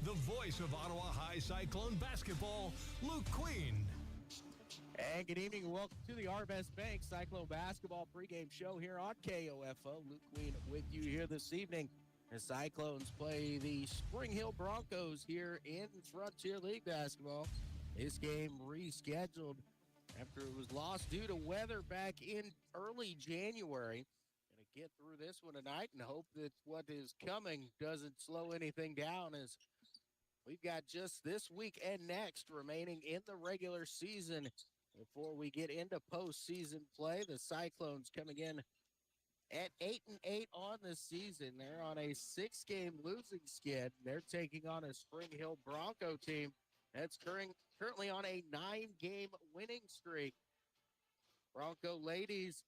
the voice of Ottawa High Cyclone basketball, Luke Queen. And good evening and welcome to the Arvest Bank Cyclone Basketball pregame show here on KOFO. Luke Queen with you here this evening. The Cyclones play the Spring Hill Broncos here in Frontier League basketball. This game rescheduled after it was lost due to weather back in early January. Going to get through this one tonight and hope that what is coming doesn't slow anything down, as we've got just this week and next remaining in the regular season before we get into postseason play. The Cyclones coming in at 8-8 on the season. They're on a 6-game losing skid. They're taking on a Spring Hill Bronco team that's currently on a 9-game winning streak. Bronco ladies,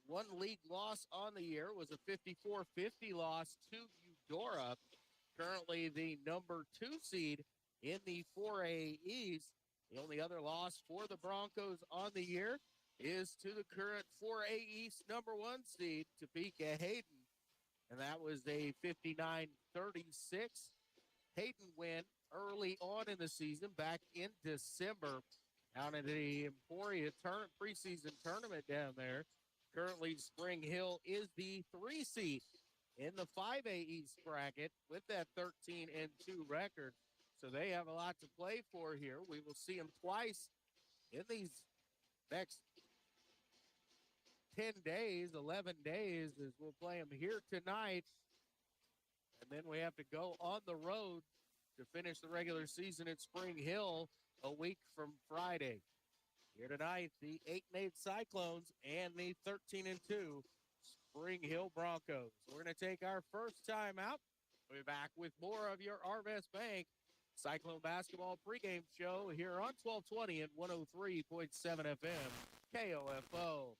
one league loss on the year was a 54-50 loss to Eudora, currently the number 2 seed in the 4A East. The only other loss for the Broncos on the year is to the current 4A East number 1 seed, Topeka Hayden, and that was a 59-36 Hayden win early on in the season back in December down at the Emporia preseason tournament down there. Currently, Spring Hill is the 3 seed in the 5A East bracket with that 13-2 record. So they have a lot to play for here. We will see them twice in these next 10 days, 11 days, as we'll play them here tonight. And then we have to go on the road to finish the regular season at Spring Hill a week from Friday. Here tonight, the 8-8 Cyclones and the 13-2 Spring Hill Broncos. We're going to take our first time out. We'll be back with more of your Arvest Bank Cyclone Basketball pregame show here on 1220 and 103.7 FM KOFO.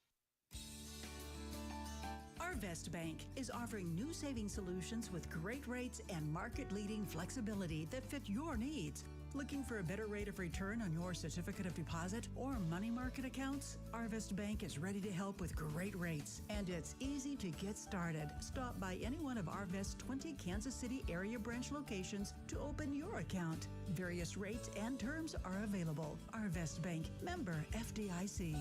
Arvest Bank is offering new saving solutions with great rates and market-leading flexibility that fit your needs. Looking for a better rate of return on your certificate of deposit or money market accounts? Arvest Bank is ready to help with great rates, and it's easy to get started. Stop by any one of Arvest's 20 Kansas City area branch locations to open your account. Various rates and terms are available. Arvest Bank, member FDIC.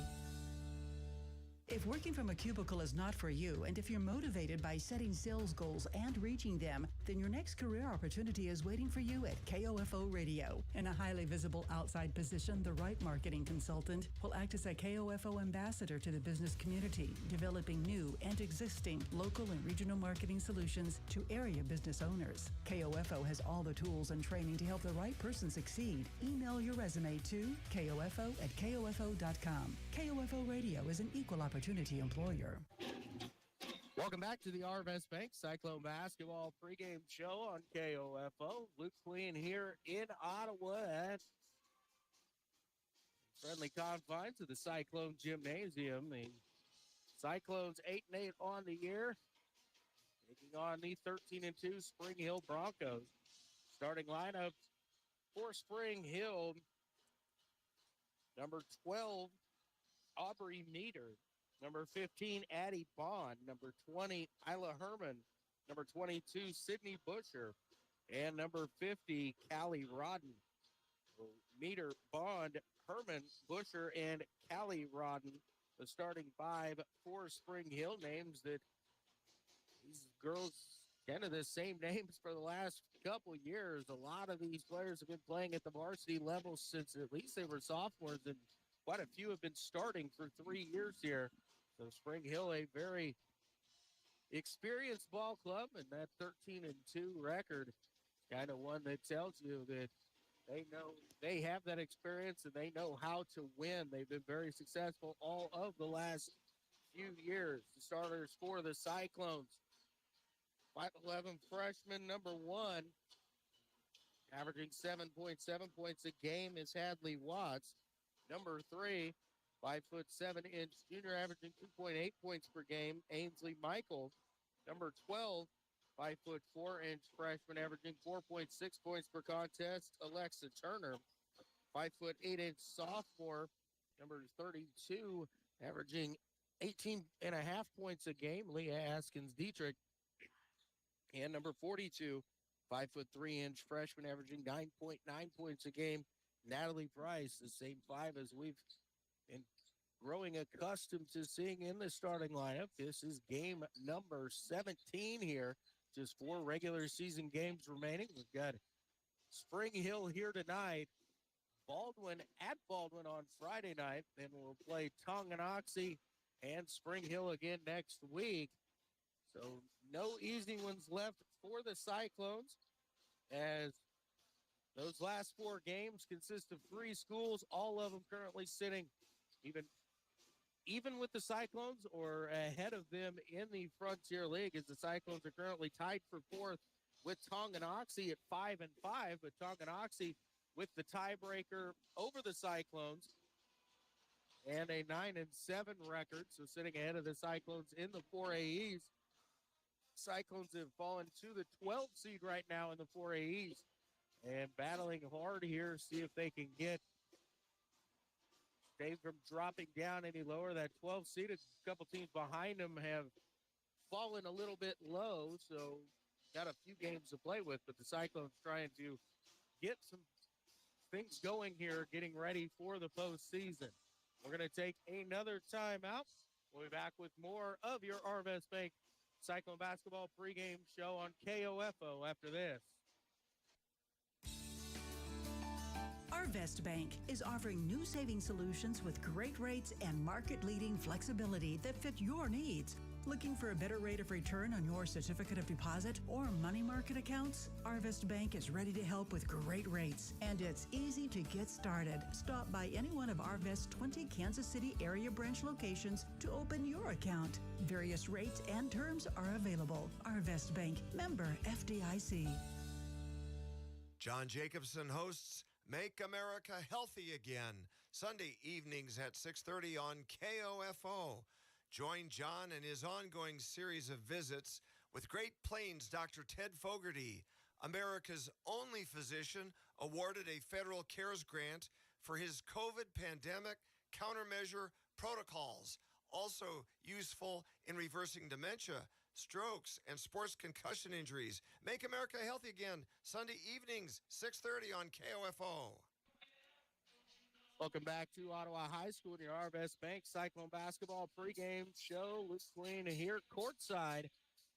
If working from a cubicle is not for you, and if you're motivated by setting sales goals and reaching them, then your next career opportunity is waiting for you at KOFO Radio. In a highly visible outside position, the right marketing consultant will act as a KOFO ambassador to the business community, developing new and existing local and regional marketing solutions to area business owners. KOFO has all the tools and training to help the right person succeed. Email your resume to kofo@kofo.com. KOFO Radio is an equal opportunity employer. Welcome back to the Arvest Bank Cyclone Basketball pregame show on KOFO. Luke Queen here in Ottawa at friendly confines of the Cyclone Gymnasium. The Cyclones 8-8 on the year, taking on the 13-2 Spring Hill Broncos. Starting lineup for Spring Hill: number 12, Aubrey Meter. Number 15, Addie Bond. Number 20, Isla Herman. Number 22, Sydney Busher. And number 50, Callie Rodden. Meter, Bond, Herman, Busher, and Callie Rodden, the starting 5 for Spring Hill. Names that these girls, kind of the same names for the last couple years. A lot of these players have been playing at the varsity level since at least they were sophomores, and quite a few have been starting for 3 years here. So Spring Hill, a very experienced ball club, and that 13-2 record, kind of one that tells you that they know they have that experience and they know how to win. They've been very successful all of the last few years. The starters for the Cyclones: 5'11" freshman number 1, averaging 7.7 points a game, is Hadley Watts. Number 3, 5'7" junior, averaging 2.8 points per game, Ainsley Michael. Number 12, 5'4" freshman, averaging 4.6 points per contest, Alexa Turner. 5'8" sophomore, number 32, averaging 18.5 points a game, Leah Askins Dietrich. And number 42, 5'3" freshman averaging 9.9 points a game. Natalie Price, the same 5 as we've been growing accustomed to seeing in the starting lineup. This is game number 17 here. Just 4 regular season games remaining. We've got Spring Hill here tonight. Baldwin at Baldwin on Friday night. Then we'll play Tonganoxie and Spring Hill again next week. So no easy ones left for the Cyclones, as those last 4 games consist of 3 schools, all of them currently sitting even with the Cyclones or ahead of them in the Frontier League, as the Cyclones are currently tied for 4th with Tonganoxie at 5-5, but Tonganoxie with the tiebreaker over the Cyclones and a 9-7 record, so sitting ahead of the Cyclones in the 4A East. Cyclones have fallen to the 12th seed right now in the 4A East and battling hard here, see if they can get Dave from dropping down any lower. That 12th seed, a couple teams behind them have fallen a little bit low, so got a few games to play with, but the Cyclones trying to get some things going here, getting ready for the postseason. We're going to take another timeout. We'll be back with more of your Arvest Bank Cyclone Basketball pregame show on KOFO after this. Arvest Bank is offering new saving solutions with great rates and market-leading flexibility that fit your needs. Looking for a better rate of return on your certificate of deposit or money market accounts? Arvest Bank is ready to help with great rates, and it's easy to get started. Stop by any one of Arvest's 20 Kansas City area branch locations to open your account. Various rates and terms are available. Arvest Bank, member FDIC. John Jacobson hosts Make America Healthy Again, Sunday evenings at 6:30 on KOFO. Join John in his ongoing series of visits with Great Plains Dr. Ted Fogarty, America's only physician awarded a federal CARES grant for his COVID pandemic countermeasure protocols, also useful in reversing dementia, strokes, and sports concussion injuries. Make America Healthy Again, Sunday evenings, 6:30 on KOFO. Welcome back to Ottawa High School in your Arvest Bank Cyclone Basketball pregame show. Luke Queen here courtside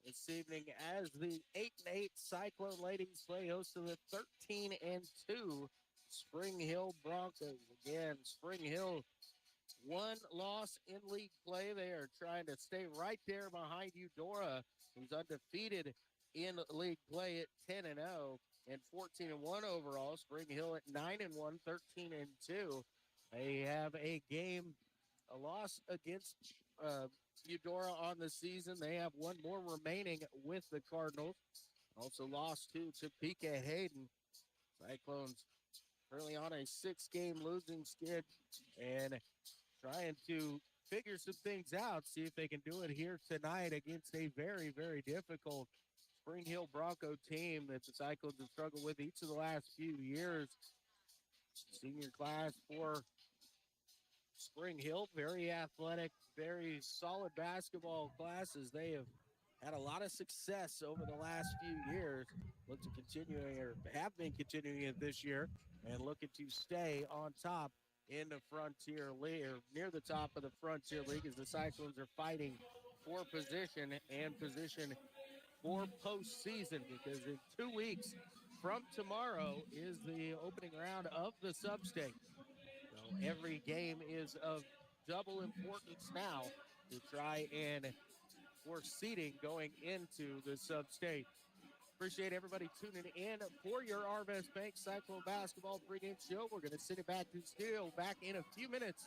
this evening as the 8-8 Cyclone ladies play host to the 13-2 Spring Hill Broncos. Again, Spring Hill, 1 loss in league play. They are trying to stay right there behind Eudora, who's undefeated in league play at 10-0 and 14-1 overall. Spring Hill at 9-1, 13-2. They have a loss against Eudora on the season. They have 1 more remaining with the Cardinals. Also lost to Topeka Hayden. Cyclones currently on a 6-game losing skid and trying to figure some things out, see if they can do it here tonight against a very, very difficult Spring Hill Bronco team that the Cyclones have struggled with each of the last few years. Senior class for Spring Hill, very athletic, very solid basketball classes. They have had a lot of success over the last few years. Look to continuing, or have been continuing it this year, and looking to stay on top in the Frontier League, or near the top of the Frontier League, as the Cyclones are fighting for position for postseason, because in 2 weeks from tomorrow is the opening round of the sub-state. So every game is of double importance now to try and for seeding going into the sub-state. Appreciate everybody tuning in for your Arvest Bank Cyclone Basketball pregame show. We're going to send it back to the studio back in a few minutes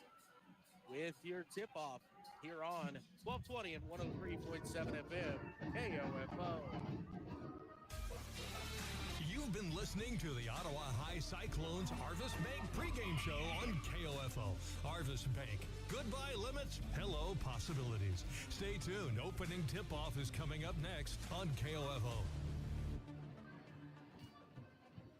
with your tip-off here on 1220 and 103.7 FM, KOFO. You've been listening to the Ottawa High Cyclones Arvest Bank pregame show on KOFO. Arvest Bank. Goodbye limits, hello possibilities. Stay tuned. Opening tip-off is coming up next on KOFO.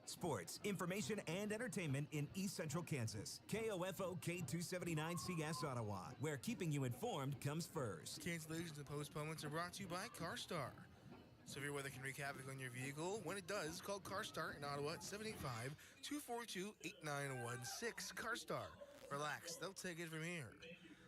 Sports, information, and entertainment in East Central Kansas. KOFO K279CS Ottawa, where keeping you informed comes first. Cancellations and postponements are brought to you by CarStar. Severe weather can wreak havoc on your vehicle. When it does, call CarStar in Ottawa at 785-242-8916. CarStar. Relax, they'll take it from here.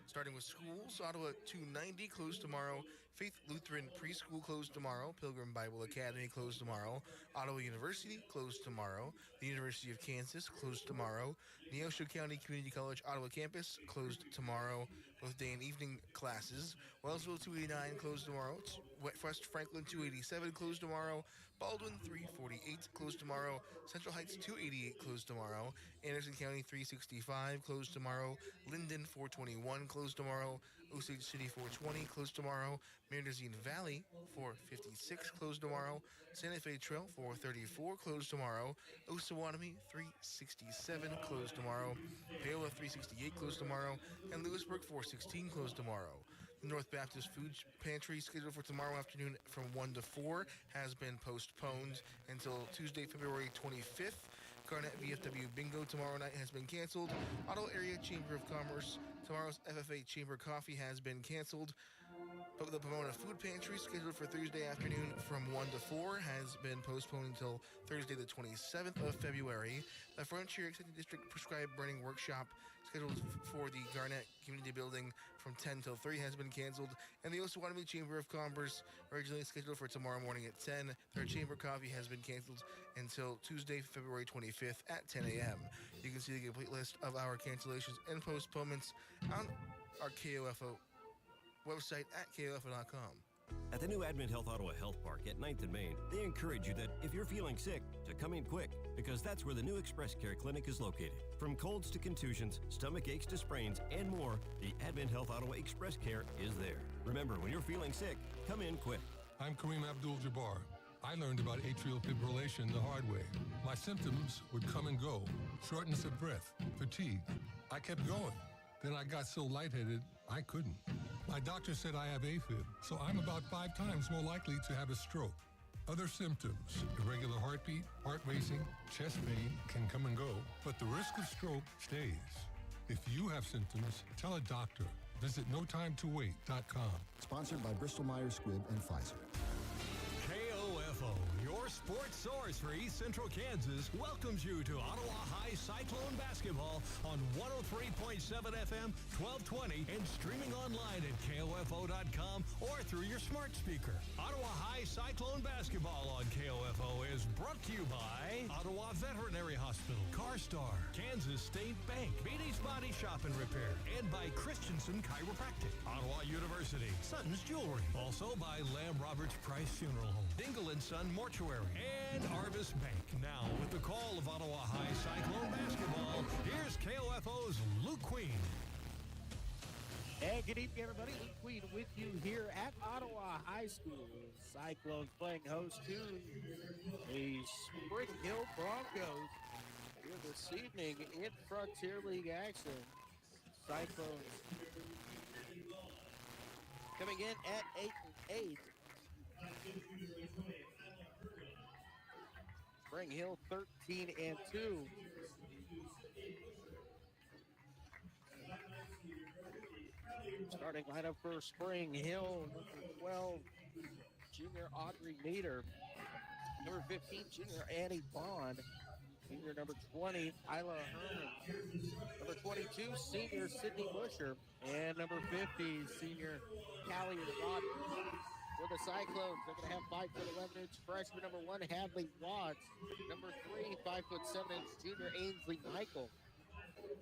Starting with schools, Ottawa 290 closed tomorrow. Faith Lutheran Preschool closed tomorrow. Pilgrim Bible Academy closed tomorrow. Ottawa University closed tomorrow. The University of Kansas closed tomorrow. Neosho County Community College Ottawa campus closed tomorrow. Both day and evening classes. Wellsville 289 closed tomorrow. West Franklin 287 closed tomorrow. Baldwin 348 closed tomorrow. Central Heights 288 closed tomorrow. Anderson County 365 closed tomorrow. Linden 421 closed tomorrow. Osage City 420 closed tomorrow. Mariners-Eden Valley 456 closed tomorrow. Santa Fe Trail 434 closed tomorrow. Osawatomie 367 closed tomorrow. Paola 368 closed tomorrow. And Lewisburg 416 closed tomorrow. The North Baptist Food Pantry, scheduled for tomorrow afternoon from 1 to 4, has been postponed until Tuesday, February 25th. Garnett VFW Bingo tomorrow night has been canceled. Ottawa Area Chamber of Commerce, tomorrow's FFA Chamber Coffee has been canceled. But the Pomona Food Pantry, scheduled for Thursday afternoon from 1 to 4, has been postponed until Thursday, the 27th of February. The Frontier Extended District Prescribed Burning Workshop, scheduled for the Garnett Community Building from 10 till 3, has been canceled. And the Osawatomie Chamber of Commerce, originally scheduled for tomorrow morning at 10, their Chamber Coffee has been canceled until Tuesday, February 25th at 10 a.m. You can see the complete list of our cancellations and postponements on our KOFO website at KOFO.com. At the new Advent Health Ottawa Health Park at 9th and Main, they encourage you that if you're feeling sick, to come in quick, because that's where the new Express Care Clinic is located. From colds to contusions, stomach aches to sprains, and more, the Advent Health Ottawa Express Care is there. Remember, when you're feeling sick, come in quick. I'm Kareem Abdul-Jabbar. I learned about atrial fibrillation the hard way. My symptoms would come and go. Shortness of breath, fatigue. I kept going. Then I got so lightheaded, I couldn't. My doctor said I have AFib, so I'm about 5 times more likely to have a stroke. Other symptoms, irregular heartbeat, heart racing, chest pain can come and go, but the risk of stroke stays. If you have symptoms, tell a doctor. Visit notimetowait.com. Sponsored by Bristol-Myers Squibb and Pfizer. KOFO, your sports source for East Central Kansas, welcomes you to Ottawa High Cyclone Basketball on 103.7 FM, 1220, and streaming online at KOFO.com or through your smart speaker. Ottawa High Cyclone Basketball on KOFO is brought to you by Ottawa Veterinary Hospital, CarStar, Kansas State Bank, Beatty's Body Shop and Repair, and by Christensen Chiropractic, Ottawa University, Sutton's Jewelry, also by Lamb Roberts Price Funeral Home, Dingle & Son Mortuary, and Arvis Bank. Now, with the call of Ottawa High Cyclone Basketball, here's KOFO's Luke Queen. And good evening, everybody. Luke Queen with you here at Ottawa High School. Cyclones playing host to the Spring Hill Broncos here this evening in Frontier League action. Cyclones coming in at 8-8. Spring Hill 13-2. Starting lineup for Spring Hill, number 12, junior Audrey Meader. Number 15, junior Annie Bond. Senior number 20, Isla Herman. Number 22, senior Sydney Busher. And number 50, senior Callie Rodman. For the Cyclones, they're going to have 5'11" freshman number 1, Hadley Watts. Number 3, 5'7" junior Ainsley Michael.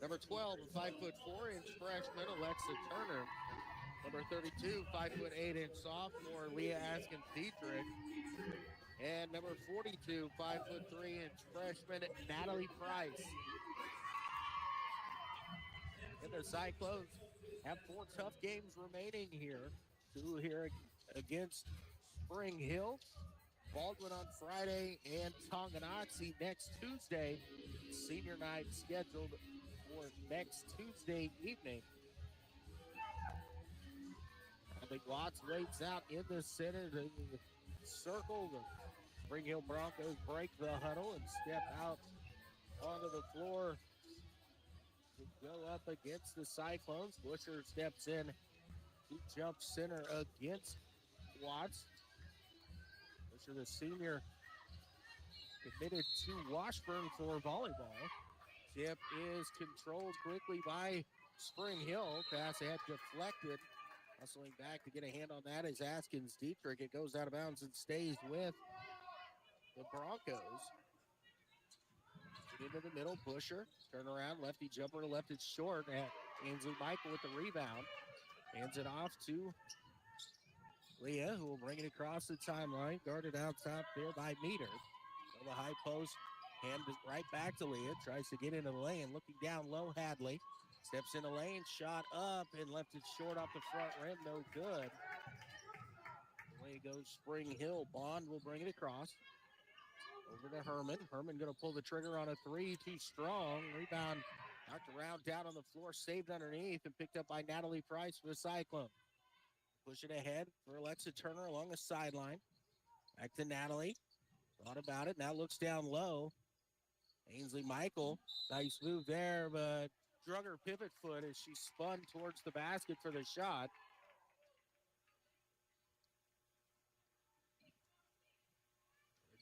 Number 12, 5'4" freshman Alexa Turner. Number 32, 5'8" sophomore Leah Askins-Dietrich. And number 42, 5'3" freshman Natalie Price. And the Cyclones have 4 tough games remaining here. 2 here against Spring Hill, Baldwin on Friday, and Tonganoxie next Tuesday. Senior night scheduled for next Tuesday evening. Hadley Watts waits out in the center, the circle. The Spring Hill Broncos break the huddle and step out onto the floor to go up against the Cyclones. Busher steps in to jump center against Watts. Busher, the senior, committed to Washburn for volleyball. Tip is controlled quickly by Spring Hill. Pass ahead deflected. Hustling back to get a hand on that is Askins Dietrich. It goes out of bounds and stays with the Broncos. Into the middle, Busher. Turn around, lefty jumper, left it short. Ainsley Michael with the rebound. Hands it off to Leah, who will bring it across the timeline. Guarded out top there by Meter. On the high post, hand it right back to Leah. Tries to get into the lane. Looking down low, Hadley. Steps in the lane, shot up, and left it short off the front rim. No good. Away goes Spring Hill. Bond will bring it across. Over to Herman. Herman going to pull the trigger on a three. Too strong. Rebound knocked around, down on the floor, saved underneath, and picked up by Natalie Price for the Cyclone. Push it ahead for Alexa Turner along the sideline. Back to Natalie. Thought about it. Now looks down low. Ainsley Michael. Nice move there, but drug her pivot foot as she spun towards the basket for the shot.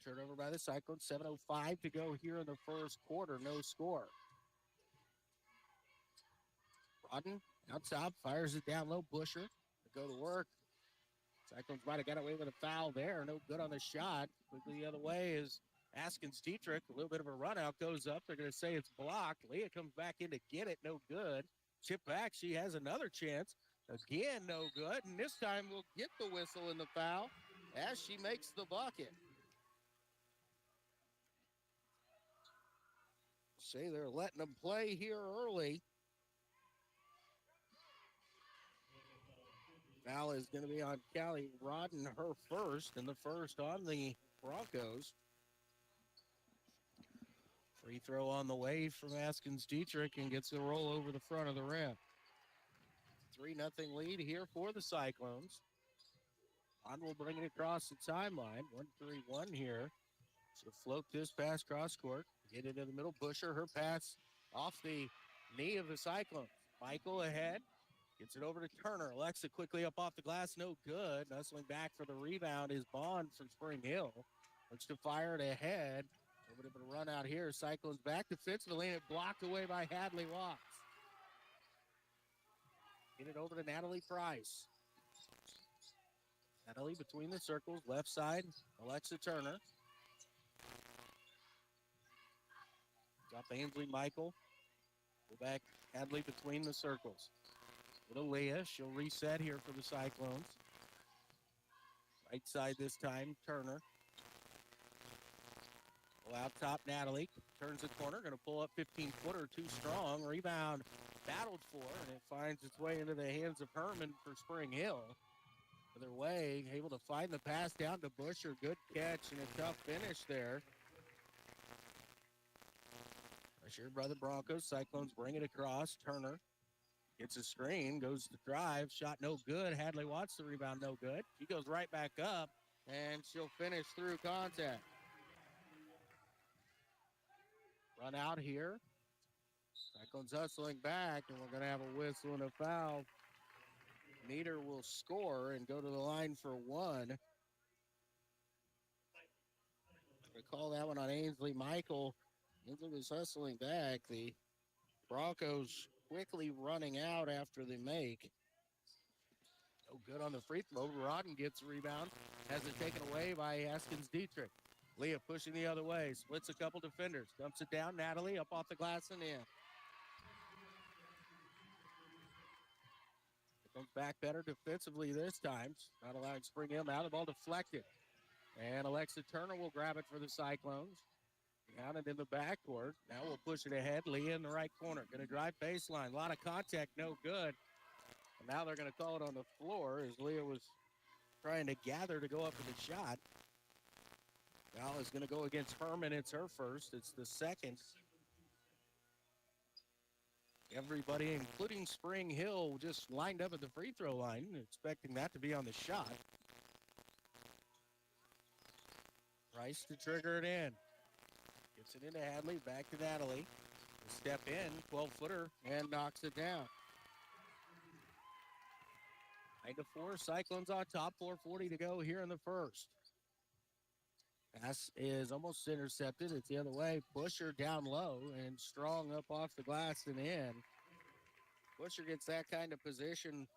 Turnover by the Cyclones. 7:05 to go here in the first quarter. No score. Rodden out top, fires it down low. Busher to go to work. Cyclones might have got away with a foul there. No good on the shot. Quickly the other way is Askins Dietrich. A little bit of a run out, goes up. They're going to say it's blocked. Leah comes back in to get it. No good. Chip back. She has another chance. Again, no good. And this time we'll get the whistle in the foul as she makes the bucket. Say they're letting them play here early. Foul is going to be on Callie Rodden, her first, and the first on the Broncos. Free throw on the way from Askins Dietrich and gets the roll over the front of the rim. 3-0 lead here for the Cyclones. On will bring it across the timeline. 1-3-1 here. She'll float this pass cross court. Get it in the middle. Busher, her pass off the knee of the Cyclones. Michael ahead. Gets it over to Turner. Alexa quickly up off the glass. No good. Hustling back for the rebound is Bond from Spring Hill. Looks to fire it ahead. A little bit of a run out here. Cyclones back defensively, and it blocked away by Hadley Watts. Get it over to Natalie Price. Natalie between the circles. Left side, Alexa Turner. Drop Ainsley Michael. Go back, Hadley between the circles. Little Leah, she'll reset here for the Cyclones. Right side this time, Turner. Go out top, Natalie. Turns the corner, going to pull up 15-footer, too strong. Rebound battled for, and it finds its way into the hands of Herman for Spring Hill. Other way, able to find the pass down to Busher. Good catch and a tough finish there. Pressured by the Broncos. Cyclones bring it across. Turner gets a screen, goes to drive. Shot no good. Hadley Watts the rebound, no good. She goes right back up, and she'll finish through contact. Run out here. Cyclones hustling back, and we're going to have a whistle and a foul. Meter will score and go to the line for one. Recall that one on Ainsley Michael. Ainsley was hustling back. The Broncos quickly running out after the make. No good on the free throw. Rodden gets a rebound. Has it taken away by Askins Dietrich. Leah pushing the other way. Splits a couple defenders. Dumps it down. Natalie up off the glass and in. Comes back better defensively this time. Not allowing Spring Hill out. The ball deflected. And Alexa Turner will grab it for the Cyclones. Down and in the backcourt. Now we'll push it ahead. Leah in the right corner. Going to drive baseline. A lot of contact. No good. And now they're going to call it on the floor as Leah was trying to gather to go up for the shot. Foul is going to go against Herman. It's her first. It's the second. Everybody, including Spring Hill, just lined up at the free throw line, expecting that to be on the shot. Price to trigger it in. Gets it into Hadley, back to Natalie. Step in, 12-footer, and knocks it down. 9-4, Cyclones on top, 4:40 to go here in the first. Pass is almost intercepted. It's the other way. Busher down low and Strong up off the glass and in. Busher gets that kind of position.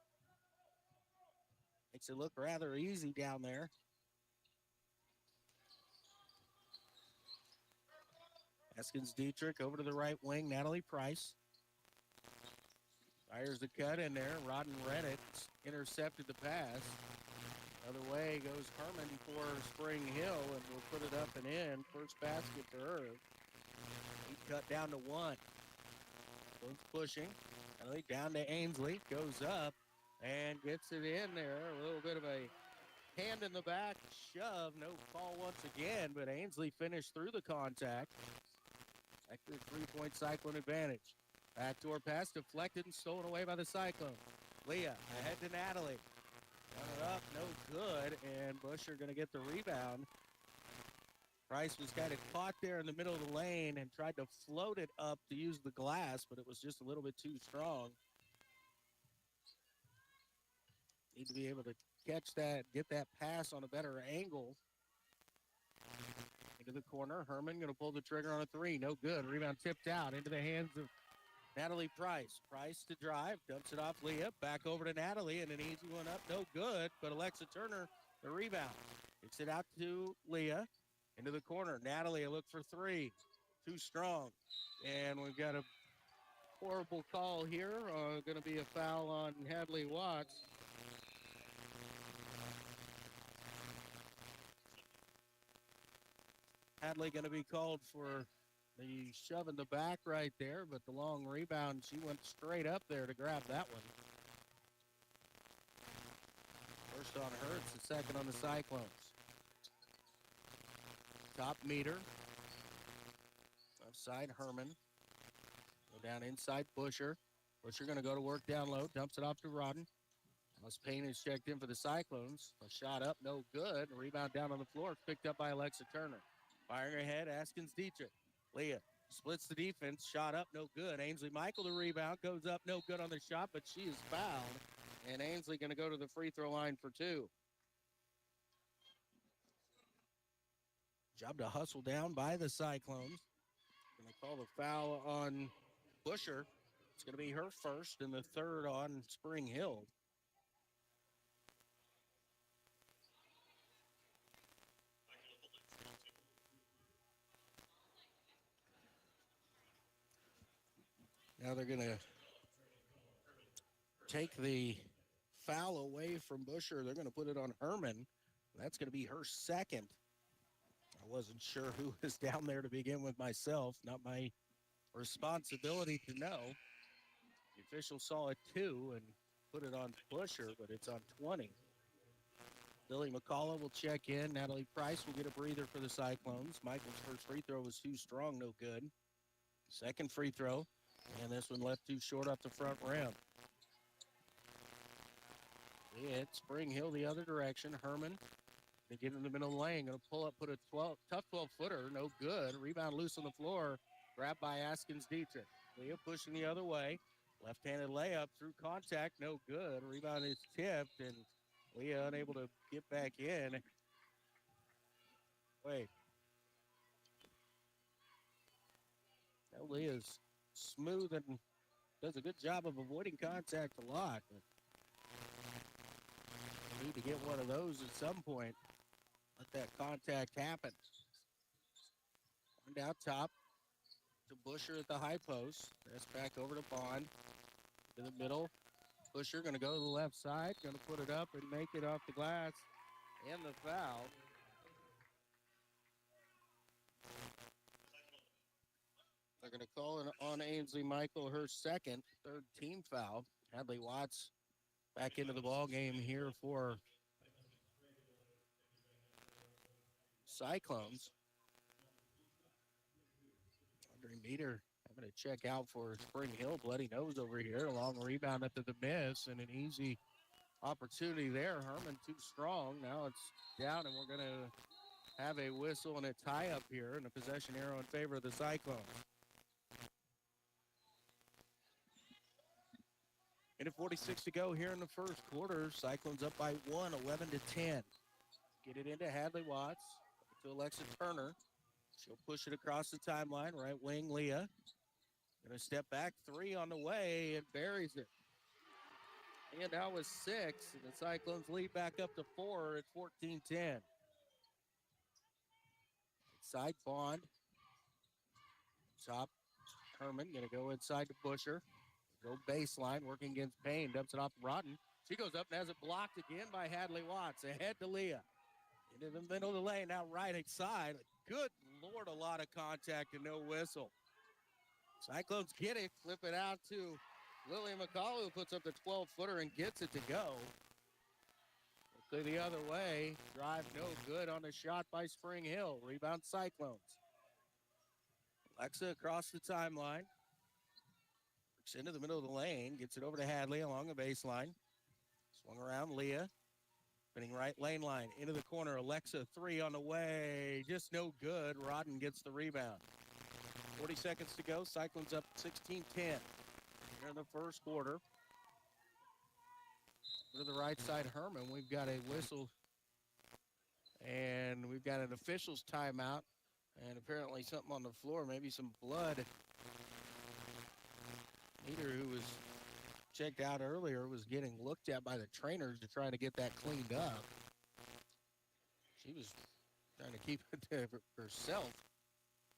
Makes it look rather easy down there. Eskins Dietrich over to the right wing. Natalie Price. Fires the cut in there. Rodden Reddick intercepted the pass. Other way goes Herman for Spring Hill, and will put it up and in. First basket for her. He cut down to one. Both pushing. Natalie down to Ainsley. Goes up and gets it in there. A little bit of a hand in the back shove. No call once again, but Ainsley finished through the contact. Back to the three-point Cyclone advantage. Backdoor pass deflected and stolen away by the Cyclone. Leah ahead to Natalie. Run it up, no good, and Busher going to get the rebound. Price was kind of caught there in the middle of the lane and tried to float it up to use the glass, but it was just a little bit too strong. Need to be able to catch that, get that pass on a better angle. Into the corner, Herman going to pull the trigger on a three. No good. Rebound tipped out into the hands of Natalie Price. Price to drive, dumps it off Leah. Back over to Natalie, and an easy one up. No good, but Alexa Turner, the rebound. Kicks it out to Leah. Into the corner. Natalie, a look for three. Too strong. And we've got a horrible call here. Going to be a foul on Hadley Watts. Hadley going to be called for the shove in the back right there, but the long rebound, she went straight up there to grab that one. First on her, it's the second on the Cyclones. Top meter. Outside Herman. Go down inside Busher. Busher going to go to work down low, dumps it off to Rodden. Alice Payne is checked in for the Cyclones. A shot up, no good. A rebound down on the floor, picked up by Alexa Turner. Firing ahead, Askins Dietrich. Leah splits the defense, shot up, no good. Ainsley Michael, the rebound, goes up, no good on the shot, but she is fouled. And Ainsley going to go to the free throw line for two. Job to hustle down by the Cyclones. Going to call the foul on Busher. It's going to be her first and the third on Spring Hill. Now they're going to take the foul away from Busher. They're going to put it on Herman. That's going to be her second. I wasn't sure who was down there to begin with myself. Not my responsibility to know. The official saw it too and put it on Busher, but it's on 20. Lily McCullough will check in. Natalie Price will get a breather for the Cyclones. Michael's first free throw was too strong, no good. Second free throw, and this one left too short off the front rim. It's Spring Hill the other direction. Herman, they get in the middle of the lane, going to pull up, put a tough 12-footer, no good. Rebound loose on the floor, grabbed by Askins Dietrich. Leah pushing the other way. Left-handed layup through contact, no good. Rebound is tipped, and Leah unable to get back in. Wait. Now Leah's smooth and does a good job of avoiding contact a lot. But need to get one of those at some point. Let that contact happen. One down top to Busher at the high post. That's back over to Bond. To the middle. Busher going to go to the left side. Going to put it up and make it off the glass. And the foul. They're going to call it on Ainsley Michael, her second, third team foul. Hadley Watts back into the ball game here for Cyclones. Andre Meter having to check out for Spring Hill. Bloody nose over here. A long rebound after the miss and an easy opportunity there. Herman too strong. Now it's down and we're going to have a whistle and a tie-up here and a possession arrow in favor of the Cyclones. And 46 to go here in the first quarter. Cyclones up by 1, 11-10. Get it into Hadley Watts. to Alexa Turner. She'll push it across the timeline. Right wing, Leah. Going to step back, 3 on the way, and buries it. And that was 6, and the Cyclones lead back up to 4 at 14-10. Side Bond. Top, Herman going to go inside to Busher. Go baseline, working against Payne. Dumps it off to Rotten. She goes up and has it blocked again by Hadley Watts. Ahead to Leah. Into the middle of the lane, now right side. Good Lord, a lot of contact and no whistle. Cyclones get it, flip it out to Lily McCall, who puts up the 12-footer and gets it to go. Play the other way. Drive no good on the shot by Spring Hill. Rebound Cyclones. Alexa across the timeline. Works into the middle of the lane. Gets it over to Hadley along the baseline. Swung around Leah. Spinning right lane line. Into the corner. Alexa 3 on the way. Just no good. Rodden gets the rebound. 40 seconds to go. Cyclones up 16-10. Here in the first quarter. To the right side, Herman. We've got a whistle. And we've got an official's timeout. And apparently something on the floor. Maybe some blood. Meter, who was checked out earlier, was getting looked at by the trainers to try to get that cleaned up. She was trying to keep it to herself.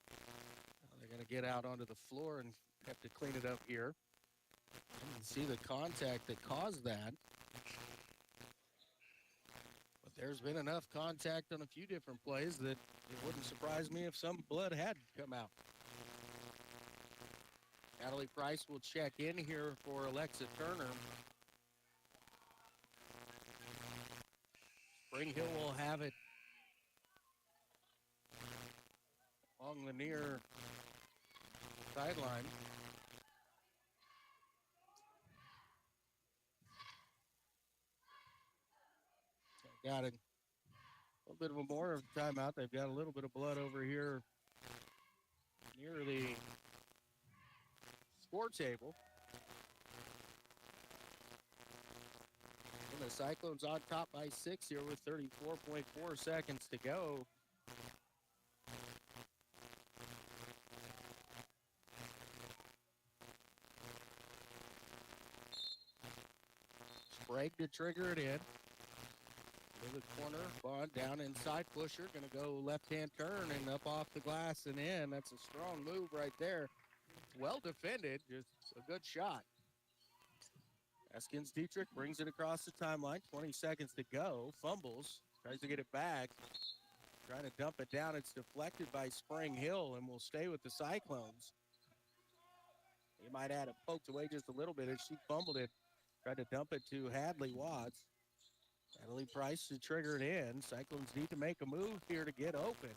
Now they're going to get out onto the floor and have to clean it up here. You can see the contact that caused that. But there's been enough contact on a few different plays that it wouldn't surprise me if some blood had come out. Natalie Price will check in here for Alexa Turner. Spring Hill will have it along the near sideline. Got a little bit of a more of a timeout. They've got a little bit of blood over here near the score table. And the Cyclones on top by 6 here with 34.4 seconds to go. Sprague to trigger it in. To the corner, Bond down inside, Busher, going to go left-hand turn and up off the glass and in. That's a strong move right there. Well defended, just a good shot. Eskins Dietrich brings it across the timeline, 20 seconds to go, fumbles, tries to get it back, trying to dump it down. It's deflected by Spring Hill and will stay with the Cyclones. He might add it poked away just a little bit as she fumbled it, tried to dump it to Hadley Watts. Natalie Price to trigger it in. Cyclones need to make a move here to get open.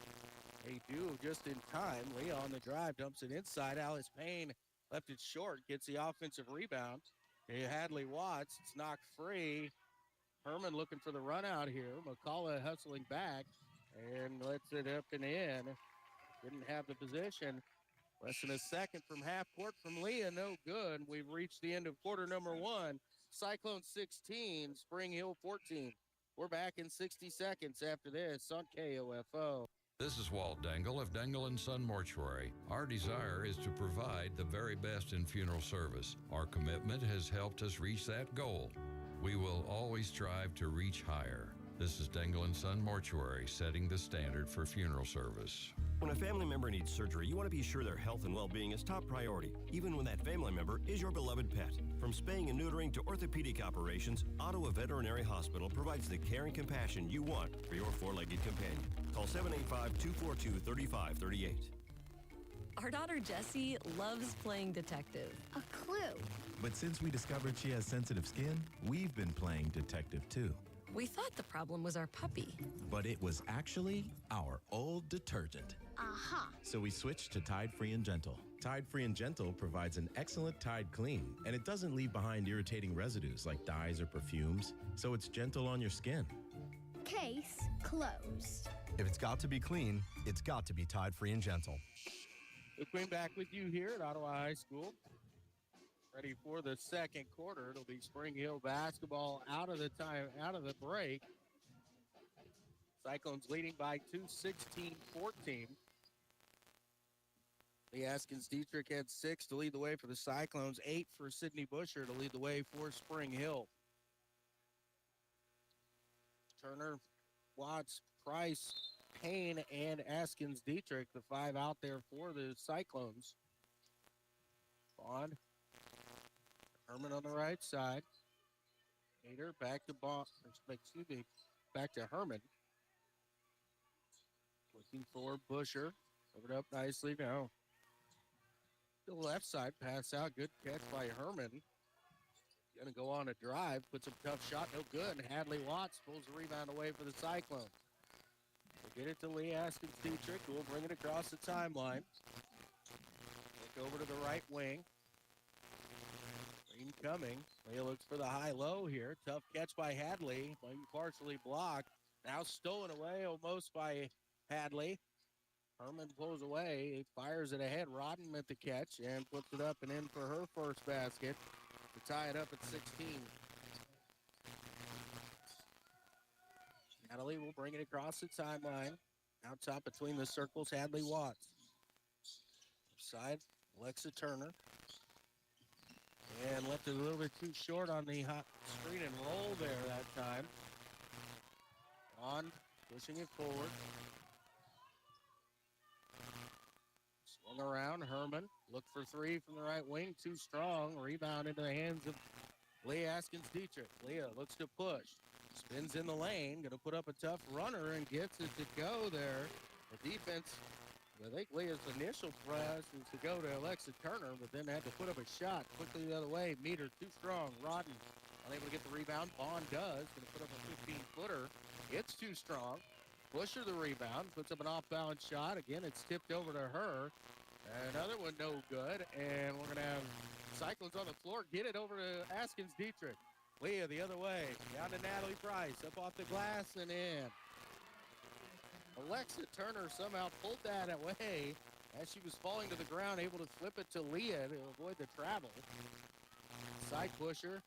They do just in time. Leah on the drive dumps it inside. Alice Payne left it short, gets the offensive rebound. Hadley Watts, it's knocked free. Herman looking for the run out here. McCullough hustling back and lets it up and in. Didn't have the position. Less than a second from half court from Leah, no good. We've reached the end of quarter number 1. Cyclone 16, Spring Hill 14. We're back in 60 seconds after this on KOFO. This is Walt Dangle of Dangle & Son Mortuary. Our desire is to provide the very best in funeral service. Our commitment has helped us reach that goal. We will always strive to reach higher. This is Dangle & Son Mortuary, setting the standard for funeral service. When a family member needs surgery, you want to be sure their health and well-being is top priority, even when that family member is your beloved pet. From spaying and neutering to orthopedic operations, Ottawa Veterinary Hospital provides the care and compassion you want for your four-legged companion. Call 785-242-3538. Our daughter Jessie loves playing detective. A clue. But since we discovered she has sensitive skin, we've been playing detective too. We thought the problem was our puppy. But it was actually our old detergent. Aha. So we switched to Tide Free and Gentle. Tide Free and Gentle provides an excellent Tide clean, and it doesn't leave behind irritating residues like dyes or perfumes, so it's gentle on your skin. Case closed. If it's got to be clean, it's got to be Tide Free and Gentle. Luke Wayne back with you here at Ottawa High School. Ready for the second quarter. It'll be Spring Hill basketball out of the break. Cyclones leading by 2, 16-14. Lee Askins Dietrich had 6 to lead the way for the Cyclones, 8 for Sydney Busher to lead the way for Spring Hill. Turner, Watts, Price, Payne, and Askins Dietrich, the 5 out there for the Cyclones. Bond, Herman on the right side. Hader back to back to Herman. Looking for Busher. Covered up nicely now. To the left side, pass out. Good catch by Herman. Going to go on a drive. Puts a tough shot. No good. And Hadley Watts pulls the rebound away for the Cyclones. We'll get it to Lee Askins Dietrich, who will bring it across the timeline. Look over to the right wing. Green coming. Leah looks for the high-low here. Tough catch by Hadley. Partially blocked. Now stolen away almost by Hadley. Herman pulls away. He fires it ahead. Rodden at the catch and puts it up and in for her first basket to tie it up at 16. Natalie will bring it across the timeline. Out top between the circles, Hadley Watts. Side, Alexa Turner. And left it a little bit too short on the hot screen and roll there that time. On, pushing it forward. Swung around, Herman. Look for 3 from the right wing, too strong. Rebound into the hands of Leah Askins Dietrich. Leah looks to push. Spins in the lane, going to put up a tough runner and gets it to go there. The defense, I think Leah's initial press was to go to Alexa Turner, but then had to put up a shot quickly the other way. Meter too strong. Rodden unable to get the rebound. Bond does. Going to put up a 15-footer. It's too strong. Busher the rebound. Puts up an off-balance shot. Again, it's tipped over to her. Another one no good. And we're going to have Cyclones on the floor. Get it over to Askins Dietrich. Leah the other way. Down to Natalie Price. Up off the glass and in. Alexa Turner somehow pulled that away as she was falling to the ground, able to flip it to Leah to avoid the travel. Side pusher.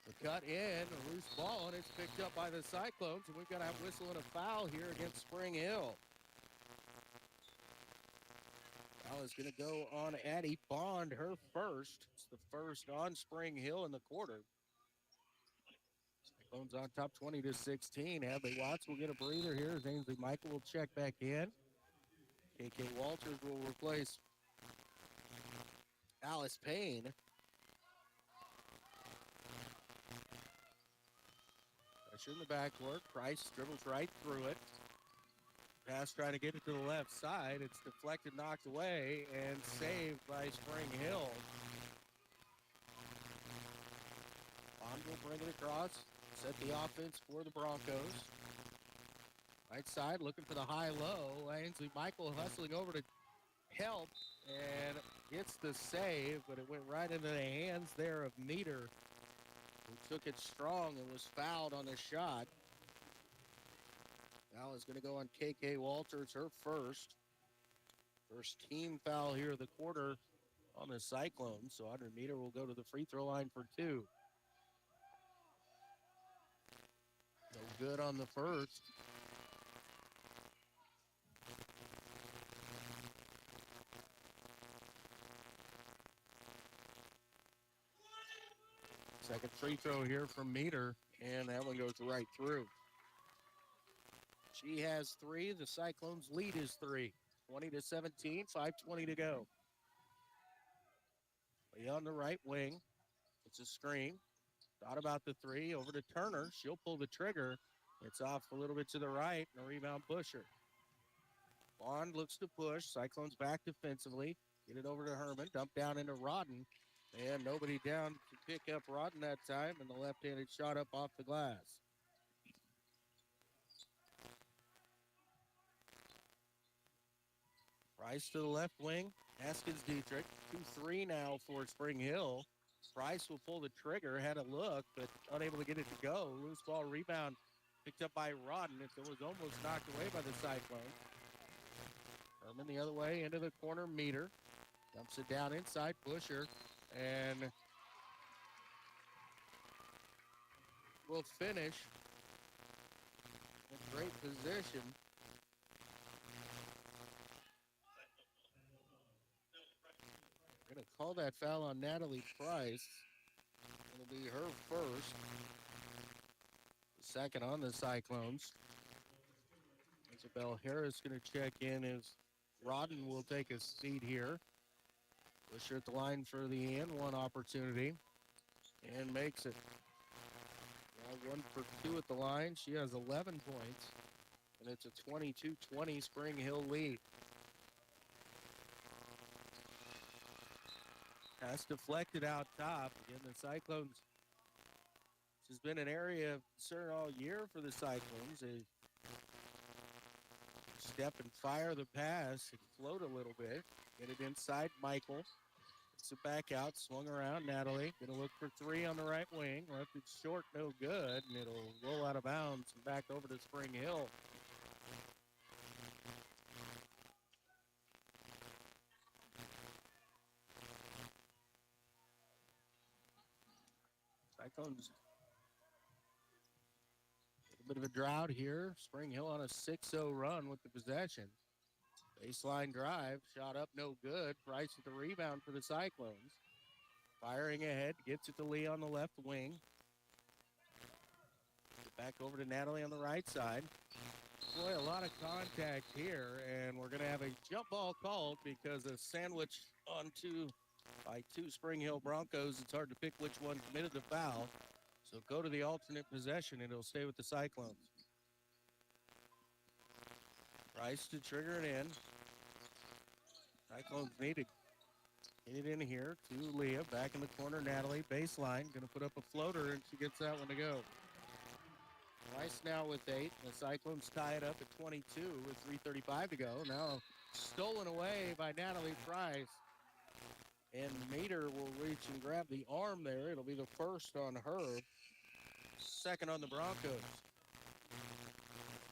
The cut in, a loose ball, and it's picked up by the Cyclones, and we've got a whistle and a foul here against Spring Hill. Foul is going to go on Addie Bond, her first. It's the first on Spring Hill in the quarter. Cyclones on top 20-16. Hadley Watts will get a breather here as Ainsley Michael will check back in. KK Walters will replace Alice Payne. Pressure in the backcourt. Price dribbles right through it. Pass trying to get it to the left side. It's deflected, knocked away, and saved by Spring Hill. Bond will bring it across. Set the offense for the Broncos. Right side looking for the high-low. Ainsley Michael hustling over to help and gets the save, but it went right into the hands there of Meter, who took it strong and was fouled on the shot. Foul is going to go on KK Walters, her first. First team foul here of the quarter on the Cyclones. So Audrey Meter will go to the free throw line for 2. No good on the first. Second free throw here from Meter, and that one goes right through. She has 3. The Cyclones' lead is 3. 20-17, 5:20 to go. Lee on the right wing. It's a screen. Thought about the 3. Over to Turner. She'll pull the trigger. It's off a little bit to the right, and a rebound Busher. Bond looks to push. Cyclones back defensively. Get it over to Herman. Dump down into Rodden. And nobody down to pick up Rodden that time, and the left-handed shot up off the glass. Price to the left wing. Askins Dietrich. 2-3 now for Spring Hill. Price will pull the trigger. Had a look, but unable to get it to go. Loose ball rebound picked up by Rodden. It was almost knocked away by the Cyclones. Herman the other way into the corner. Meter. Dumps it down inside. Busher. And we'll finish with great position. We're going to call that foul on Natalie Price. It'll be her first. The second on the Cyclones. Isabel Harris going to check in as Rodden will take a seat here. Busher at the line for the end. One opportunity. And makes it. Now 1 for 2 at the line. She has 11 points. And it's a 22-20 Spring Hill lead. Pass deflected out top. Again, the Cyclones. This has been an area of concern all year for the Cyclones. They step and fire the pass and float a little bit. Get it inside Michael. It's it back out, swung around. Natalie gonna look for three on the right wing. Left it short, no good, and it'll roll out of bounds and back over to Spring Hill. Cyclones, a bit of a drought here. Spring Hill on a 6-0 run with the possession. Baseline drive, shot up, no good. Price with the rebound for the Cyclones. Firing ahead, gets it to Lee on the left wing. Back over to Natalie on the right side. Boy, a lot of contact here, and we're going to have a jump ball called because a sandwich by two Spring Hill Broncos. It's hard to pick which one committed the foul. So go to the alternate possession, and it'll stay with the Cyclones. Price to trigger it in. Cyclones need to get it in here to Leah. Back in the corner, Natalie, baseline. Going to put up a floater, and she gets that one to go. Price now with 8. The Cyclones tie it up at 22 with 3:35 to go. Now stolen away by Natalie Price. And Mater will reach and grab the arm there. It'll be the first on her. Second on the Broncos.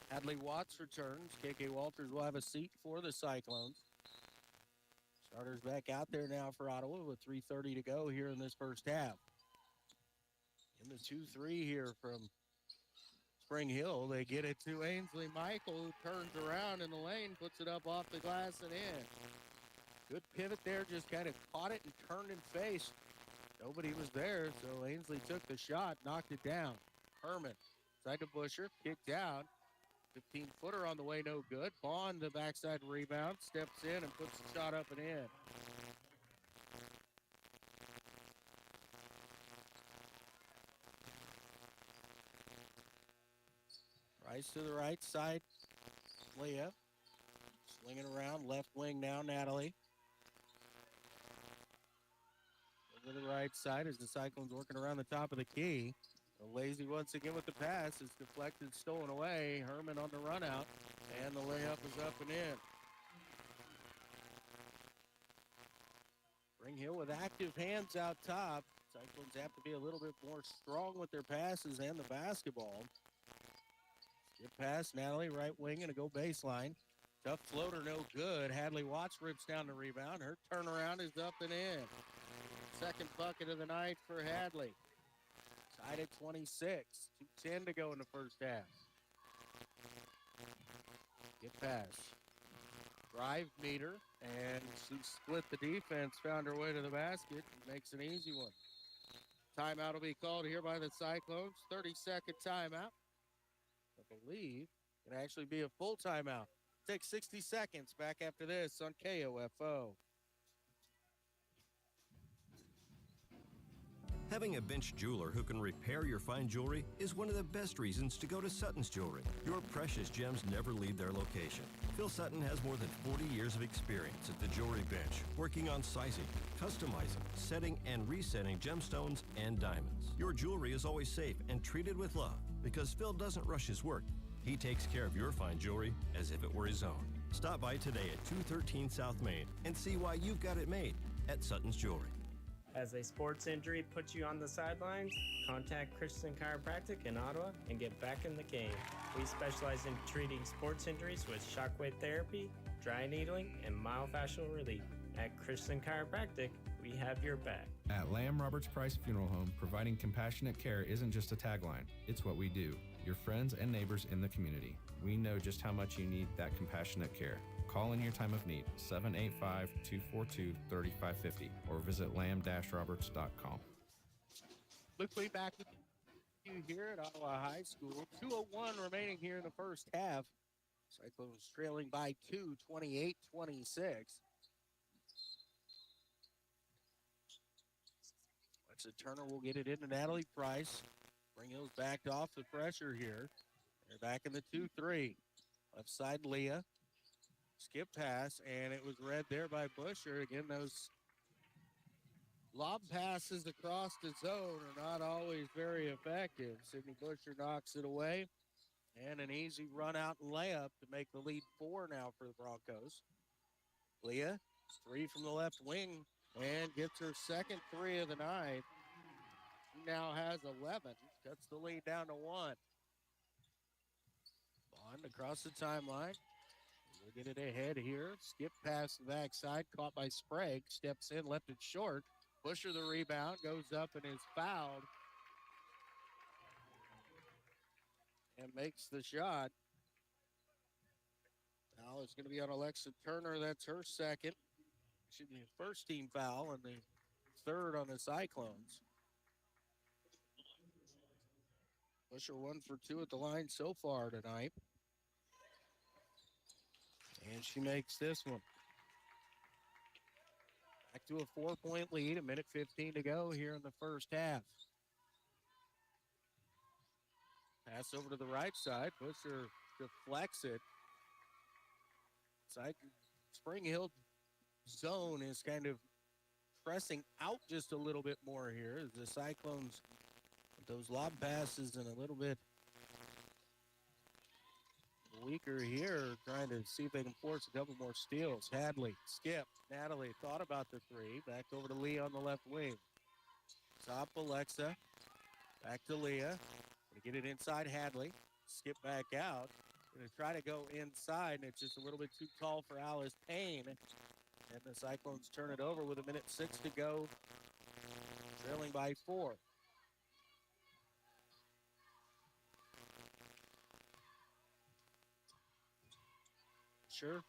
Hadley Watts returns. KK Walters will have a seat for the Cyclones. Starters back out there now for Ottawa with 3:30 to go here in this first half. In the 2-3 here from Spring Hill, they get it to Ainsley Michael, who turns around in the lane, puts it up off the glass and in. Good pivot there, just kind of caught it and turned and faced. Nobody was there, so Ainsley took the shot, knocked it down. Herman, side to Busher, kicked down. 15-footer on the way, no good. Bond, the backside rebound, steps in and puts the shot up and in. Price to the right side, Leah. Swinging around, left wing now, Natalie. Over to the right side as the Cyclones working around the top of the key. Lazy once again with the pass. It's deflected, stolen away. Herman on the run out, and the layup is up and in. Spring Hill with active hands out top. Cyclones have to be a little bit more strong with their passes and the basketball. Good pass, Natalie, right wing, and a go baseline. Tough floater, no good. Hadley Watts rips down the rebound. Her turnaround is up and in. Second bucket of the night for Hadley. Tied at 26. 2:10 to go in the first half. Get pass. Drive meter, and she split the defense, found her way to the basket, and makes an easy one. Timeout will be called here by the Cyclones. 30-second timeout. I believe it can actually be a full timeout. Take 60 seconds. Back after this on KOFO. Having a bench jeweler who can repair your fine jewelry is one of the best reasons to go to Sutton's Jewelry. Your precious gems never leave their location. Phil Sutton has more than 40 years of experience at the jewelry bench, working on sizing, customizing, setting, and resetting gemstones and diamonds. Your jewelry is always safe and treated with love because Phil doesn't rush his work. He takes care of your fine jewelry as if it were his own. Stop by today at 213 South Main and see why you've got it made at Sutton's Jewelry. Has a sports injury put you on the sidelines? Contact Christian Chiropractic in Ottawa and get back in the game. We specialize in treating sports injuries with shockwave therapy, dry needling, and myofascial relief. At Christian Chiropractic, we we have your back. At Lamb Roberts Price Funeral Home, providing compassionate care isn't just a tagline, it's what we do. Your friends and neighbors in the community. We know just how much you need that compassionate care. Call in your time of need, 785-242-3550, or visit lamb-roberts.com. Luke Lee back with you here at Ottawa High School. 2:01 remaining here in the first half. Cyclones trailing by 2, 28-26. Turner will get it into Natalie Price. Spring Hill's backed off the pressure here. They're back in the 2-3. Left side, Leah. Skip pass, and it was read there by Busher. Again, those lob passes across the zone are not always very effective. Sydney Busher knocks it away. And an easy run out and layup to make the lead 4 now for the Broncos. Leah, 3 from the left wing, and gets her second 3 of the night. She now has 11, cuts the lead down to 1. Bond across the timeline. We'll get it ahead here. Skip past the backside, caught by Sprague. Steps in, left it short. Busher the rebound, goes up and is fouled. And makes the shot. Now it's going to be on Alexa Turner. That's her second. Should be the first team foul and the third on the Cyclones. Busher 1 for 2 at the line so far tonight. And she makes this one. Back to a 4-point lead, 1:15 to go here in the first half. Pass over to the right side. Busher deflects it. Spring Hill zone is kind of pressing out just a little bit more here as the Cyclones, with those lob passes and a little bit weaker here, trying to see if they can force a couple more steals. Hadley, Skip, Natalie thought about the 3. Back over to Leah on the left wing. Top Alexa. Back to Leah. Gonna get it inside Hadley. Skip back out. Gonna try to go inside, and it's just a little bit too tall for Alice Payne. And the Cyclones turn it over with 1:06 to go, trailing by 4. Sure.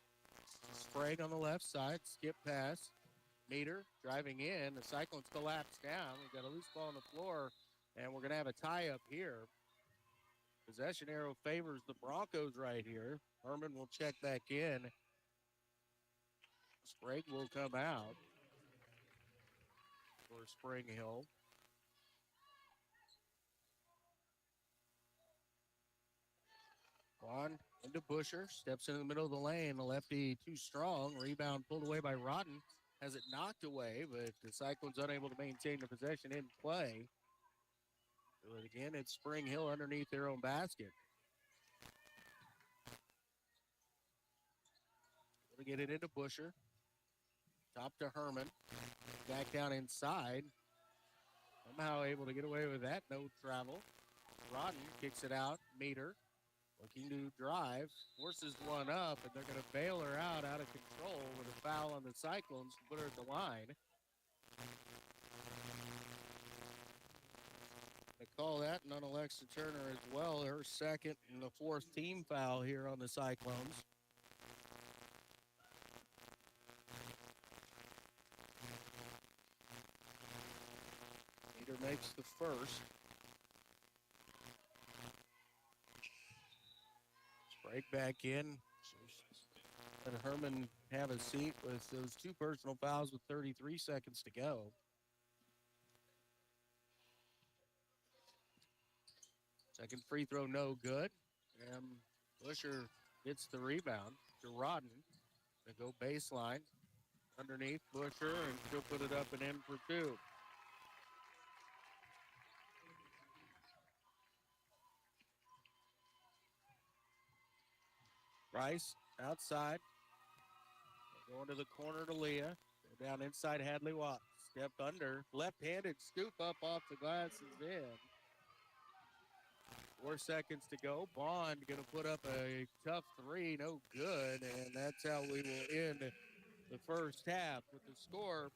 Sprague on the left side. Skip pass. Meter driving in. The Cyclones collapse down. We've got a loose ball on the floor, and we're going to have a tie-up here. Possession arrow favors the Broncos right here. Herman will check back in. Sprague will come out for Spring Hill. On into Busher. Steps into the middle of the lane. The lefty too strong. Rebound pulled away by Rodden. Has it knocked away, but the Cyclones unable to maintain the possession in play. But again, it's Spring Hill underneath their own basket. Going to get it into Busher. Top to Herman. Back down inside. Somehow able to get away with that. No travel. Rodden kicks it out. Meter. Looking to drive. Forces one up, and they're going to bail her out of control with a foul on the Cyclones to put her at the line. They call that and on Alexa Turner as well. Her second and the 4th team foul here on the Cyclones. Meter makes the first. Sprague back in. Let Herman have a seat with those 2 personal fouls with 33 seconds to go. Second free throw, no good. And Busher gets the rebound to Rodden. They go baseline. Underneath Busher, and she'll put it up and in for 2. Rice outside. Going to the corner to Leah. Go down inside Hadley Watts. Step under. Left-handed scoop up off the glass is in. 4 seconds to go. Bond going to put up a tough 3. No good. And that's how we will end the first half with the score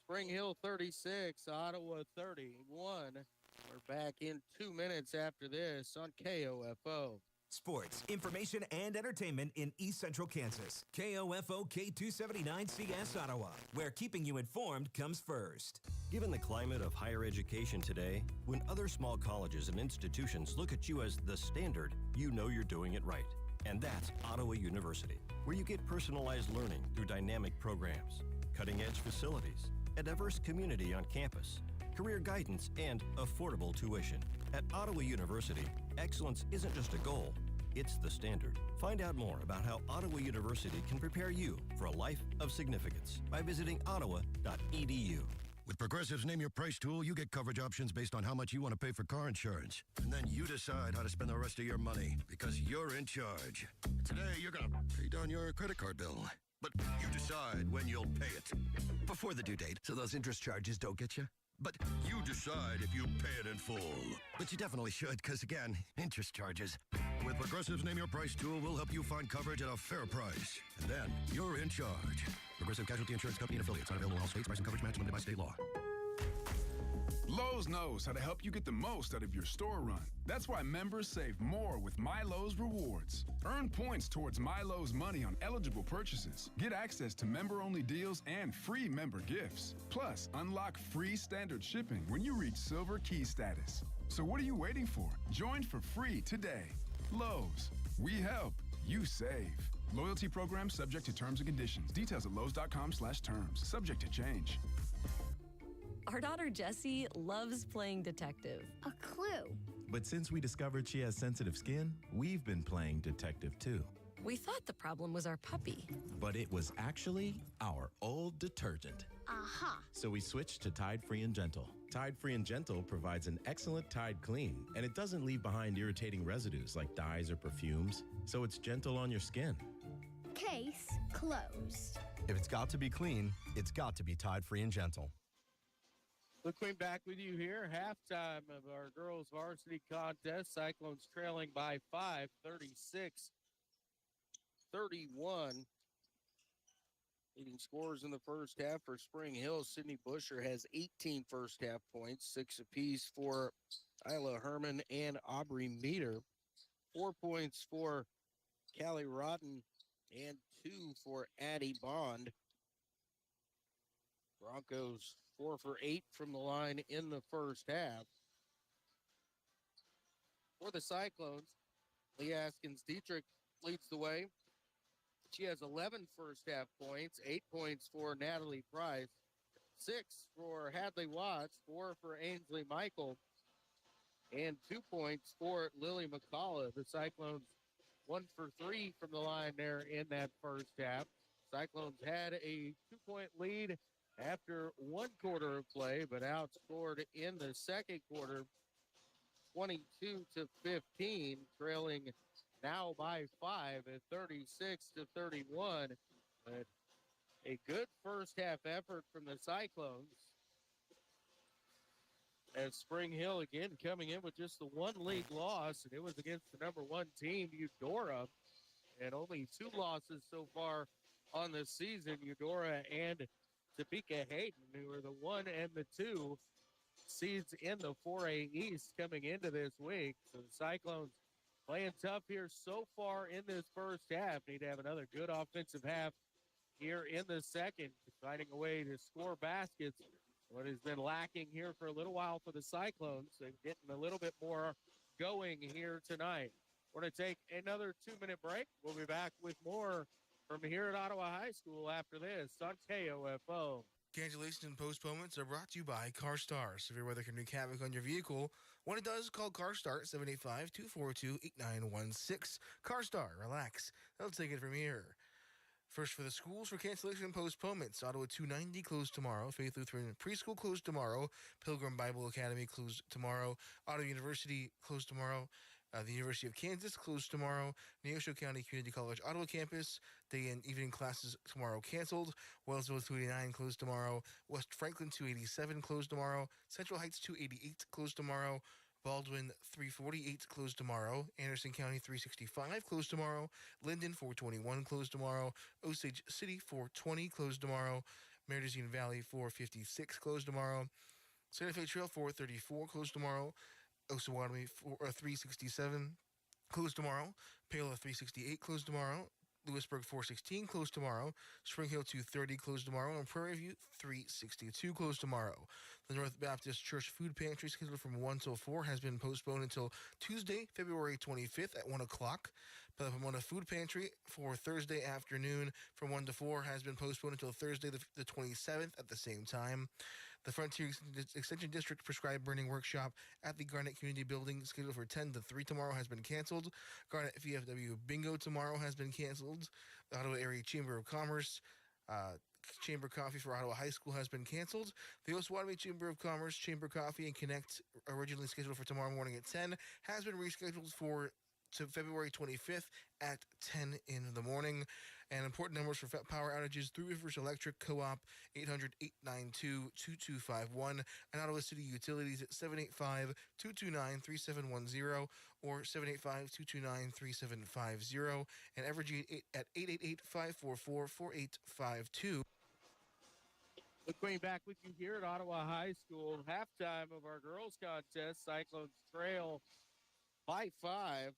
Spring Hill 36, Ottawa 31. We're back in 2 minutes after this on KOFO. Sports, information, and entertainment in East Central Kansas. KOFO K279CS Ottawa, where keeping you informed comes first. Given the climate of higher education today, when other small colleges and institutions look at you as the standard, you know you're doing it right. And that's Ottawa University, where you get personalized learning through dynamic programs, cutting-edge facilities, a diverse community on campus, career guidance, and affordable tuition. At Ottawa University, excellence isn't just a goal, it's the standard. Find out more about how Ottawa University can prepare you for a life of significance by visiting ottawa.edu. With Progressive's Name Your Price tool, you get coverage options based on how much you want to pay for car insurance. And then you decide how to spend the rest of your money because you're in charge. Today, you're going to pay down your credit card bill. But you decide when you'll pay it. Before the due date, so those interest charges don't get you. But you decide if you pay it in full. But you definitely should, because again, interest charges. With Progressive's Name Your Price tool, we'll help you find coverage at a fair price. And then you're in charge. Progressive Casualty Insurance Company and affiliates. Not available in all states. Price and coverage match limited by state law. Lowe's knows how to help you get the most out of your store run. That's why members save more with MyLowe's Rewards. Earn points towards MyLowe's money on eligible purchases. Get access to member-only deals and free member gifts. Plus, unlock free standard shipping when you reach Silver Key status. So what are you waiting for? Join for free today. Lowe's. We help. You save. Loyalty program subject to terms and conditions. Details at lowes.com/terms. Subject to change. Our daughter Jessie loves playing detective. A clue. But since we discovered she has sensitive skin, we've been playing detective too. We thought the problem was our puppy. But it was actually our old detergent. Aha. So we switched to Tide Free and Gentle. Tide Free and Gentle provides an excellent Tide clean, and it doesn't leave behind irritating residues like dyes or perfumes, so it's gentle on your skin. Case closed. If it's got to be clean, it's got to be Tide Free and Gentle. Luke Queen back with you here. Halftime of our girls varsity contest. Cyclones trailing by 5, 36-31. Leading scorers in the first half for Spring Hill. Sydney Busher has 18 first half points, 6 apiece for Isla Herman and Aubrey Meter. 4 points for Callie Rodden and 2 for Addie Bond. Broncos 4 for 8 from the line in the first half. For the Cyclones, Lee Askins-Dietrich leads the way. She has 11 first half points, 8 points for Natalie Price, 6 for Hadley Watts, 4 for Ainsley Michael, and 2 points for Lily McCullough. The Cyclones 1 for 3 from the line there in that first half. Cyclones had a 2-point lead after 1 quarter of play, but outscored in the second quarter 22-15, trailing now by 5 at 36-31. But a good first half effort from the Cyclones. As Spring Hill again coming in with just the 1 league loss, and it was against the number 1 team, Eudora, and only 2 losses so far on the season, Eudora and Topeka Hayden, who are the 1 and the 2 seeds in the 4A East coming into this week. So the Cyclones playing tough here so far in this first half. Need to have another good offensive half here in the second, finding a way to score baskets. What has been lacking here for a little while for the Cyclones, and getting a little bit more going here tonight. We're going to take another 2-minute break. We'll be back with more from here at Ottawa High School after this on KOFO. Cancellations and postponements are brought to you by CarStar. Severe weather can wreak havoc on your vehicle. When it does, call CarStar at 785-242-8916. CarStar, relax. They'll take it from here. First for the schools for cancellation and postponements. Ottawa 290 closed tomorrow. Faith Lutheran Preschool closed tomorrow. Pilgrim Bible Academy closed tomorrow. Ottawa University closed tomorrow. The University of Kansas closed tomorrow. Neosho County Community College Ottawa campus, day and evening classes tomorrow canceled. Wellsville 289 closed tomorrow. West Franklin 287 closed tomorrow. Central Heights 288 closed tomorrow. Baldwin 348 closed tomorrow. Anderson County 365 closed tomorrow. Linden 421 closed tomorrow. Osage City 420 closed tomorrow. Mendocino Valley 456 closed tomorrow. Santa Fe Trail 434 closed tomorrow. Osawatomie 367 closed tomorrow. Paola 368 closed tomorrow. Lewisburg 416 closed tomorrow. Spring Hill 230 closed tomorrow. And Prairie View 362 closed tomorrow. The North Baptist Church Food Pantry, scheduled from 1 till 4, has been postponed until Tuesday, February 25th at 1 o'clock. The Pomona Food Pantry for Thursday afternoon from 1 to 4 has been postponed until Thursday, the 27th at the same time. The Frontier Extension District Prescribed Burning Workshop at the Garnet Community Building, scheduled for 10 to 3 tomorrow, has been canceled. Garnet VFW Bingo tomorrow has been canceled. The Ottawa Area Chamber of Commerce Chamber Coffee for Ottawa High School has been canceled. The Osawatomie Chamber of Commerce Chamber Coffee and Connect, originally scheduled for tomorrow morning at 10, has been rescheduled to February 25th at 10 in the morning. And important numbers for power outages: Three Rivers Electric Co-op 800-892-2251, and Ottawa City Utilities at 785-229-3710 or 785-229-3750, and Evergy at 888-544-4852. Looking back with you here at Ottawa High School, halftime of our girls contest. Cyclones trail by 5.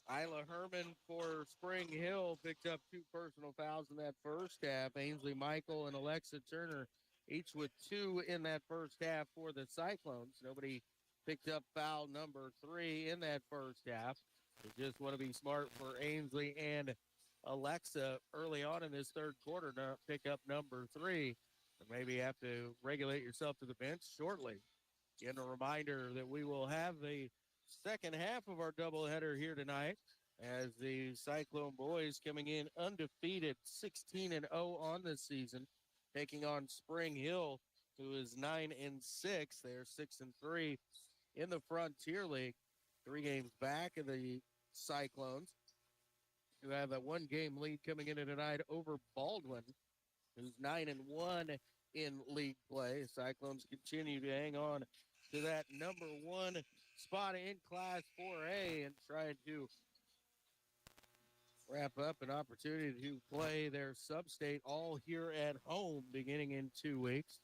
Isla Herman for Spring Hill picked up 2 personal fouls in that first half. Ainsley Michael and Alexa Turner each with 2 in that first half for the Cyclones. Nobody picked up foul number 3 in that first half. They just want to be smart for Ainsley and Alexa early on in this third quarter to pick up number 3. And maybe have to regulate yourself to the bench shortly. Again, a reminder that we will have the second half of our doubleheader here tonight as the Cyclone boys coming in undefeated, 16-0 on this season, taking on Spring Hill, who is 9-6. They're 6-3 in the Frontier League. 3 games back of the Cyclones, who have a 1-game lead coming into tonight over Baldwin, who's 9-1 in league play. Cyclones continue to hang on to that number 1 spot in Class 4A and trying to wrap up an opportunity to play their sub-state all here at home beginning in 2 weeks.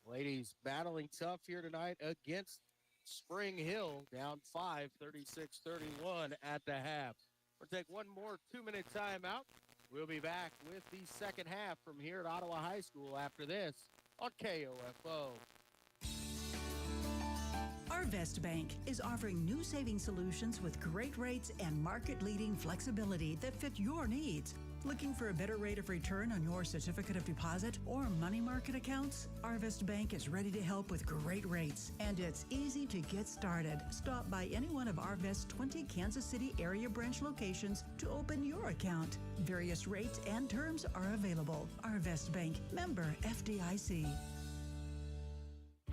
Ladies battling tough here tonight against Spring Hill, down 5, 36-31 at the half. We'll take one more 2-minute timeout. We'll be back with the second half from here at Ottawa High School after this on KOFO. Arvest Bank is offering new saving solutions with great rates and market-leading flexibility that fit your needs. Looking for a better rate of return on your certificate of deposit or money market accounts? Arvest Bank is ready to help with great rates, and it's easy to get started. Stop by any one of Arvest's 20 Kansas City area branch locations to open your account. Various rates and terms are available. Arvest Bank, member FDIC.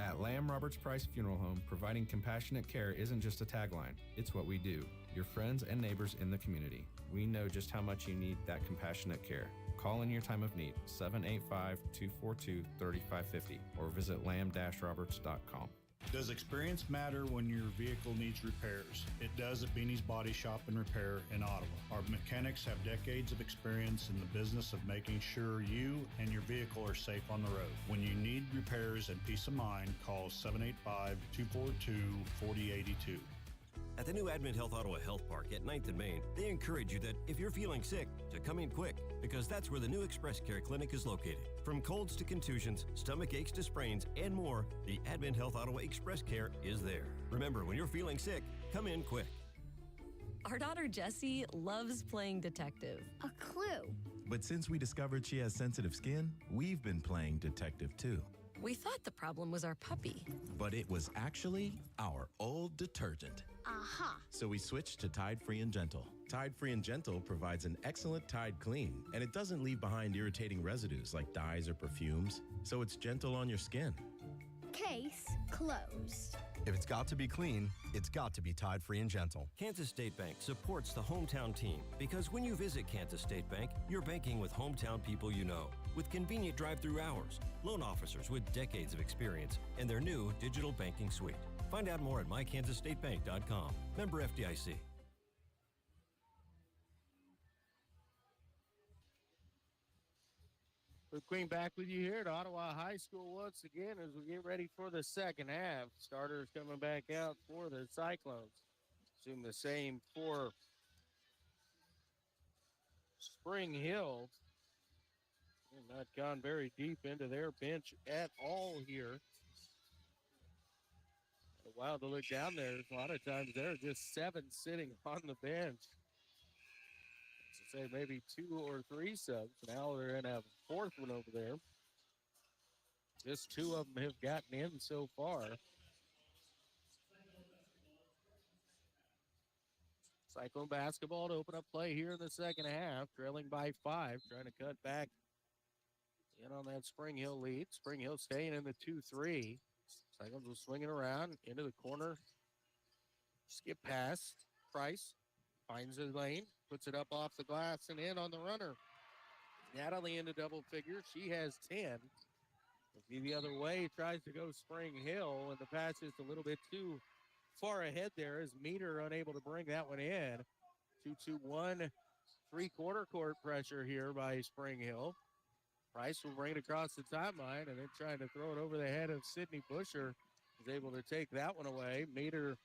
At Lamb Roberts Price Funeral Home, providing compassionate care isn't just a tagline. It's what we do. Your friends and neighbors in the community. We know just how much you need that compassionate care. Call in your time of need, 785-242-3550, or visit lamb-roberts.com. Does experience matter when your vehicle needs repairs? It does at Beanie's Body Shop and Repair in Ottawa. Our mechanics have decades of experience in the business of making sure you and your vehicle are safe on the road. When you need repairs and peace of mind, call 785-242-4082. At the new Advent Health Ottawa Health Park at 9th and Main, they encourage you that if you're feeling sick, to come in quick, because that's where the new Express Care Clinic is located. From colds to contusions, stomach aches to sprains, and more, the Advent Health Ottawa Express Care is there. Remember, when you're feeling sick, come in quick. Our daughter Jessie loves playing detective. A clue. But since we discovered she has sensitive skin, we've been playing detective too. We thought the problem was our puppy. But it was actually our old detergent. Aha. So we switched to Tide Free and Gentle. Tide Free and Gentle provides an excellent Tide clean, and it doesn't leave behind irritating residues like dyes or perfumes, so it's gentle on your skin. Case closed. If it's got to be clean, it's got to be Tide Free and Gentle. Kansas State Bank supports the hometown team because when you visit Kansas State Bank, you're banking with hometown people you know, with convenient drive-through hours, loan officers with decades of experience, and their new digital banking suite. Find out more at mykansasstatebank.com. Member FDIC. The Queen back with you here at Ottawa High School once again as we get ready for the second half. Starters coming back out for the Cyclones. Assume the same for Spring Hill. They've not gone very deep into their bench at all here. A while to look down there. A lot of times there are just 7 sitting on the bench. To say maybe 2 or 3 subs. Now they're going to have a 4th one over there. Just 2 of them have gotten in so far. Cyclone basketball to open up play here in the second half, trailing by 5, trying to cut back in on that Spring Hill lead. Spring Hill staying in the 2-3. Cyclones will swing it around into the corner. Skip pass. Price finds a lane, puts it up off the glass and in on the runner. Natalie into double figures. She has 10. Be the other way, tries to go Spring Hill, and the pass is a little bit too far ahead there as Meter unable to bring that one in. 2-2-1, three-quarter court pressure here by Spring Hill. Price will bring it across the timeline and then trying to throw it over the head of Sydney Busher. Is able to take that one away. Meter,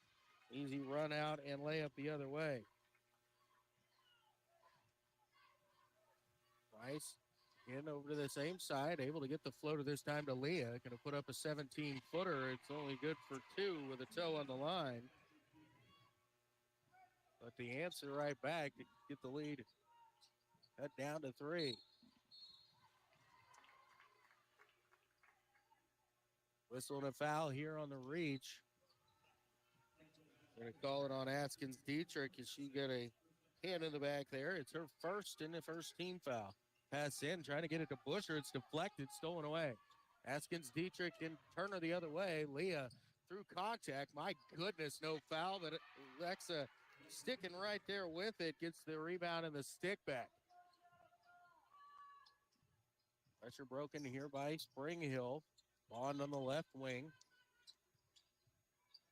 easy run out and lay up the other way. Price in over to the same side, able to get the floater this time to Leah. Going to put up a 17-footer. It's only good for 2 with a toe on the line. But the answer right back to get the lead cut down to 3. Whistle and a foul here on the reach. Going to call it on Askins Dietrich as she got a hand in the back there. It's her first in the first team foul. Pass in, trying to get it to Busher. It's deflected, stolen away. Askins Dietrich and Turner the other way. Leah through contact. My goodness, no foul, but Alexa sticking right there with it. Gets the rebound and the stick back. Pressure broken here by Spring Hill. Bond on the left wing.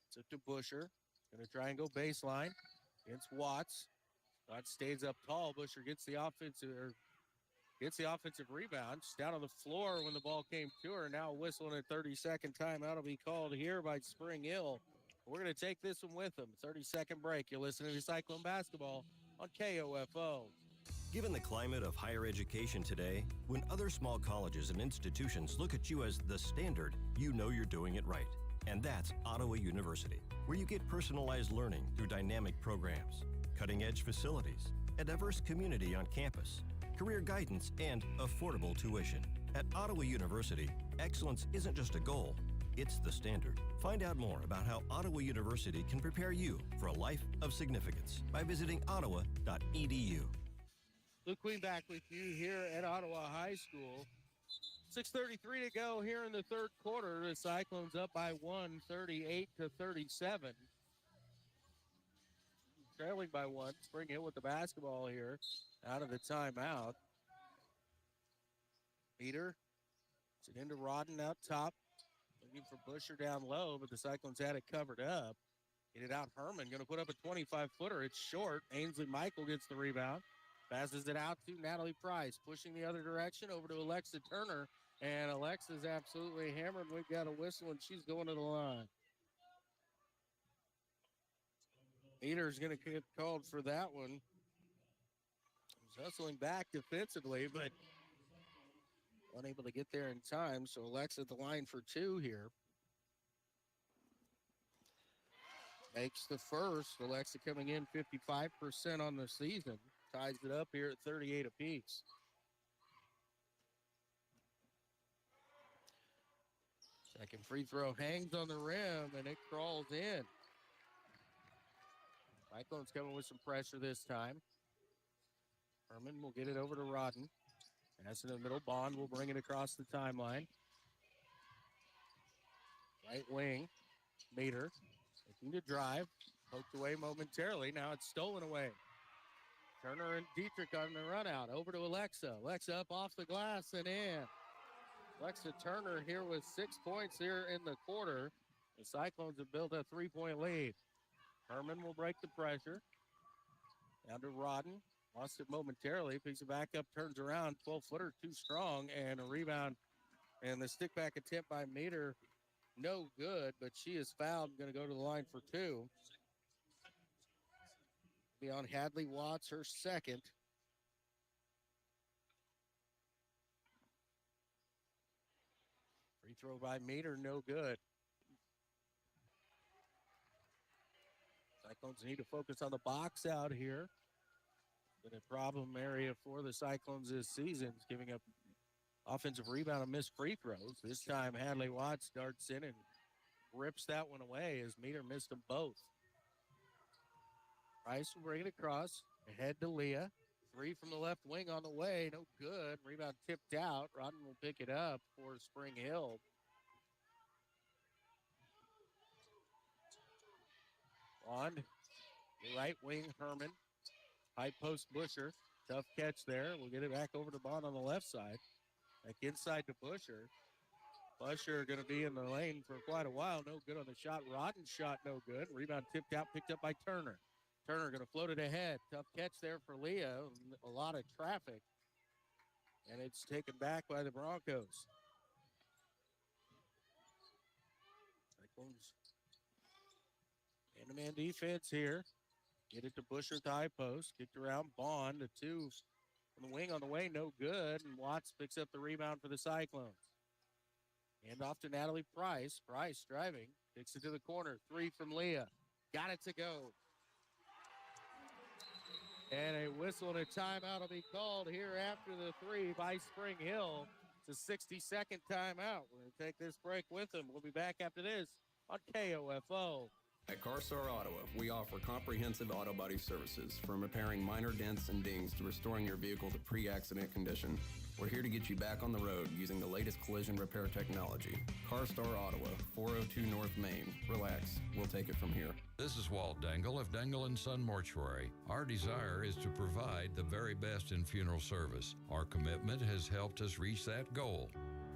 It's up to Busher. Going to try and go baseline against Watts. Watts stays up tall. Busher gets the offensive rebound. She's down on the floor when the ball came to her. Now whistling a 30-second timeout will be called here by Spring Hill. We're going to take this one with them. 30-second break. You're listening to Cyclone Basketball on KOFO. Given the climate of higher education today, when other small colleges and institutions look at you as the standard, you know you're doing it right. And that's Ottawa University, where you get personalized learning through dynamic programs, cutting-edge facilities, a diverse community on campus, career guidance, and affordable tuition. At Ottawa University, excellence isn't just a goal, it's the standard. Find out more about how Ottawa University can prepare you for a life of significance by visiting ottawa.edu. Luke Queen back with you here at Ottawa High School. 6:33 to go here in the third quarter. The Cyclones up by 1, 38-37. Trailing by 1. Spring Hill with the basketball here out of the timeout. Peter, it's into Rodden out top. Looking for Busher down low, but the Cyclones had it covered up. Get it out, Herman. Going to put up a 25-footer. It's short. Ainsley Michael gets the rebound. Passes it out to Natalie Price. Pushing the other direction over to Alexa Turner. And Alexa's absolutely hammered. We've got a whistle, and she's going to the line. Peter's going to get called for that one. He's hustling back defensively, but unable to get there in time. So Alexa at the line for 2 here. Makes the first. Alexa coming in 55% on the season. Ties it up here at 38 apiece. Second free throw hangs on the rim, and it crawls in. Cyclones coming with some pressure this time. Herman will get it over to Rodden. Pass in the middle. Bond will bring it across the timeline. Right wing. Meter looking to drive. Poked away momentarily. Now it's stolen away. Turner and Dietrich on the run out. Over to Alexa. Alexa up off the glass and in. Alexa Turner here with 6 points here in the quarter. The Cyclones have built a 3-point lead. Herman will break the pressure. Down to Rodden. Lost it momentarily, picks it back up, turns around, 12-footer too strong, and a rebound. And the stick back attempt by Meter, no good, but she is fouled, going to go to the line for two. Be on Hadley Watts, her second. Free throw by Meter, no good. Cyclones need to focus on the box out here. Been a problem area for the Cyclones this season, giving up offensive rebound and missed free throws. This time, Hadley Watts darts in and rips that one away as Meter missed them both. Price will bring it across, ahead to Leah. Three from the left wing on the way, no good. Rebound tipped out. Rodden will pick it up for Spring Hill. On the right wing, Herman. High post Busher. Tough catch there. We'll get it back over to Bond on the left side. Back inside to Busher. Busher going to be in the lane for quite a while. No good on the shot. Rodden's shot no good. Rebound tipped out, picked up by Turner. Turner going to float it ahead. Tough catch there for Leah. A lot of traffic. And it's taken back by the Broncos. Cyclones man-to-man defense here. Get it to Busher at the high post. Kicked around Bond. The two from the wing on the way, no good. And Watts picks up the rebound for the Cyclones. Hand off to Natalie Price. Price driving. Kicks it to the corner. Three from Leah. Got it to go. And a whistle and a timeout will be called here after the three by Spring Hill. It's a 60-second timeout. We're going to take this break with them. We'll be back after this on KOFO. At CarStar Ottawa, we offer comprehensive auto body services, from repairing minor dents and dings to restoring your vehicle to pre-accident condition. We're here to get you back on the road using the latest collision repair technology. CarStar Ottawa, 402 North Main. Relax, we'll take it from here. This is Walt Dangle of Dangle & Son Mortuary. Our desire is to provide the very best in funeral service. Our commitment has helped us reach that goal.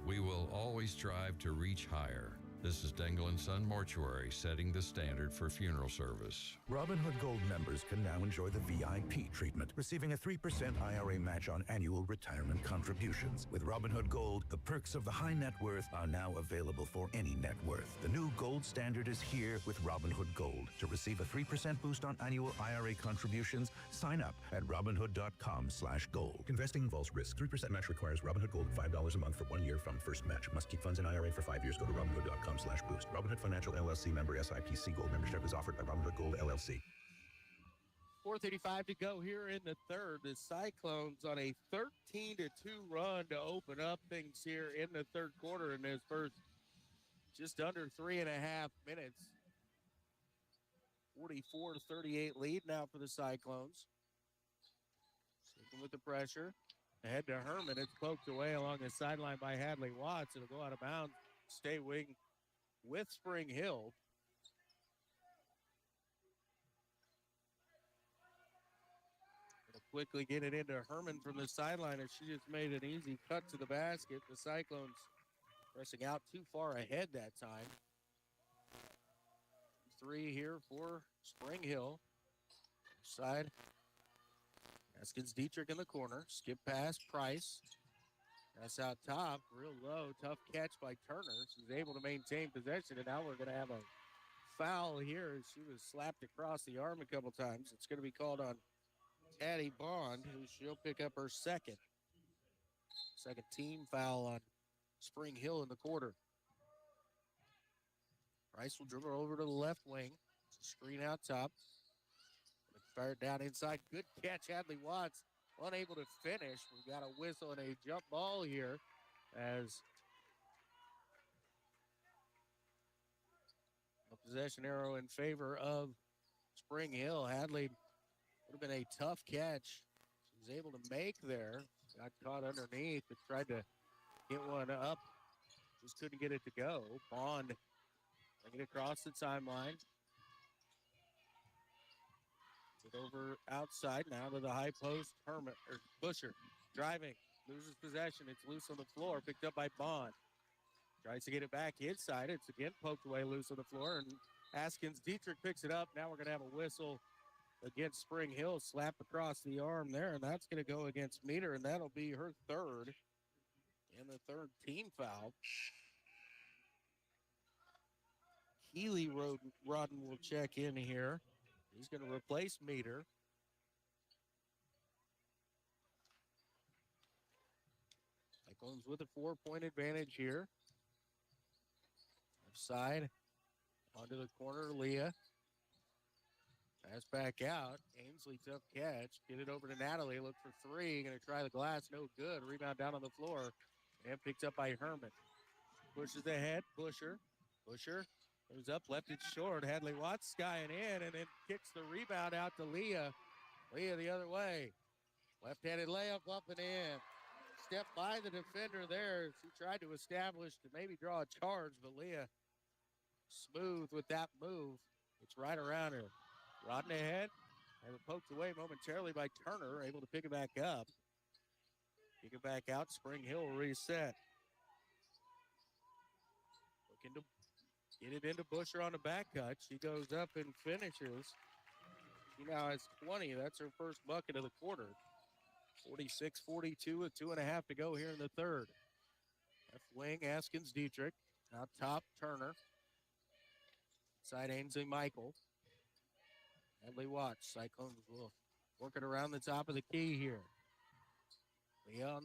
We will always strive to reach higher. This is Dangle & Son Mortuary, setting the standard for funeral service. Robinhood Gold members can now enjoy the VIP treatment, receiving a 3% IRA match on annual retirement contributions. With Robinhood Gold, the perks of the high net worth are now available for any net worth. The new Gold standard is here with Robinhood Gold. To receive a 3% boost on annual IRA contributions, sign up at Robinhood.com/gold. Investing involves risk. 3% match requires Robinhood Gold at $5 a month for 1 year from first match. Must keep funds in IRA for 5 years. Go to Robinhood.com/boost. Robinhood Financial LLC member SIPC. Gold membership is offered by Robinhood Gold LLC. 4:35 to go here in the third. The Cyclones on a 13-2 run to open up things here in the third quarter in this first just under 3.5 minutes. 44-38 lead now for the Cyclones. Sticking with the pressure. Ahead to Herman. It's poked away along the sideline by Hadley Watts. It'll go out of bounds. Stay wing with Spring Hill. Gonna quickly get it into Herman from the sideline, and she just made an easy cut to the basket. The Cyclones pressing out too far ahead that time. Three here for Spring Hill. Side. Haskins Dietrich in the corner. Skip pass, Price. That's out top, real low, tough catch by Turner. She's able to maintain possession, and now we're going to have a foul here. She was slapped across the arm a couple times. It's going to be called on Addie Bond, who she'll pick up her second team foul on Spring Hill in the quarter. Price will dribble over to the left wing. Screen out top. Fire down inside. Good catch, Hadley Watts. Unable to finish. We've got a whistle and a jump ball here as a possession arrow in favor of Spring Hill. Hadley would have been a tough catch. She was able to make there. Got caught underneath and tried to get one up. Just couldn't get it to go. Bond bring it across the timeline. Over outside now to the high post. Busher driving, loses possession. It's loose on the floor, picked up by Bond. Tries to get it back inside. It's again poked away loose on the floor, and Haskins Dietrich picks it up. Now we're going to have a whistle against Spring Hill. Slap across the arm there, and that's going to go against Meter, and that'll be her third. And the third team foul. Keely Rodden will check in here. He's going to replace Meter. Cyclones with a 4-point advantage here. Left side, onto the corner, Leah. Pass back out. Ainsley, tough catch. Get it over to Natalie. Look for three. Going to try the glass. No good. Rebound down on the floor. And picked up by Herman. Pushes ahead. Busher goes up. Left it short. Hadley Watts skying in and then kicks the rebound out to Leah. Leah the other way. Left-handed layup up and in. Step by the defender there. She tried to establish to maybe draw a charge, but Leah smooth with that move. It's right around her. Rodden ahead. And it poked away momentarily by Turner, able to pick it back up. Pick it back out. Spring Hill reset. Looking to get it into Busher on the back cut. She goes up and finishes. She now has 20. That's her first bucket of the quarter. 46-42 with 2.5 to go here in the third. Left wing, Askins Dietrich. Out top, Turner. Side Ainsley Michael. Hadley Watts. Cyclones will work it around the top of the key here. Leah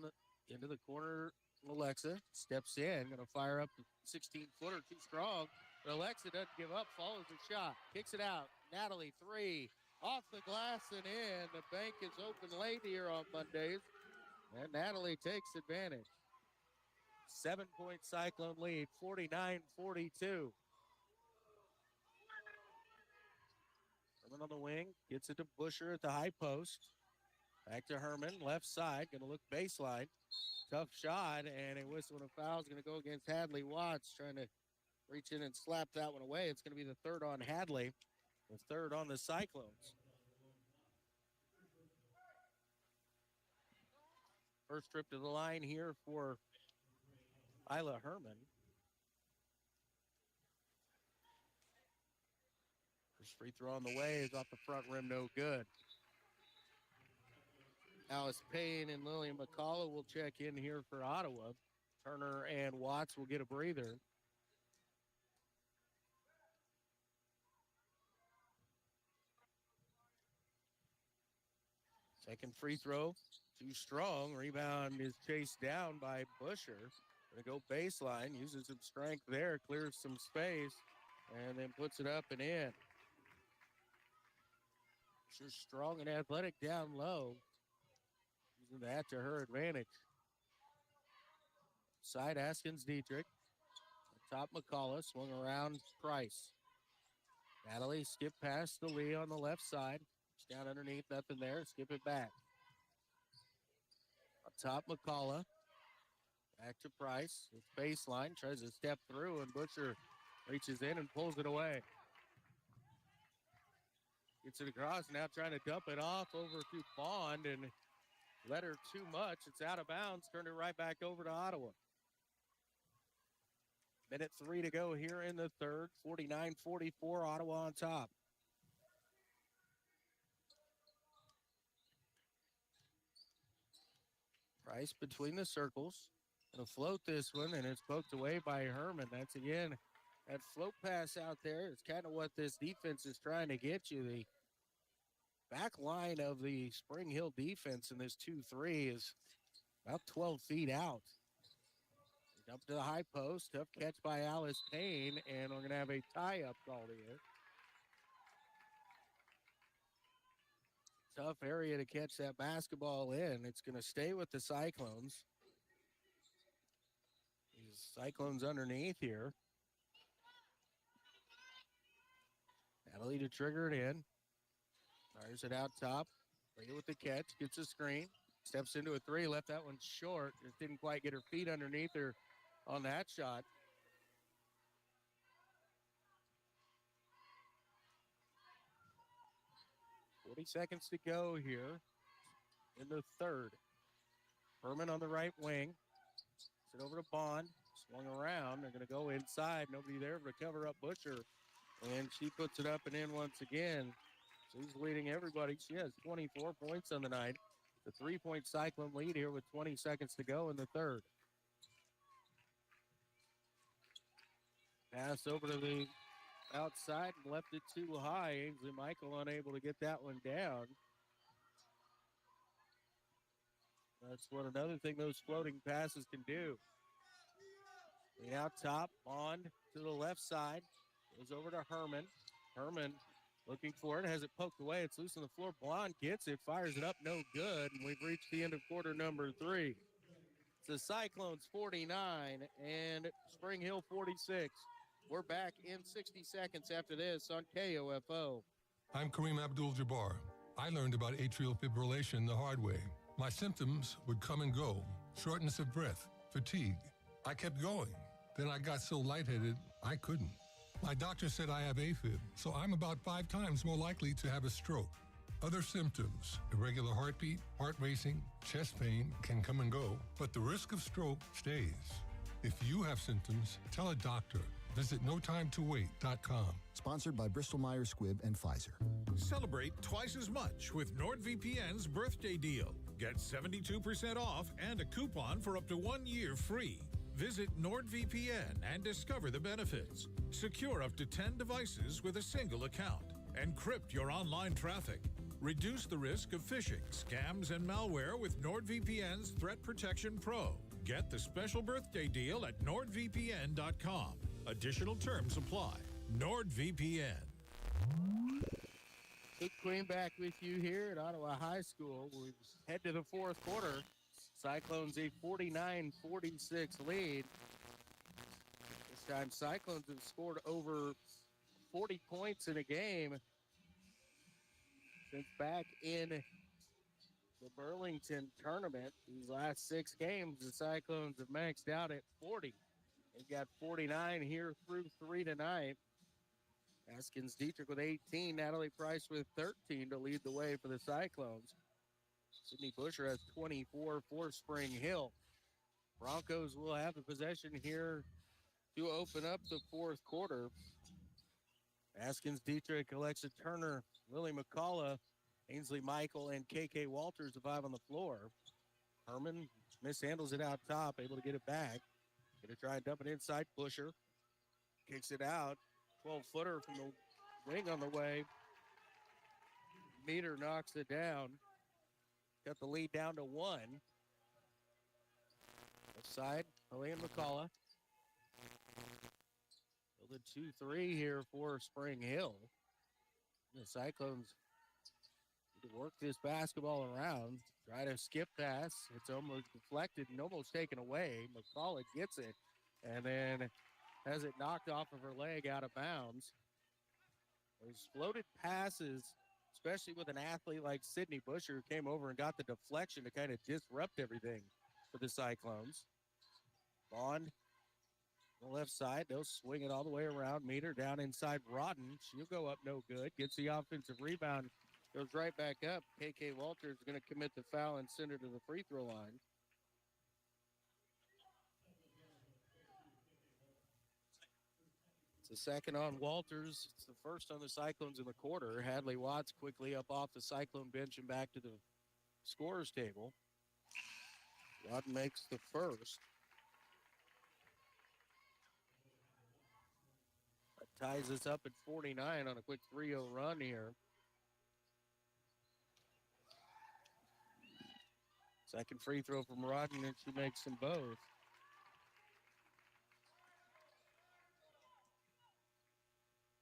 into the corner. Alexa steps in. Going to fire up the 16-footer. Too strong. But Alexa doesn't give up. Follows the shot. Kicks it out. Natalie, three. Off the glass and in. The bank is open late here on Mondays. And Natalie takes advantage. 7-point Cyclone lead, 49-42. Herman on the wing, gets it to Busher at the high post. Back to Herman, left side, going to look baseline. Tough shot, and a whistle and a foul is going to go against Hadley Watts, trying to reach in and slap that one away. It's going to be the third on Hadley, the third on the Cyclones. First trip to the line here for Isla Herman. First free throw on the way is off the front rim, no good. Alice Payne and Lillian McCullough will check in here for Ottawa. Turner and Watts will get a breather. Second free throw, too strong. Rebound is chased down by Busher. Gonna go baseline, uses some strength there, clears some space, and then puts it up and in. Busher's strong and athletic down low. Using that to her advantage. Side Askins Dietrich. Top McCullough, swung around Price. Natalie skip past the Lee on the left side. Down underneath, nothing there. Skip it back. Up top, McCullough. Back to Price. It's baseline. Tries to step through, and Busher reaches in and pulls it away. Gets it across, now trying to dump it off over to Bond, and let her too much. It's out of bounds. Turned it right back over to Ottawa. Minute 3 to go here in the third. 49-44, Ottawa on top. Price between the circles. Gonna float this one, and it's poked away by Herman. That's again that float pass out there. It's kind of what this defense is trying to get you. The back line of the Spring Hill defense in this 2-3 is about 12 feet out. Up to the high post. Tough catch by Alice Payne, and we're going to have a tie-up called here. Tough area to catch that basketball in. It's going to stay with the Cyclones. These Cyclones underneath here. Natalie to trigger it in. Fires it out top. Leah with the catch. Gets a screen. Steps into a three. Left that one short. Just didn't quite get her feet underneath her on that shot. Seconds to go here in the third. Herman on the right wing. Sit over to Bond. Swung around. They're going to go inside. Nobody there to cover up Busher. And she puts it up and in once again. She's leading everybody. She has 24 points on the night. The 3-point Cyclone lead here with 20 seconds to go in the third. Pass over to the outside and left it too high. Ainsley Michael unable to get that one down. That's what another thing those floating passes can do. And out top, Bond to the left side. Goes over to Herman. Herman looking for it, has it poked away. It's loose on the floor. Bond gets it, fires it up, no good. And we've reached the end of quarter number 3. It's the Cyclones 49 and Spring Hill 46. We're back in 60 seconds after this on KOFO. I'm Kareem Abdul-Jabbar. I learned about atrial fibrillation the hard way. My symptoms would come and go. Shortness of breath, fatigue. I kept going. Then I got so lightheaded, I couldn't. My doctor said I have AFib, so I'm about 5 times more likely to have a stroke. Other symptoms, irregular heartbeat, heart racing, chest pain can come and go, but the risk of stroke stays. If you have symptoms, tell a doctor. Visit NoTimeToWait.com. Sponsored by Bristol-Myers Squibb and Pfizer. Celebrate twice as much with NordVPN's birthday deal. Get 72% off and a coupon for up to 1 year free. Visit NordVPN and discover the benefits. Secure up to 10 devices with a single account. Encrypt your online traffic. Reduce the risk of phishing, scams, and malware with NordVPN's Threat Protection Pro. Get the special birthday deal at NordVPN.com. Additional terms apply. NordVPN. Luke Queen back with you here at Ottawa High School. We head to the fourth quarter. Cyclones a 49-46 lead. This time Cyclones have scored over 40 points in a game since back in the Burlington tournament. These last 6 games, the Cyclones have maxed out at 40. They've got 49 here through 3 tonight. Askins Dietrich with 18, Natalie Price with 13 to lead the way for the Cyclones. Sydney Busher has 24 for Spring Hill. Broncos will have the possession here to open up the fourth quarter. Askins Dietrich, Alexa Turner, Lily McCullough, Ainsley Michael, and KK Walters, the 5 on the floor. Herman mishandles it out top, able to get it back. Gonna try and dump it inside. Busher kicks it out. 12-footer from the wing on the way. Meter knocks it down. Got the lead down to 1. Left side, Helene McCullough. Build a 2-3 here for Spring Hill. The Cyclones need to work this basketball around. Try to skip pass. It's almost deflected and almost taken away. McCullough gets it and then has it knocked off of her leg out of bounds. Those floated passes, especially with an athlete like Sydney Busher, who came over and got the deflection to kind of disrupt everything for the Cyclones. Bond on the left side. They'll swing it all the way around. Meter down inside Rodden. She'll go up no good. Gets the offensive rebound. Goes right back up. KK Walters is going to commit the foul and send her to the free throw line. It's the second on Walters. It's the first on the Cyclones in the quarter. Hadley Watts quickly up off the Cyclone bench and back to the scorer's table. Rodden makes the first. That ties us up at 49 on a quick 3-0 run here. Second free throw from Rodden, and she makes them both.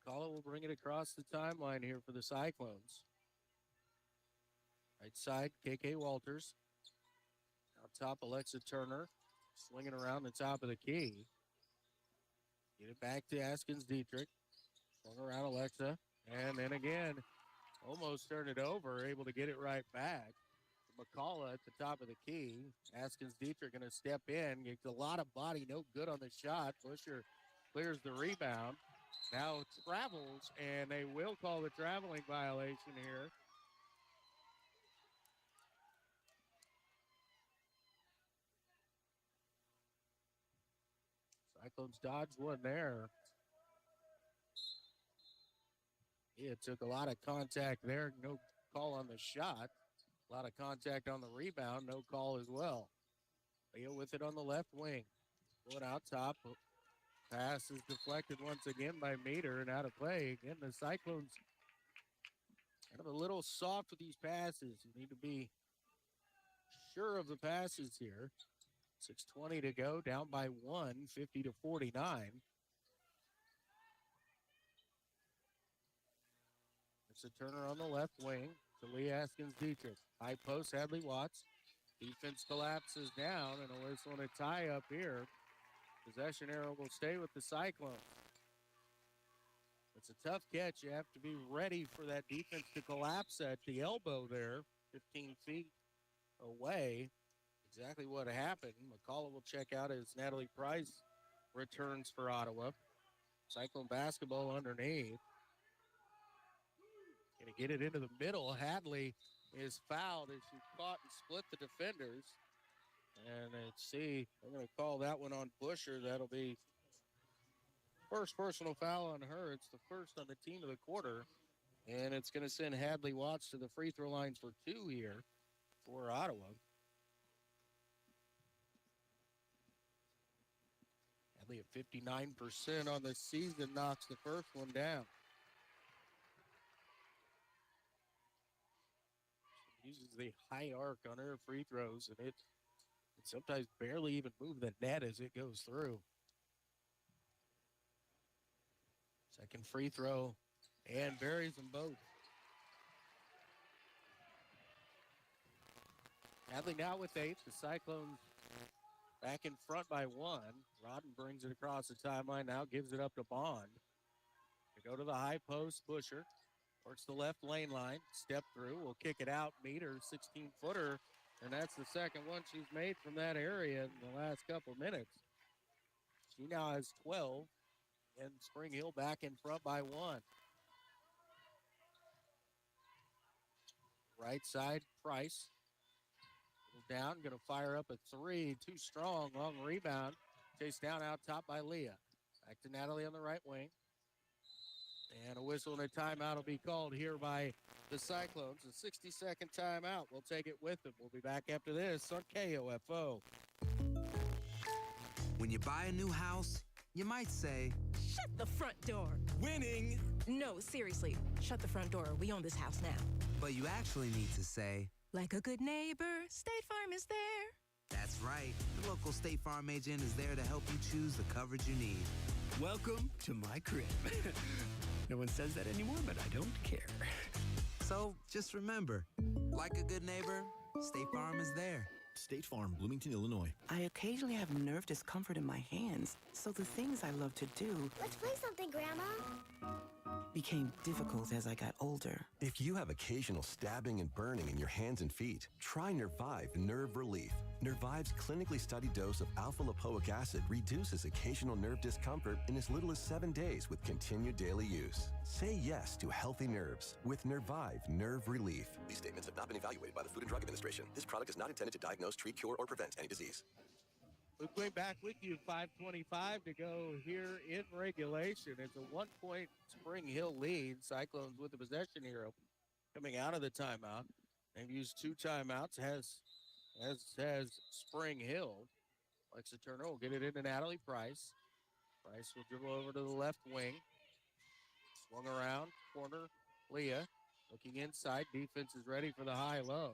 Kala will bring it across the timeline here for the Cyclones. Right side, KK Walters. Out top, Alexa Turner. Swinging around the top of the key. Get it back to Askins Dietrich. Swung around Alexa. And then again, almost turned it over. Able to get it right back. McCullough at the top of the key. Askins Dietrich going to step in. Gets a lot of body. No good on the shot. Busher clears the rebound. Now travels, and they will call the traveling violation here. Cyclones dodged one there. It took a lot of contact there. No call on the shot. A lot of contact on the rebound. No call as well. Leah with it on the left wing. Going out top. Pass is deflected once again by Meter and out of play. Again, the Cyclones kind of a little soft with these passes. You need to be sure of the passes here. 6:20 to go, down by 1, 50-49. It's a Turner on the left wing to Lee Askins-Dietrich. High post, Hadley Watts. Defense collapses down, and a whistle and a tie up here. Possession arrow will stay with the Cyclones. It's a tough catch. You have to be ready for that defense to collapse at the elbow there, 15 feet away. Exactly what happened. McCullough will check out as Natalie Price returns for Ottawa. Cyclone basketball underneath. Going to get it into the middle. Hadley is fouled as she caught and split the defenders. And let's see, they're going to call that one on Busher. That'll be first personal foul on her. It's the first on the team of the quarter. And it's going to send Hadley Watts to the free throw lines for 2 here for Ottawa. Hadley at 59% on the season, knocks the first one down. She uses the high arc on her free throws, and it sometimes barely even move the net as it goes through. Second free throw, and buries them both. Hadley now with 8. The Cyclones back in front by 1. Rodden brings it across the timeline now, gives it up to Bond. They go to the high post. Busher works the left lane line. Step through. Will kick it out. Meter, 16-footer. And that's the second one she's made from that area in the last couple minutes. She now has 12. And Spring Hill back in front by 1. Right side, Price. Down, going to fire up a 3. Too strong, long rebound. Chased down out top by Leah. Back to Natalie on the right wing. And a whistle and a timeout will be called here by the Cyclones. A 60-second timeout. We'll take it with them. We'll be back after this on KOFO. When you buy a new house, you might say, "Shut the front door." Winning! No, seriously. Shut the front door. We own this house now. But you actually need to say, "Like a good neighbor, State Farm is there." That's right. The local State Farm agent is there to help you choose the coverage you need. Welcome to my crib. No one says that anymore, but I don't care. So just remember, like a good neighbor, State Farm is there. State Farm, Bloomington, Illinois. I occasionally have nerve discomfort in my hands, so the things I love to do Let's play something, Grandma. became difficult as I got older. If you have occasional stabbing and burning in your hands and feet, try Nervive Nerve Relief. Nervive's clinically studied dose of alpha-lipoic acid reduces occasional nerve discomfort in as little as 7 days with continued daily use. Say yes to healthy nerves with Nervive Nerve Relief. These statements have not been evaluated by the Food and Drug Administration. This product is not intended to diagnose, treat, cure, or prevent any disease. We're going back with you. 5:25 to go here in regulation. It's a 1-point Spring Hill lead. Cyclones with the possession here coming out of the timeout. They've used 2 timeouts, as has Spring Hill. Alexa Turner will get it into Natalie Price. Price will dribble over to the left wing. Swung around, corner, Leah. Looking inside, defense is ready for the high-low.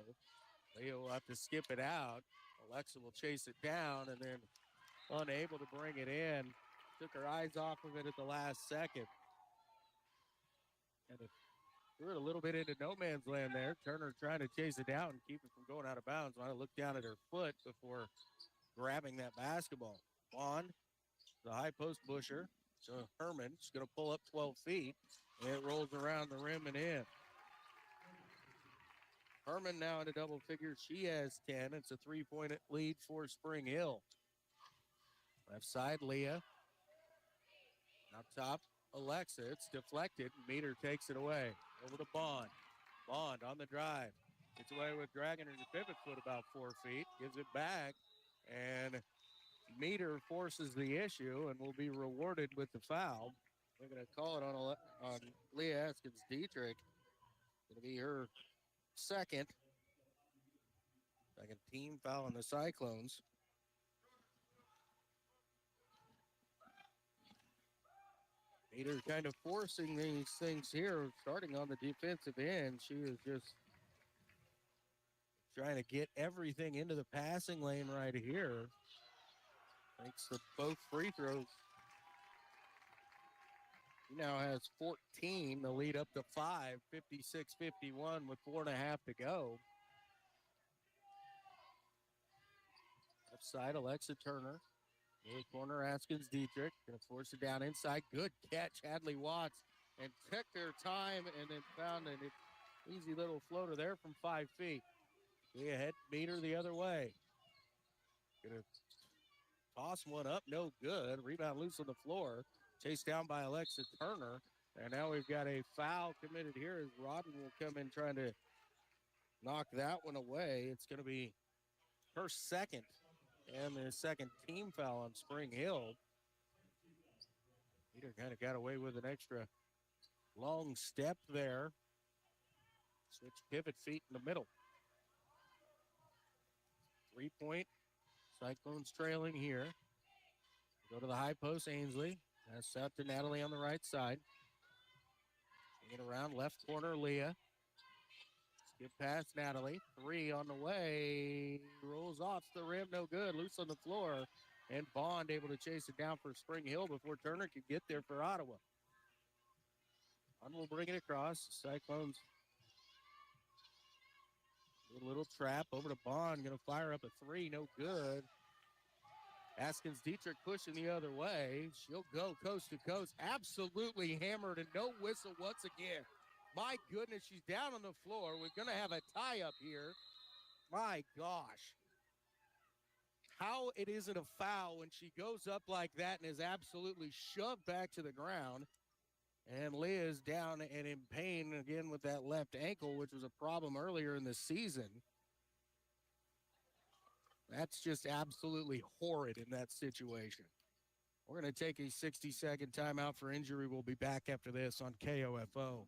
Leah will have to skip it out. Alexa will chase it down and then unable to bring it in. Took her eyes off of it at the last second. And it threw it a little bit into no man's land there. Turner trying to chase it down and keep it from going out of bounds. Might have looked down at her foot before grabbing that basketball. Bond, the high post Busher. So Herman is going to pull up 12 feet. And it rolls around the rim and in. Herman now in a double figure. She has 10. It's a 3-point lead for Spring Hill. Left side, Leah. Up top, Alexa. It's deflected. Meter takes it away. Over to Bond. Bond on the drive. Gets away with dragging her to pivot foot about 4 feet. Gives it back. And Meter forces the issue and will be rewarded with the foul. They're going to call it on Leah Askins-Dietrich. Going to be her second team foul on the Cyclones. Peter kind of forcing these things here, starting on the defensive end. She is just trying to get everything into the passing lane right here. Thanks to both free throws. He now has 14. The lead up to 5, 56-51 with 4.5 to go. Left side, Alexa Turner. Near corner, Askins-Dietrich. Going to force it down inside. Good catch, Hadley Watts. And took their time and then found an easy little floater there from 5 feet. Leah head meter the other way. Going to toss one up, no good. Rebound loose on the floor. Chased down by Alexa Turner. And now we've got a foul committed here as Rodden will come in trying to knock that one away. It's going to be her second and the second team foul on Spring Hill. Peter kind of got away with an extra long step there. Switch pivot feet in the middle. 3-point. Cyclones trailing here. Go to the high post, Ainsley. Pass out to Natalie on the right side. Swing it around, left corner, Leah. Skip past Natalie. 3 on the way. Rolls off the rim, no good. Loose on the floor. And Bond able to chase it down for Spring Hill before Turner could get there for Ottawa. Bond will bring it across. Cyclones. A little trap over to Bond. Going to fire up a 3. No good. Askins-Dietrich pushing the other way. She'll go coast to coast. Absolutely hammered and no whistle once again. My goodness, she's down on the floor. We're going to have a tie-up here. My gosh. How it isn't a foul when she goes up like that and is absolutely shoved back to the ground. And Leah is down and in pain again with that left ankle, which was a problem earlier in the season. That's just absolutely horrid in that situation. We're going to take a 60-second timeout for injury. We'll be back after this on KOFO.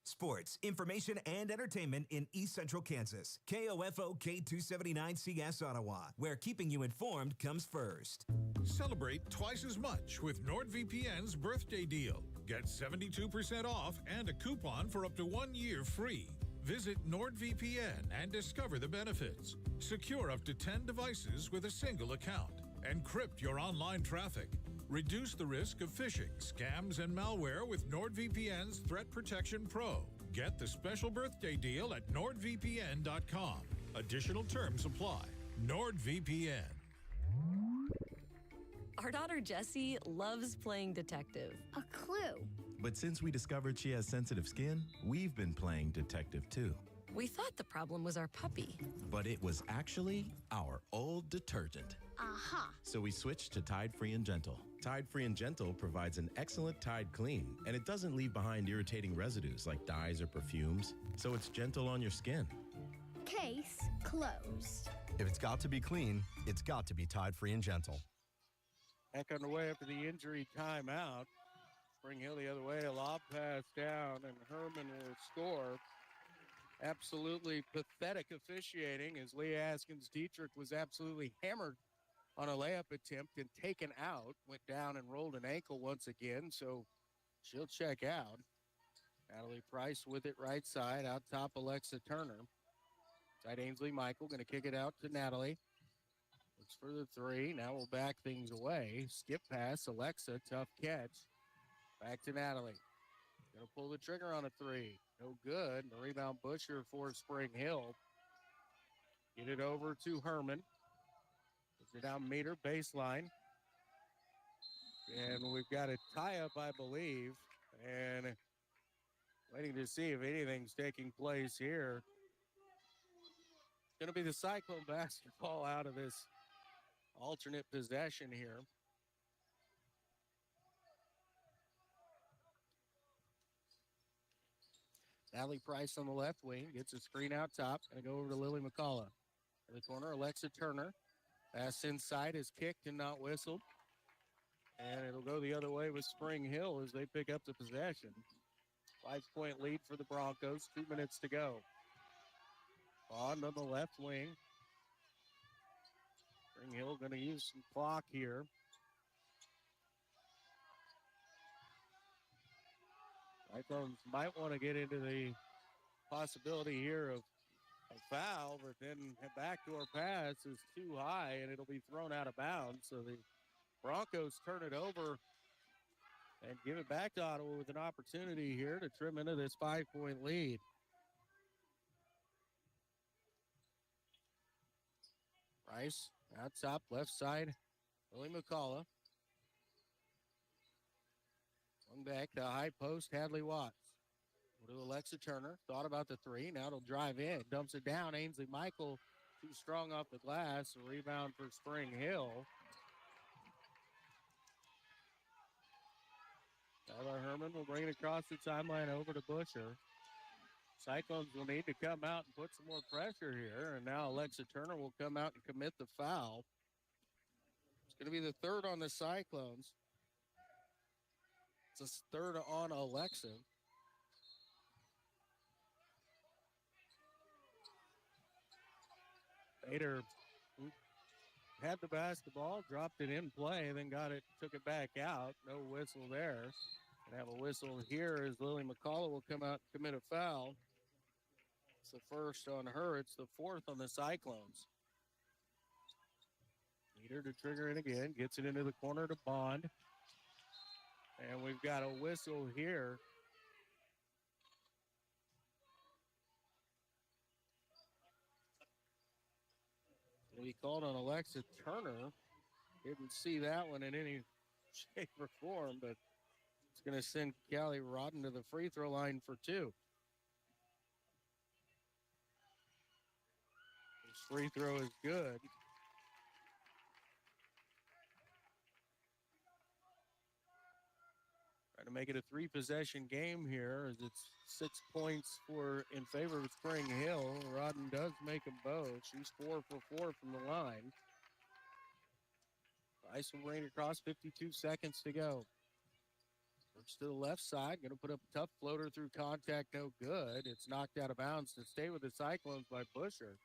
Sports, information, and entertainment in East Central Kansas. KOFO K279CS Ottawa, where keeping you informed comes first. Celebrate twice as much with NordVPN's birthday deal. Get 72% off and a coupon for up to 1 year free. Visit NordVPN and discover the benefits. Secure up to 10 devices with a single account. Encrypt your online traffic. Reduce the risk of phishing, scams, and malware with NordVPN's Threat Protection Pro. Get the special birthday deal at NordVPN.com. Additional terms apply. NordVPN. Our daughter Jessie loves playing detective. A clue. But since we discovered she has sensitive skin, we've been playing detective too. We thought the problem was our puppy. But it was actually our old detergent. Aha. So we switched to Tide Free and Gentle. Tide Free and Gentle provides an excellent Tide clean, and it doesn't leave behind irritating residues like dyes or perfumes, so it's gentle on your skin. Case closed. If it's got to be clean, it's got to be Tide Free and Gentle. Back on the way after the injury timeout. Spring Hill the other way, a lob pass down, and Herman will score. Absolutely pathetic officiating as Leah Askins-Dietrich was absolutely hammered on a layup attempt and taken out. Went down and rolled an ankle once again, so she'll check out. Natalie Price with it right side, out top Alexa Turner. Side Ainsley Michael going to kick it out to Natalie. Looks for the 3. Now we'll back things away. Skip pass, Alexa, tough catch. Back to Natalie. Going to pull the trigger on a 3. No good. The rebound Busher for Spring Hill. Get it over to Herman. Puts it down meter, baseline. And we've got a tie-up, I believe. And waiting to see if anything's taking place here. It's going to be the Cyclone basketball out of this alternate possession here. Natalie Price on the left wing gets a screen out top. Going to go over to Lily McCullough. In the corner, Alexa Turner. Pass inside is kicked and not whistled. And it'll go the other way with Spring Hill as they pick up the possession. 5-point lead for the Broncos. 2 minutes to go. On the left wing. Spring Hill going to use some clock here. Cyclones might want to get into the possibility here of a foul, but then a backdoor pass is too high, and it'll be thrown out of bounds. So the Broncos turn it over and give it back to Ottawa with an opportunity here to trim into this 5-point lead. Rice out top, left side, Willie McCullough. One back to high post, Hadley Watts. Go to Alexa Turner, thought about the three, now it'll drive in, dumps it down. Ainsley Michael, too strong off the glass, a rebound for Spring Hill. Tyler Herman will bring it across the timeline over to Busher. Cyclones will need to come out and put some more pressure here, and now Alexa Turner will come out and commit the foul. It's going to be the third on the Cyclones. It's a third on Alexa. Bader had the basketball, dropped it in play, then took it back out. No whistle there. And have a whistle here as Lily McCullough will come out and commit a foul. It's the first on her. It's the fourth on the Cyclones. Leader to trigger it again. Gets it into the corner to Bond. And we've got a whistle here. We called on Alexa Turner. Didn't see that one in any shape or form, but it's going to send Callie Rodden to the free throw line for two. This free throw is good. Trying to make it a three-possession game here as it's 6 points in favor of Spring Hill. Rodden does make them both. She's 4 for 4 from the line. Rice will bring it across, 52 seconds to go. Works to the left side, going to put up a tough floater through contact, no good. It's knocked out of bounds to stay with the Cyclones by Busher.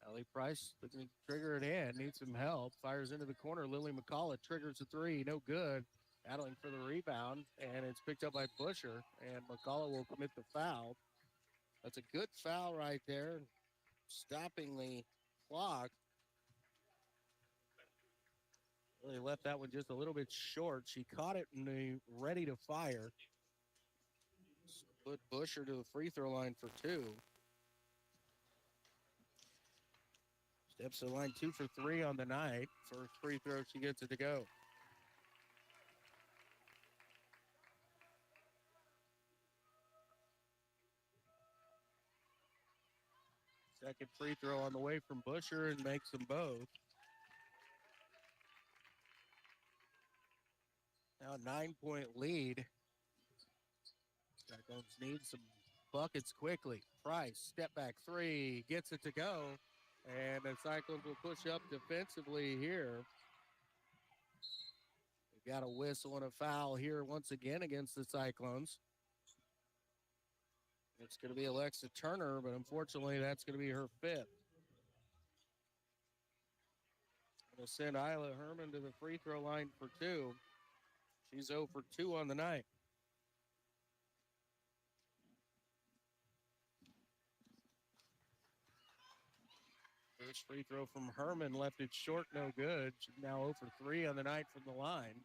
Ellie Price looking to trigger it in, needs some help, fires into the corner. Lily McCullough triggers a three, no good. Battling for the rebound, and it's picked up by Busher, and McCullough will commit the foul. That's a good foul right there, stopping the clock. Really left that one just a little bit short. She caught it and ready to fire. Put Busher to the free throw line for two. Steps to the line 2 for 3 on the night. First free throw, she gets it to go. Second free throw on the way from Busher and makes them both. Now a 9-point lead. Cyclones need some buckets quickly. Price, step back three, gets it to go. And the Cyclones will push up defensively here. We've got a whistle and a foul here once again against the Cyclones. It's going to be Alexa Turner, but unfortunately that's going to be her fifth. Going to send Isla Herman to the free throw line for two. She's 0 for 2 on the night. First free throw from Herman left it short, no good. She's now 0 for 3 on the night from the line.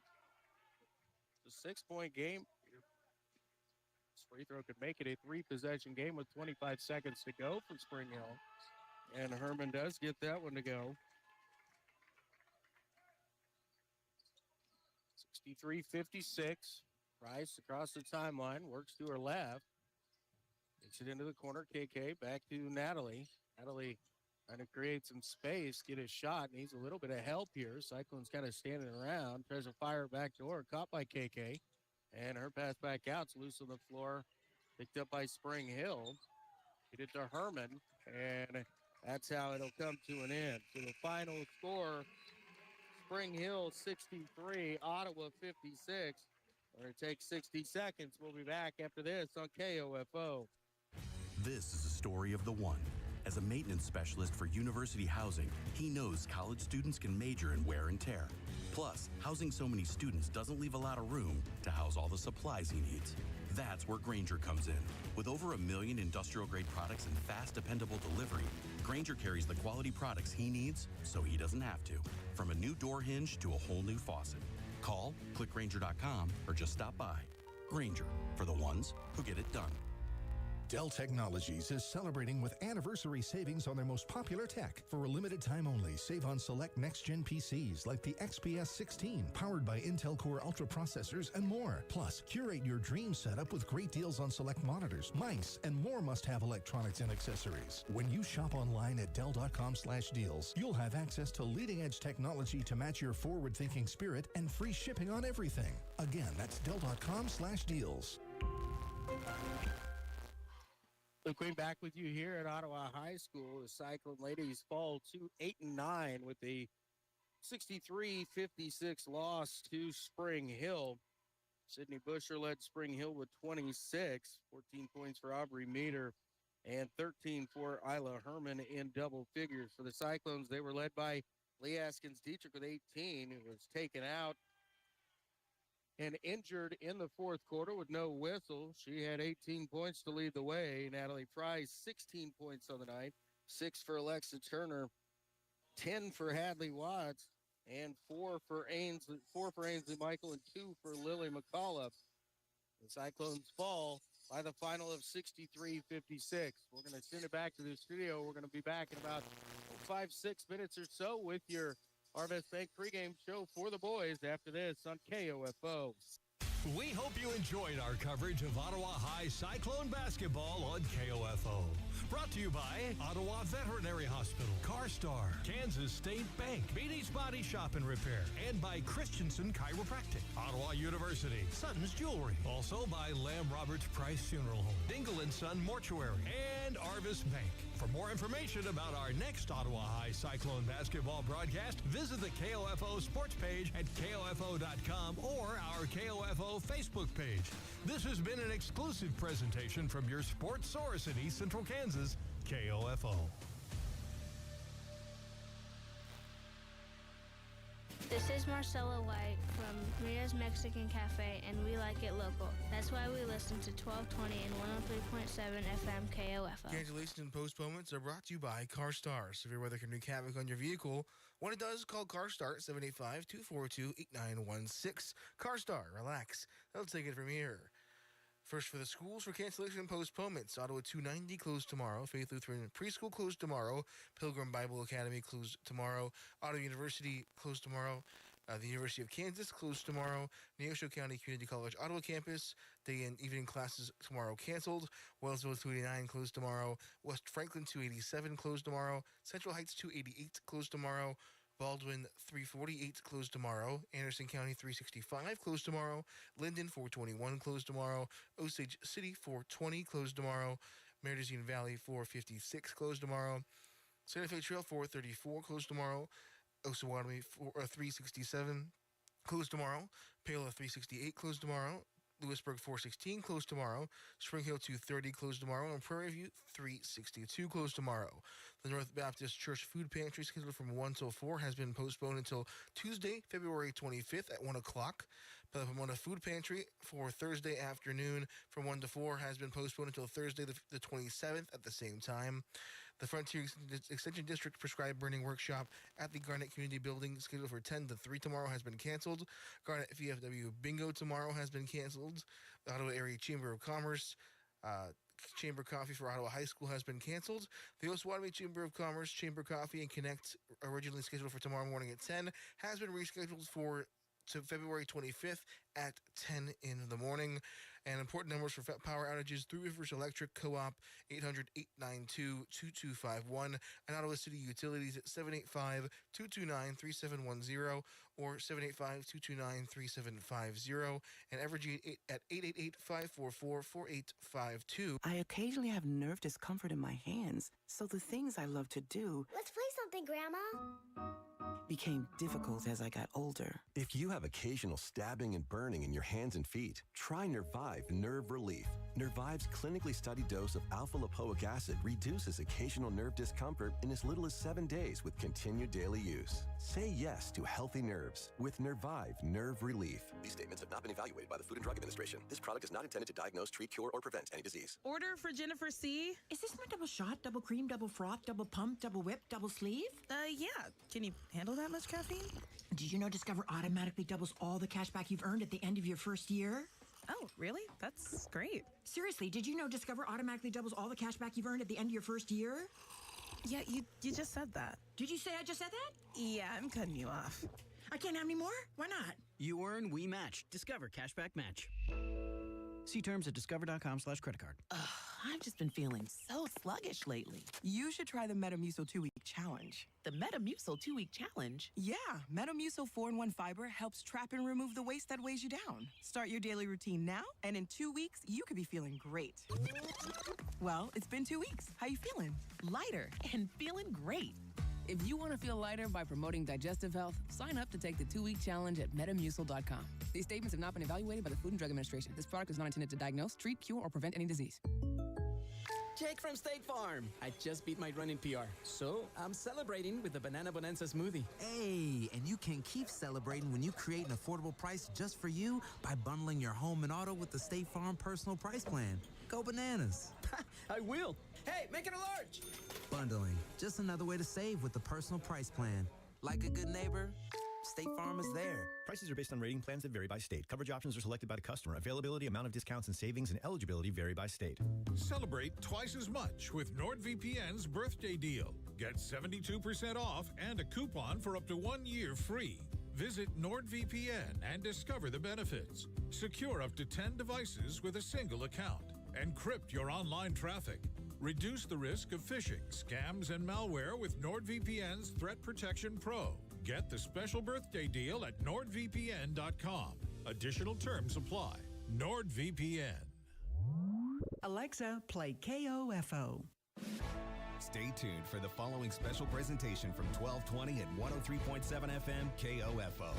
It's a 6-point game. This free throw could make it a 3-possession game with 25 seconds to go for Spring Hill. And Herman does get that one to go. 63-56. Price across the timeline, works to her left. Takes it into the corner. KK back to Natalie. Natalie trying to create some space, get a shot. Needs a little bit of help here. Cyclone's kind of standing around. Tries to fire back door. Caught by KK. And her pass back out. It's loose on the floor. Picked up by Spring Hill. Get it to Herman. And that's how it'll come to an end. So the final score, Spring Hill 63, Ottawa 56. We're going to take 60 seconds. We'll be back after this on KOFO. This is a story of the one. As a maintenance specialist for university housing, he knows college students can major in wear and tear. Plus, housing so many students doesn't leave a lot of room to house all the supplies he needs. That's where Grainger comes in. With over 1 million industrial-grade products and fast, dependable delivery, Grainger carries the quality products he needs so he doesn't have to. From a new door hinge to a whole new faucet. Call, click Grainger.com, or just stop by. Grainger, for the ones who get it done. Dell Technologies is celebrating with anniversary savings on their most popular tech. For a limited time only, save on select next-gen PCs like the XPS 16, powered by Intel Core Ultra processors and more. Plus, curate your dream setup with great deals on select monitors, mice, and more must-have electronics and accessories. When you shop online at Dell.com/deals, you'll have access to leading-edge technology to match your forward-thinking spirit and free shipping on everything. Again, that's Dell.com/deals. Luke Queen back with you here at Ottawa High School. The Cyclone ladies fall to 8-9 with a 63-56 loss to Spring Hill. Sydney Busher led Spring Hill with 26, 14 points for Aubrey Meter, and 13 for Isla Herman in double figures. For the Cyclones, they were led by Lee Askins-Dietrich with 18, who was taken out and injured in the fourth quarter with no whistle. She had 18 points to lead the way. Natalie Price, 16 points on the night, 6 for Alexa Turner, 10 for Hadley Watts, and 4 for Ainsley Michael, and 2 for Lily McCullough. The Cyclones fall by the final of 63-56. We're going to send it back to the studio. We're going to be back in about 5-6 minutes or so with your Arvest Bank pregame show for the boys after this on KOFO. We hope you enjoyed our coverage of Ottawa High Cyclone basketball on KOFO. Brought to you by Ottawa Veterinary Hospital, CarStar, Kansas State Bank, Beatty's Body Shop and Repair, and by Christensen Chiropractic, Ottawa University, Sutton's Jewelry. Also by Lamb Roberts Price Funeral Home, Dingle & Son Mortuary, and Arvis Bank. For more information about our next Ottawa High Cyclone basketball broadcast, visit the KOFO sports page at KOFO.com or our KOFO Facebook page. This has been an exclusive presentation from your sports source in East Central Kansas, KOFO. This is Marcella White from Maria's Mexican Cafe, and we like it local. That's why we listen to 1220 and 103.7 FM KOFO. Cancellations and postponements are brought to you by CarStar. Severe weather can wreak havoc on your vehicle. When it does, call CarStar at 785-242-8916. CarStar, relax. They'll take it from here. First for the schools for cancellation and postponements. Ottawa 290 closed tomorrow. Faith Lutheran Preschool closed tomorrow. Pilgrim Bible Academy closed tomorrow. Ottawa University closed tomorrow. The University of Kansas closed tomorrow. Neosho County Community College Ottawa campus, day and evening classes tomorrow canceled. Wellsville 289 closed tomorrow. West Franklin 287 closed tomorrow. Central Heights 288 closed tomorrow. Baldwin 348 closed tomorrow. Anderson County 365 closed tomorrow. Linden 421 closed tomorrow. Osage City 420 closed tomorrow. Meridian Valley 456 closed tomorrow. Santa Fe Trail 434 closed tomorrow. Osawatomie 367 closed tomorrow. Paola 368 closed tomorrow. Lewisburg 416 closed tomorrow. Spring Hill 230 closed tomorrow. And Prairie View 362 closed tomorrow. The North Baptist Church Food Pantry, scheduled from 1 till 4, has been postponed until Tuesday, February 25th at 1 o'clock. The Pomona Food Pantry for Thursday afternoon from 1 to 4 has been postponed until Thursday, the 27th at the same time. The Frontier Extension District Prescribed Burning Workshop at the Garnet Community Building, scheduled for 10 to 3 tomorrow, has been canceled. Garnet VFW Bingo tomorrow has been canceled. The Ottawa Area Chamber of Commerce Chamber Coffee for Ottawa High School has been canceled. The Osawatomie Chamber of Commerce Chamber Coffee and Connect, originally scheduled for tomorrow morning at 10, has been rescheduled to February 25th at 10 in the morning. And important numbers for power outages: Three Rivers Electric Co-op, 800-892-2251, and Ottawa City Utilities at 785-229-3710 or 785-229-3750, and Evergy at 888-544-4852. I occasionally have nerve discomfort in my hands, so the things I love to do... Let's play something, Grandma. Became difficult as I got older. If you have occasional stabbing and burning in your hands and feet, try Nervive Nerve Relief. Nervive's clinically studied dose of alpha-lipoic acid reduces occasional nerve discomfort in as little as 7 days with continued daily use. Say yes to healthy nerves with Nervive Nerve Relief. These statements have not been evaluated by the Food and Drug Administration. This product is not intended to diagnose, treat, cure, or prevent any disease. Order for Jennifer C. Is this my double shot, double cream, double froth, double pump, double whip, double sleeve? Yeah. Can you handle that much caffeine? Did you know Discover automatically doubles all the cash back you've earned at the end of your first year? Oh, really? That's great. Seriously, did you know Discover automatically doubles all the cash back you've earned at the end of your first year? Yeah, you just said that. Did you say I just said that? Yeah, I'm cutting you off. I can't have any more? Why not? You earn, we match. Discover Cashback Match. See terms at discover.com/creditcard. I've just been feeling so sluggish lately. You should try the Metamucil 2-week challenge. The Metamucil 2-week challenge? Yeah, Metamucil 4-in-1 fiber helps trap and remove the waste that weighs you down. Start your daily routine now, and in 2 weeks, you could be feeling great. Well, it's been 2 weeks. How you feeling? Lighter and feeling great. If you want to feel lighter by promoting digestive health, sign up to take the 2-week challenge at Metamucil.com. These statements have not been evaluated by the Food and Drug Administration. This product is not intended to diagnose, treat, cure, or prevent any disease. Jake from State Farm. I just beat my running PR, so I'm celebrating with the Banana Bonanza smoothie. Hey, and you can keep celebrating when you create an affordable price just for you by bundling your home and auto with the State Farm Personal Price Plan. Go bananas. I will. Hey, make it a large. Bundling, just another way to save with the Personal Price Plan. Like a good neighbor, State Farm is there. Prices are based on rating plans that vary by state. Coverage options are selected by the customer. Availability, amount of discounts and savings, and eligibility vary by state. Celebrate twice as much with NordVPN's birthday deal. Get 72% off and a coupon for up to 1 year free. Visit NordVPN and discover the benefits. Secure up to 10 devices with a single account. Encrypt your online traffic. Reduce the risk of phishing, scams, and malware with NordVPN's Threat Protection Pro. Get the special birthday deal at NordVPN.com. Additional terms apply. NordVPN. Alexa, play KOFO. Stay tuned for the following special presentation from 1220 and 103.7 FM KOFO.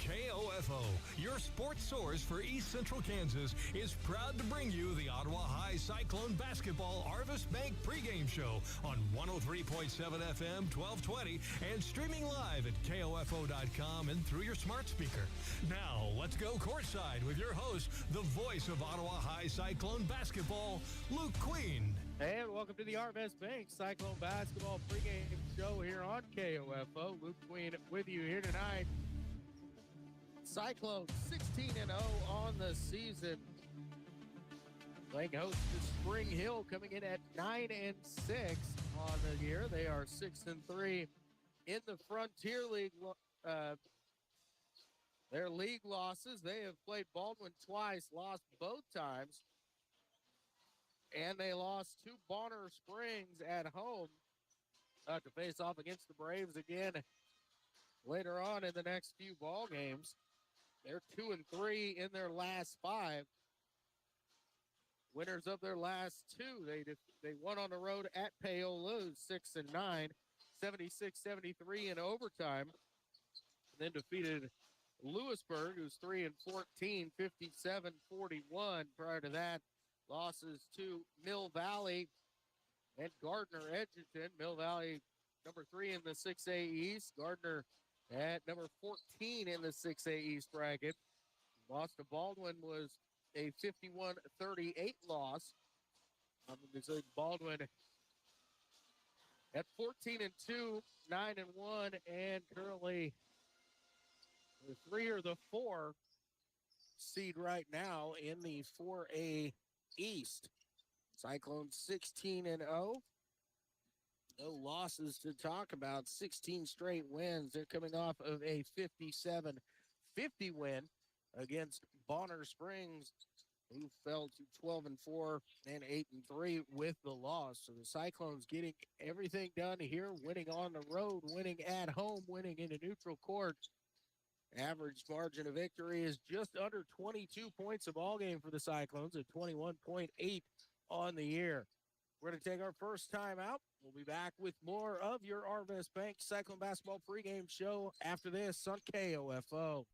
KOFO, your sports source for East Central Kansas, is proud to bring you the Ottawa High Cyclone Basketball Arvis Bank pregame show on 103.7 FM 1220 and streaming live at KOFO.com and through your smart speaker. Now, let's go courtside with your host, the voice of Ottawa High Cyclone Basketball, Luke Queen. And welcome to the Arvest Bank Cyclone Basketball pregame show here on KOFO. Luke Queen with you here tonight. Cyclone 16-0 on the season. Playing host to Spring Hill, coming in at 9-6 on the year. They are 6-3 in the Frontier League. Their league losses, they have played Baldwin twice, lost both times. And they lost to Bonner Springs at home to face off against the Braves again later on in the next few ball games. They're 2-3 in their last 5. Winners of their last 2. They won on the road at Paola, 6-9, 76-73 in overtime. And then defeated Lewisburg, who's 3-14, 57-41. Prior to that, losses to Mill Valley and Gardner Edgerton. Mill Valley, number 3 in the 6A East. Gardner at number 14 in the 6A East bracket. Loss to Baldwin was a 51-38 loss. Baldwin at 14-2, 9-1, and currently the 3 or the 4 seed right now in the 4A East. Cyclone 16-0. No losses to talk about. 16 straight wins. They're coming off of a 57-50 win against Bonner Springs, who fell to 12-4 and 8-3 with the loss. So the Cyclones getting everything done here, winning on the road, winning at home, winning in a neutral court. Average margin of victory is just under 22 points a ball game for the Cyclones at 21.8 on the year. We're going to take our first time out. We'll be back with more of your Arvest Bank Cyclone Basketball pregame show after this on KOFO.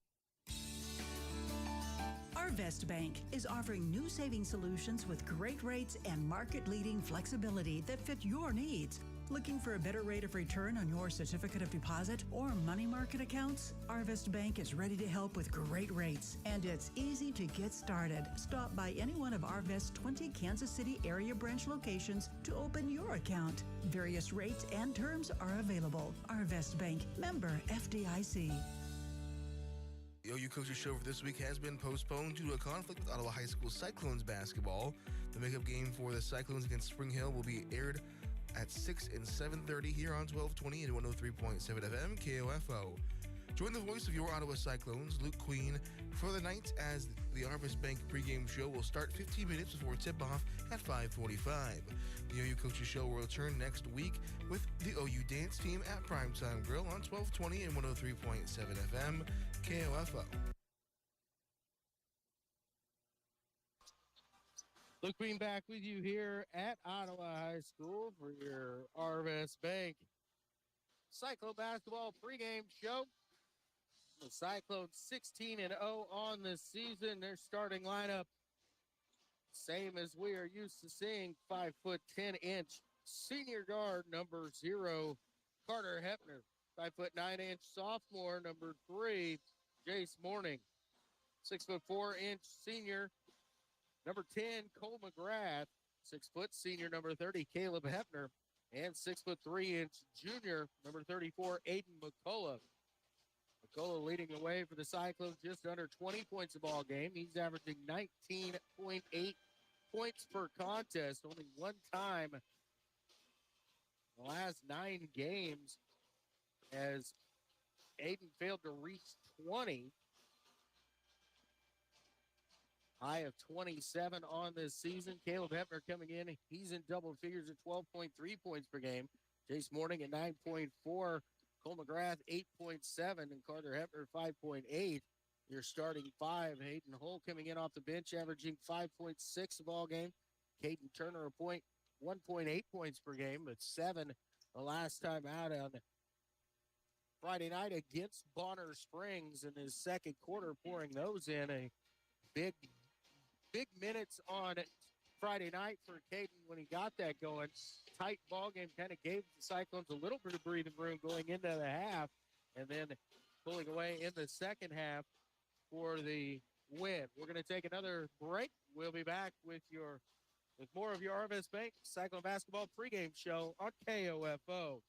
Arvest Bank is offering new saving solutions with great rates and market-leading flexibility that fit your needs. Looking for a better rate of return on your certificate of deposit or money market accounts? Arvest Bank is ready to help with great rates, and it's easy to get started. Stop by any one of Arvest's 20 Kansas City area branch locations to open your account. Various rates and terms are available. Arvest Bank, member FDIC. The OU Coaches Show for this week has been postponed due to a conflict with Ottawa High School Cyclones basketball. The makeup game for the Cyclones against Spring Hill will be aired at 6 and 7:30 here on 1220 and 103.7 FM KOFO. Join the voice of your Ottawa Cyclones, Luke Queen, for the night as the Arvest Bank pregame show will start 15 minutes before tip-off at 5:45. The OU Coaches Show will return next week with the OU Dance Team at Primetime Grill on 1220 and 103.7 FM KOFO. Luke Green back with you here at Ottawa High School for your Arvest Bank Cyclone Basketball pregame show. The Cyclones 16-0 on the season. Their starting lineup, same as we are used to seeing, 5'10" senior guard number 0, Carter Hepner. 5'9" sophomore number 3, Jace Morning. 6'4" senior number 10, Cole McGrath. 6 foot senior number 30, Caleb Hepner. And 6'3" junior number 34, Aiden McCullough. McCullough leading the way for the Cyclones, just under 20 points a ball game. He's averaging 19.8 points per contest. Only one time in the last 9 games as Aiden failed to reach 20. High of 27 on this season. Caleb Hepner coming in. He's in double figures at 12.3 points per game. Jace Morning at 9.4. Cole McGrath 8.7. And Carter Hepner 5.8. Your starting 5. Hayden Hull coming in off the bench, averaging 5.6 a ball game. Caden Turner 1.8 points per game, but 7 the last time out on Friday night against Bonner Springs in his second quarter, pouring those in. A big minutes on Friday night for Caden when he got that going. Tight ball game, kind of gave the Cyclones a little bit of breathing room going into the half, and then pulling away in the second half for the win. We're going to take another break. We'll be back with more of your Arvest Bank Cyclone Basketball pregame show on KOFO.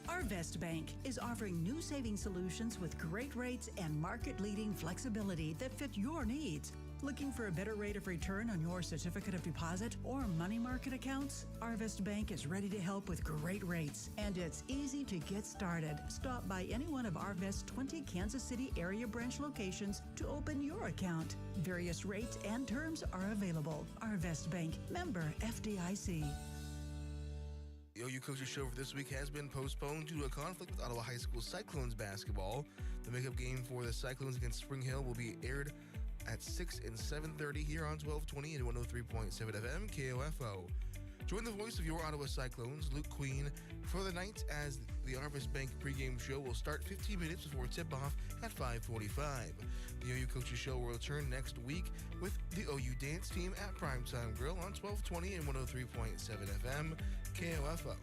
Arvest Bank is offering new saving solutions with great rates and market-leading flexibility that fit your needs. Looking for a better rate of return on your certificate of deposit or money market accounts? Arvest Bank is ready to help with great rates, and it's easy to get started. Stop by any one of Arvest's 20 Kansas City area branch locations to open your account. Various rates and terms are available. Arvest Bank, member FDIC. The OU Coaches Show for this week has been postponed due to a conflict with Ottawa High School Cyclones basketball. The makeup game for the Cyclones against Spring Hill will be aired at 6 and 7:30 here on 1220 and 103.7 FM KOFO. Join the voice of your Ottawa Cyclones, Luke Queen, for the night as the Arvest Bank pregame show will start 15 minutes before tip-off at 5:45. The OU Coaches Show will return next week with the OU Dance Team at Primetime Grill on 1220 and 103.7 FM KOFO.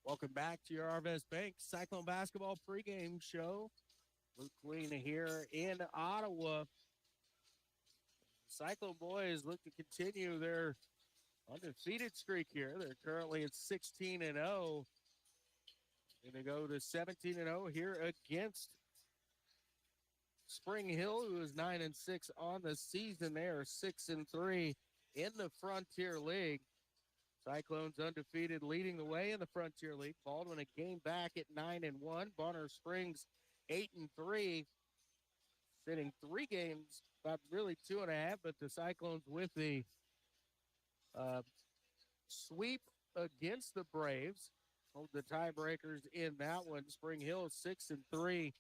Welcome back to your Arvest Bank Cyclone Basketball pregame show. Luke Queen here in Ottawa. Cyclone boys look to continue their undefeated streak here. They're currently at 16-0. Going to go to 17-0 here against Spring Hill, who is 9-6 on the season. They are 6-3 in the Frontier League. Cyclones undefeated, leading the way in the Frontier League. Baldwin a game back at 9-1. Bonner Springs 8-3, sitting 3 games, about really 2.5. But the Cyclones with the sweep against the Braves hold the tiebreakers in that one. Spring Hill 6-3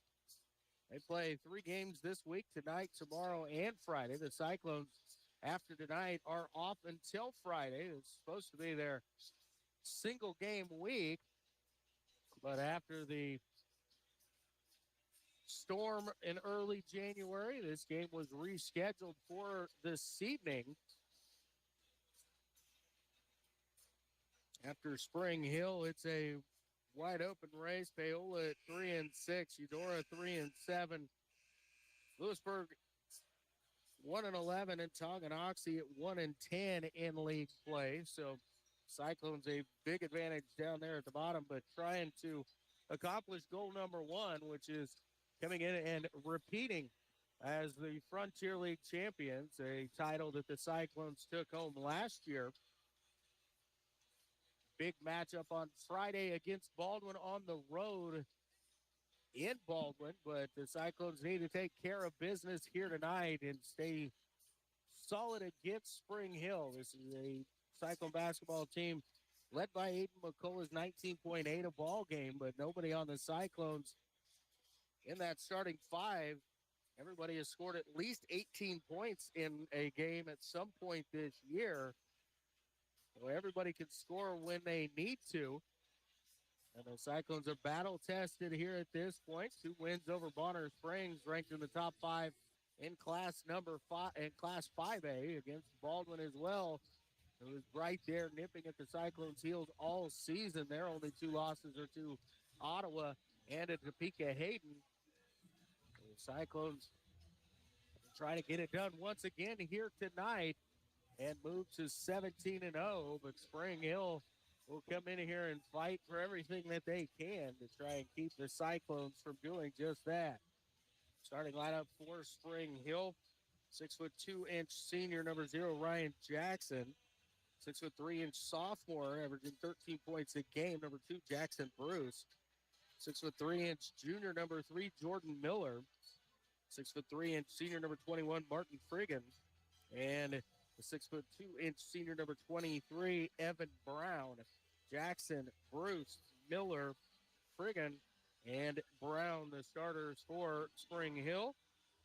They play 3 games this week, tonight, tomorrow, and Friday. The Cyclones, after tonight, are off until Friday. It's supposed to be their single game week, but after the storm in early January, this game was rescheduled for this evening. After Spring Hill, it's a wide open race. Paola at 3-6, Eudora 3-7, Lewisburg 1-11, and Tonganoxie at 1-10 in league play. So Cyclones a big advantage down there at the bottom, but trying to accomplish goal number 1, which is coming in and repeating as the Frontier League champions, a title that the Cyclones took home last year. Big matchup on Friday against Baldwin on the road in Baldwin, but the Cyclones need to take care of business here tonight and stay solid against Spring Hill. This is a Cyclone basketball team led by Aiden McCullough's 19.8 a ball game, but nobody on the Cyclones in that starting 5. Everybody has scored at least 18 points in a game at some point this year. So everybody can score when they need to. And the Cyclones are battle-tested here at this point. 2 wins over Bonner Springs, ranked in the top 5 in class 5A against Baldwin as well. It was right there nipping at the Cyclones' heels all season. Their only 2 losses are to Ottawa and to Topeka Hayden. The Cyclones try to get it done once again here tonight and move to 17-0, but Spring Hill will come in here and fight for everything that they can to try and keep the Cyclones from doing just that. Starting lineup for Spring Hill, 6'2" senior number 0 Ryan Jackson, 6'3" sophomore averaging 13 points a game, number 2 Jackson Bruce, 6'3" junior number 3 Jordan Miller, 6'3" senior number 21 Martin Friggin, and the 6'2" senior number 23 Evan Brown. Jackson, Bruce, Miller, Friggin, and Brown, the starters for Spring Hill.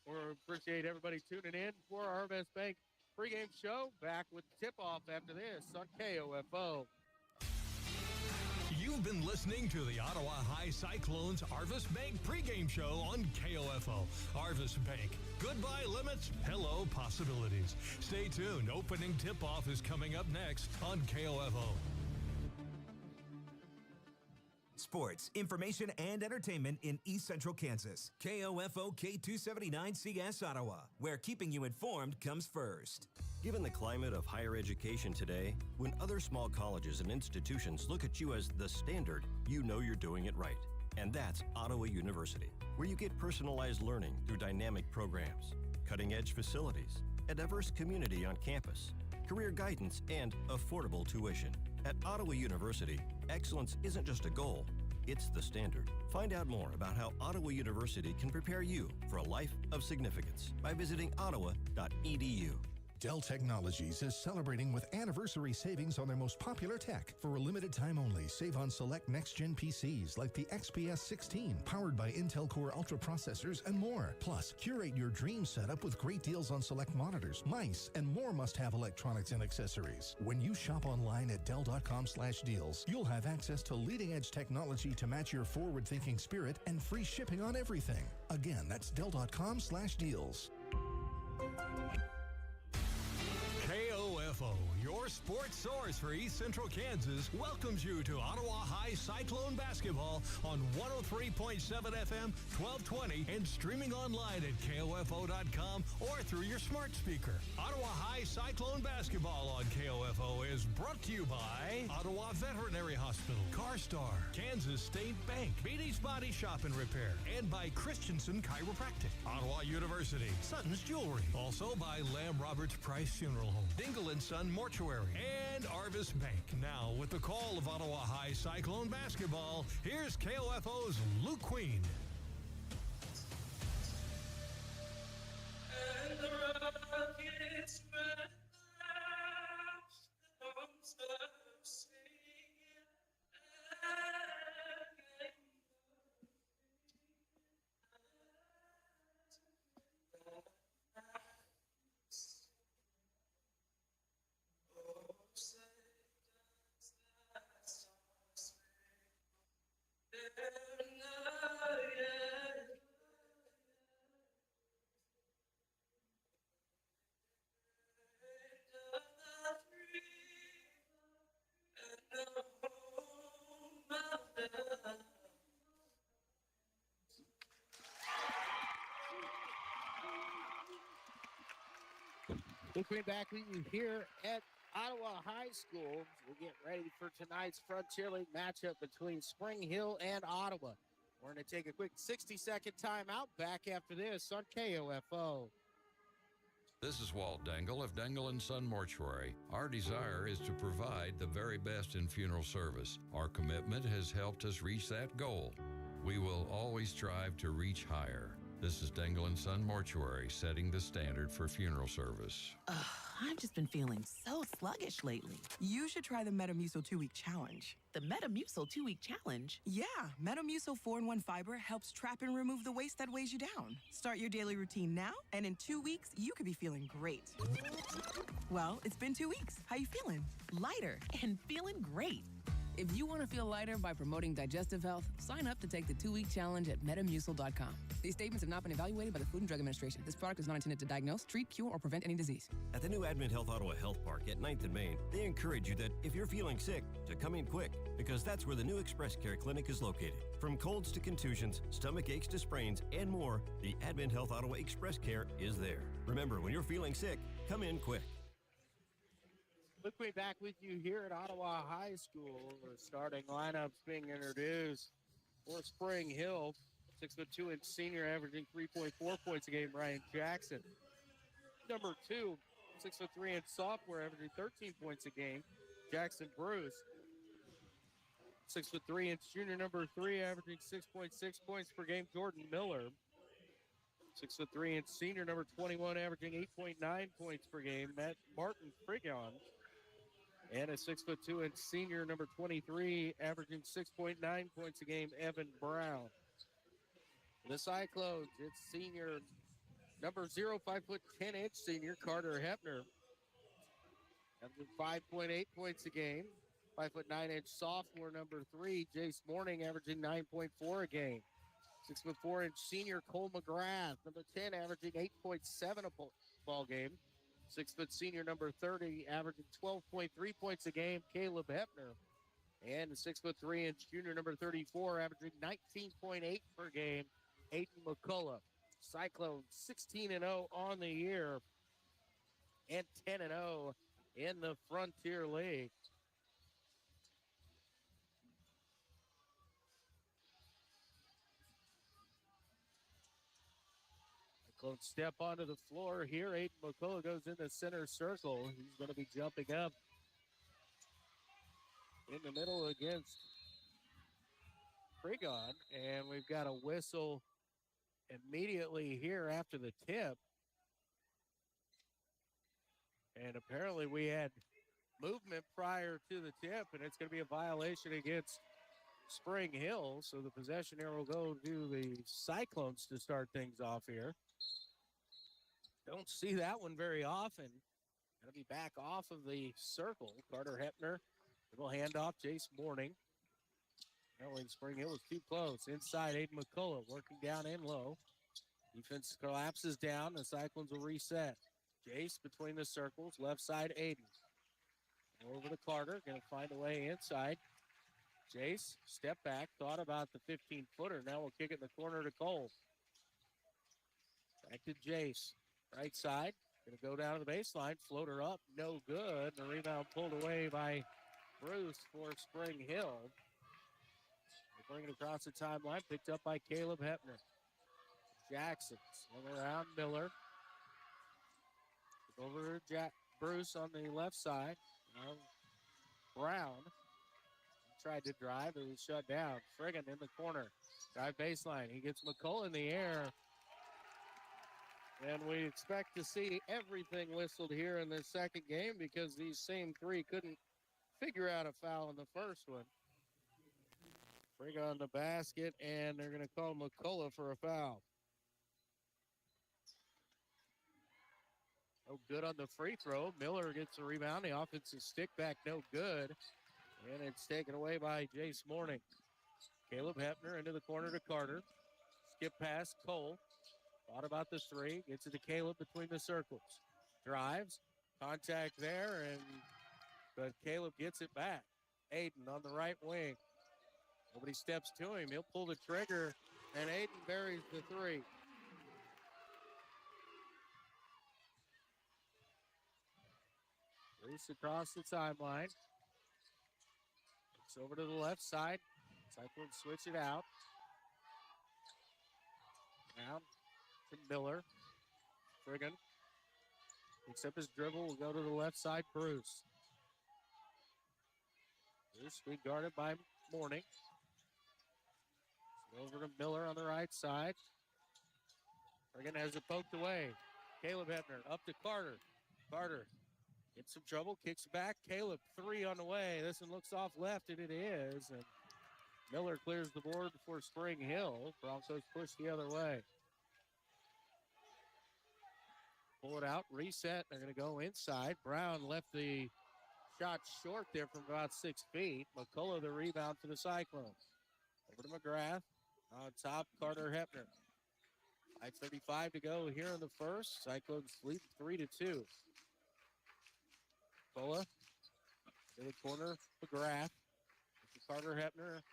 We appreciate everybody tuning in for our Best Bank pregame show. Back with tip-off after this on KOFO. You've been listening to the Ottawa High Cyclones Arvis Bank pregame show on KOFO. Arvis Bank. Goodbye limits, hello possibilities. Stay tuned. Opening tip-off is coming up next on KOFO. Sports, information, and entertainment in East Central Kansas. KOFO K279CS Ottawa, where keeping you informed comes first. Given the climate of higher education today, when other small colleges and institutions look at you as the standard, you know you're doing it right. And that's Ottawa University, where you get personalized learning through dynamic programs, cutting-edge facilities, a diverse community on campus, career guidance, and affordable tuition. At Ottawa University, excellence isn't just a goal, it's the standard. Find out more about how Ottawa University can prepare you for a life of significance by visiting ottawa.edu. Dell Technologies is celebrating with anniversary savings on their most popular tech. For a limited time only, save on select next-gen PCs like the XPS 16, powered by Intel Core Ultra processors and more. Plus, curate your dream setup with great deals on select monitors, mice, and more must-have electronics and accessories. When you shop online at Dell.com/deals, you'll have access to leading-edge technology to match your forward-thinking spirit and free shipping on everything. Again, that's Dell.com/deals. KOFO, your sports source for East Central Kansas, welcomes you to Ottawa High Cyclone basketball on 103.7 FM, 1220, and streaming online at KOFO.com or through your smart speaker. Ottawa High Cyclone basketball on KOFO is brought to you by Ottawa Veterinary Hospital, CarStar, Kansas State Bank, Beatty's Body Shop and Repair, and by Christensen Chiropractic, Ottawa University, Sutton's Jewelry, also by Lamb Roberts Price Funeral Home, Dingle & Son Mortuary, and Arvis Bank. Now, with the call of Ottawa High Cyclone basketball, here's KOFO's Luke Queen. And the rockets burn out, the bones of singing again. We'll bring back with you here at Ottawa High School. We get ready for tonight's Frontier League matchup between Spring Hill and Ottawa. We're going to take a quick 60-second timeout. Back after this on KOFO. This is Walt Dangle of Dangle & Son Mortuary. Our desire is to provide the very best in funeral service. Our commitment has helped us reach that goal. We will always strive to reach higher. This is Dangle & Son Mortuary, setting the standard for funeral service. I've just been feeling so sluggish lately. You should try the Metamucil 2-week challenge. The Metamucil 2-week challenge? Yeah, Metamucil 4-in-1 fiber helps trap and remove the waste that weighs you down. Start your daily routine now, and in 2 weeks, you could be feeling great. Well, it's been 2 weeks. How you feeling? Lighter and feeling great. If you want to feel lighter by promoting digestive health, sign up to take the 2-week challenge at Metamucil.com. These statements have not been evaluated by the Food and Drug Administration. This product is not intended to diagnose, treat, cure, or prevent any disease. At the new Advent Health Ottawa Health Park at 9th and Main, they encourage you that if you're feeling sick, to come in quick, because that's where the new Express Care Clinic is located. From colds to contusions, stomach aches to sprains, and more, the Advent Health Ottawa Express Care is there. Remember, when you're feeling sick, come in quick. Look, we're back with you here at Ottawa High School. The starting lineups being introduced for Spring Hill. 6'2" senior, averaging 3.4 points a game, Ryan Jackson. Number 2, 6'3" sophomore, averaging 13 points a game, Jackson Bruce. 6'3" junior, number 3, averaging 6.6 points per game, Jordan Miller. 6'3" senior, number 21, averaging 8.9 points per game, Martin Pregame. And a 6'2" senior, number 23, averaging 6.9 points a game, Evan Brown. The Cyclones, it's senior, number 0, 5'10" senior, Carter Hepner, averaging 5.8 points a game. 5'9" sophomore, number 3, Jace Morning, averaging 9.4 a game. 6'4" senior, Cole McGrath, number 10, averaging 8.7 a ball game. 6' senior, number 30, averaging 12.3 points a game, Caleb Hepner. And the 6'3" junior, number 34, averaging 19.8 per game, Aiden McCullough. Cyclones 16-0 on the year and 10-0 in the Frontier League. Cyclones step onto the floor here. Aiden McCullough goes in the center circle. He's going to be jumping up in the middle against Pregame, and we've got a whistle immediately here after the tip. And apparently we had movement prior to the tip, and it's going to be a violation against Spring Hill. So the possession here will go to the Cyclones to start things off here. Don't see that one very often. Going to be back off of the circle. Carter Hepner, little handoff, Jace Morning. Spring Hill is too close. Inside, Aiden McCullough working down in low. Defense collapses down. The Cyclones will reset. Jace between the circles. Left side, Aiden. Over to Carter. Going to find a way inside. Jace, step back. Thought about the 15-footer. Now we'll kick it in the corner to Cole. Back to Jace. Right side. Going to go down to the baseline. Floater up. No good. The rebound pulled away by Bruce for Spring Hill. Bring it across the timeline, picked up by Caleb Hepner. Jackson, swing around Miller. Over to Bruce on the left side. Now Brown tried to drive, it was shut down. Friggin in the corner. Drive baseline, he gets McCullough in the air. And we expect to see everything whistled here in this second game because these same three couldn't figure out a foul in the first one. Bring on the basket, and they're going to call McCullough for a foul. No good on the free throw. Miller gets the rebound. The offensive stick back, no good. And it's taken away by Jace Morning. Caleb Hepner into the corner to Carter. Skip pass, Cole. Thought about the three. Gets it to Caleb between the circles. Drives. Contact there, but Caleb gets it back. Aiden on the right wing. Nobody steps to him. He'll pull the trigger, and Aiden buries the three. Bruce across the timeline. It's over to the left side. Cyclones switch it out. Down to Miller. Friggin picks up his dribble. Will go to the left side. Bruce. Bruce being guarded by Morning. Over to Miller on the right side. Friggin has it poked away. Caleb Hebner up to Carter. Carter gets some trouble, kicks back. Caleb, 3 on the way. This one looks off left, and it is. And Miller clears the board for Spring Hill. Broncos push the other way. Pull it out, reset. They're going to go inside. Brown left the shot short there from about 6 feet. McCullough the rebound for the Cyclones. Over to McGrath. On top, Carter Hebner. 5:35 to go here in the first. Cyclones lead 3-2. McCullough to the corner, McGrath. Carter Hebner.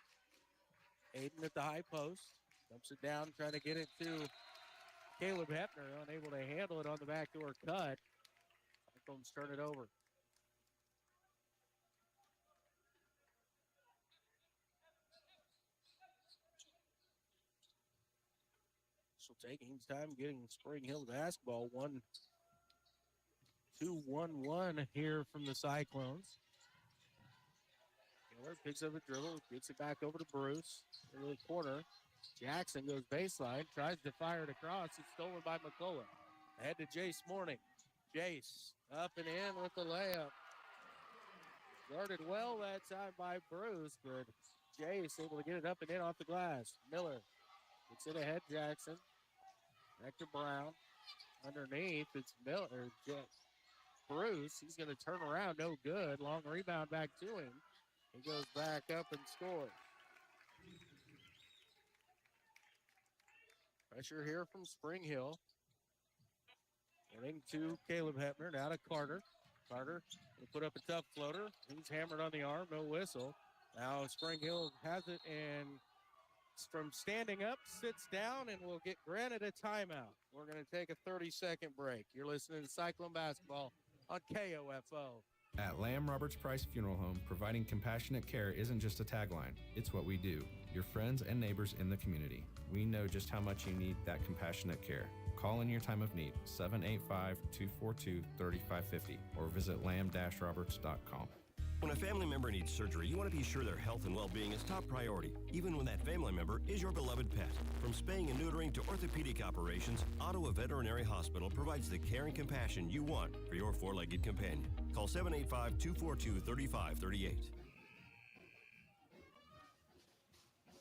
Aiden at the high post. Dumps it down, trying to get it to Caleb Hebner. Unable to handle it on the backdoor cut. Cyclones turn it over. Taking time getting Spring Hill basketball. 1-2-1-1 here from the Cyclones. Miller picks up a dribble, gets it back over to Bruce. In the corner. Jackson goes baseline, tries to fire it across. It's stolen by McCullough. Ahead to Jace Morning. Jace up and in with the layup. Guarded well that time by Bruce, but Jace able to get it up and in off the glass. Miller gets it ahead, Jackson. Back to Brown. Underneath, it's Bruce. He's going to turn around. No good. Long rebound back to him. He goes back up and scores. Pressure here from Spring Hill. Getting to Caleb Hebner. Now to Carter. Carter will put up a tough floater. He's hammered on the arm. No whistle. Now Spring Hill has it, and from standing up, sits down, and will get granted a timeout. We're going to take a 30-second break. You're listening to Cyclone Basketball on KOFO. At Lamb Roberts Price Funeral Home, providing compassionate care isn't just a tagline. It's what we do. Your friends and neighbors in the community. We know just how much you need that compassionate care. Call in your time of need, 785-242-3550, or visit lamb-roberts.com. When a family member needs surgery, you want to be sure their health and well-being is top priority, even when that family member is your beloved pet. From spaying and neutering to orthopedic operations, Ottawa Veterinary Hospital provides the care and compassion you want for your four-legged companion. Call 785-242-3538.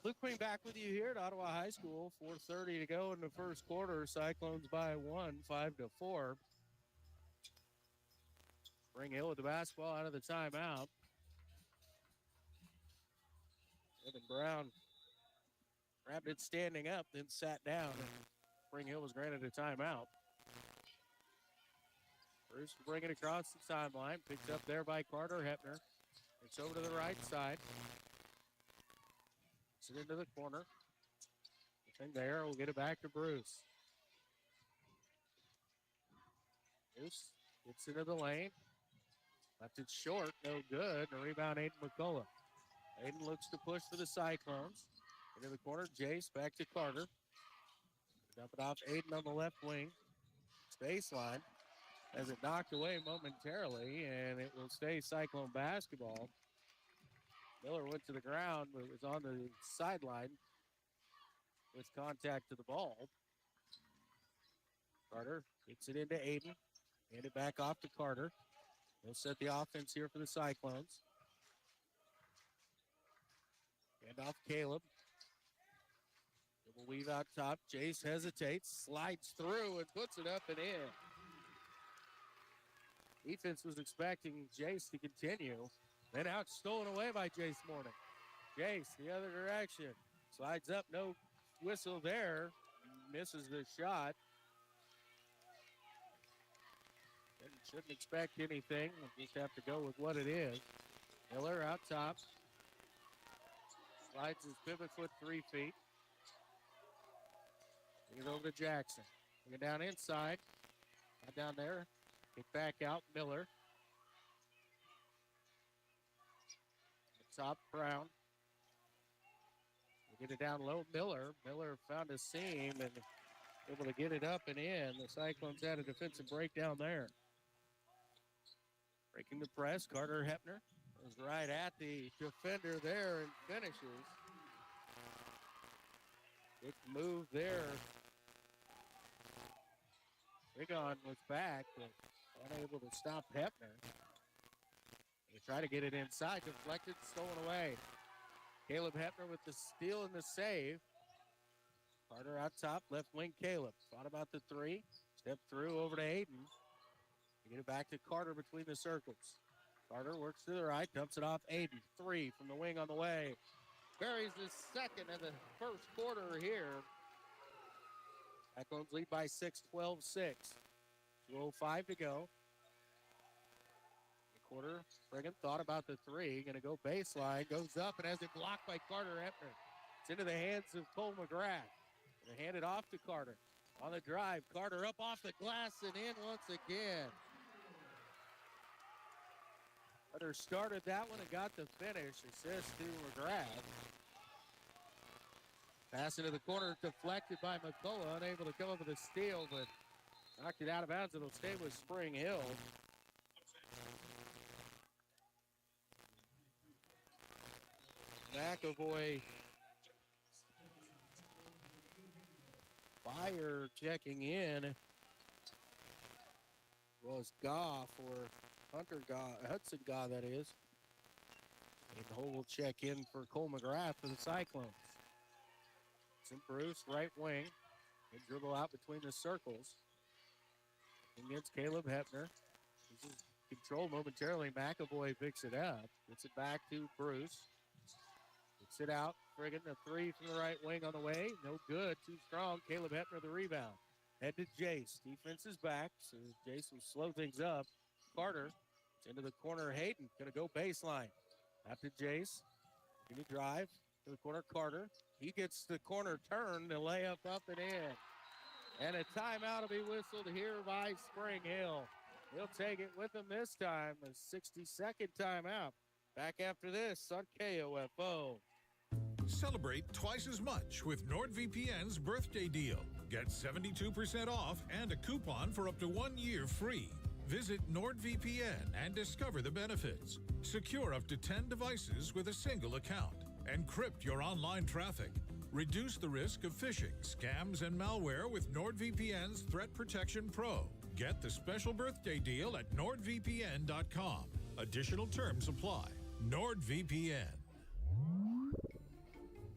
Luke Queen back with you here at Ottawa High School. 4:30 to go in the first quarter. Cyclones by 1, 5-4. Spring Hill with the basketball out of the timeout. Evan Brown grabbed it standing up, then sat down, and Spring Hill was granted a timeout. Bruce will bring it across the timeline. Picked up there by Carter Hebner. It's over to the right side. It's it into the corner. Nothing there. We'll get it back to Bruce. Bruce gets into the lane. Left it short, no good. And a rebound, Aiden McCullough. Aiden looks to push for the Cyclones. Into the corner, Jace back to Carter. Dump it off Aiden on the left wing. Baseline has it knocked away momentarily, and it will stay Cyclone basketball. Miller went to the ground, but was on the sideline with contact to the ball. Carter gets it into Aiden. Hand it back off to Carter. He'll set the offense here for the Cyclones. Hand off Caleb. Double weave out top. Jace hesitates, slides through, and puts it up and in. Defense was expecting Jace to continue. Then out stolen away by Jace Morning. Jace, the other direction. Slides up, no whistle there. Misses the shot. Shouldn't expect anything. We'll just have to go with what it is. Miller out top. Slides his pivot foot 3 feet. Bring it over to Jackson. Bring it down inside. Not down there. Kick back out. Miller. top, Brown. They get it down low, Miller. Miller found a seam and able to get it up and in. The Cyclones had a defensive breakdown there. Breaking the press, Carter Hepner is right at the defender there and finishes. Good move there. Rigon was back, but unable to stop Hepner. They try to get it inside, deflected, stolen away. Caleb Hepner with the steal and the save. Carter out top, left wing Caleb. Thought about the three. Step through over to Aiden. They get it back to Carter between the circles. Carter works to the right, dumps it off Aiden. Three from the wing on the way. Buries the second of the first quarter here. Cyclones lead by 6, 12-6. 2:05 to go. The quarter, Brigham thought about the three. Going to go baseline, goes up and has it blocked by Carter Hepner. It's into the hands of Cole McGrath. They hand it off to Carter. On the drive, Carter up off the glass and in once again. Carter started that one and got the finish. Assist to McGrath. Pass into the corner, deflected by McCullough. Unable to come up with a steal, but knocked it out of bounds. It'll stay with Spring Hill. McAvoy. Fire checking in was Goff, or Hunter Goff, Hudson Goff, that is. And Hole will check in for Cole McGrath for the Cyclones. St. Bruce, right wing. They dribble out between the circles. Against Caleb Hepner. This is controlled momentarily. McAvoy picks it up. Gets it back to Bruce. Gets it out. Friggin, the three from the right wing on the way. No good. Too strong. Caleb Hepner the rebound. Head to Jace. Defense is back, so Jace will slow things up. Carter. It's into the corner. Hayden going to go baseline. After Jace. Going to drive to the corner. Carter. He gets the corner turn. The layup up and in. And a timeout will be whistled here by Spring Hill. He'll take it with him this time. A 60-second timeout. Back after this on KOFO. Celebrate twice as much with NordVPN's birthday deal. Get 72% off and a coupon for up to 1 year free. Visit NordVPN and discover the benefits. Secure up to 10 devices with a single account. Encrypt your online traffic. Reduce the risk of phishing, scams, and malware with NordVPN's Threat Protection Pro. Get the special birthday deal at NordVPN.com. Additional terms apply. NordVPN.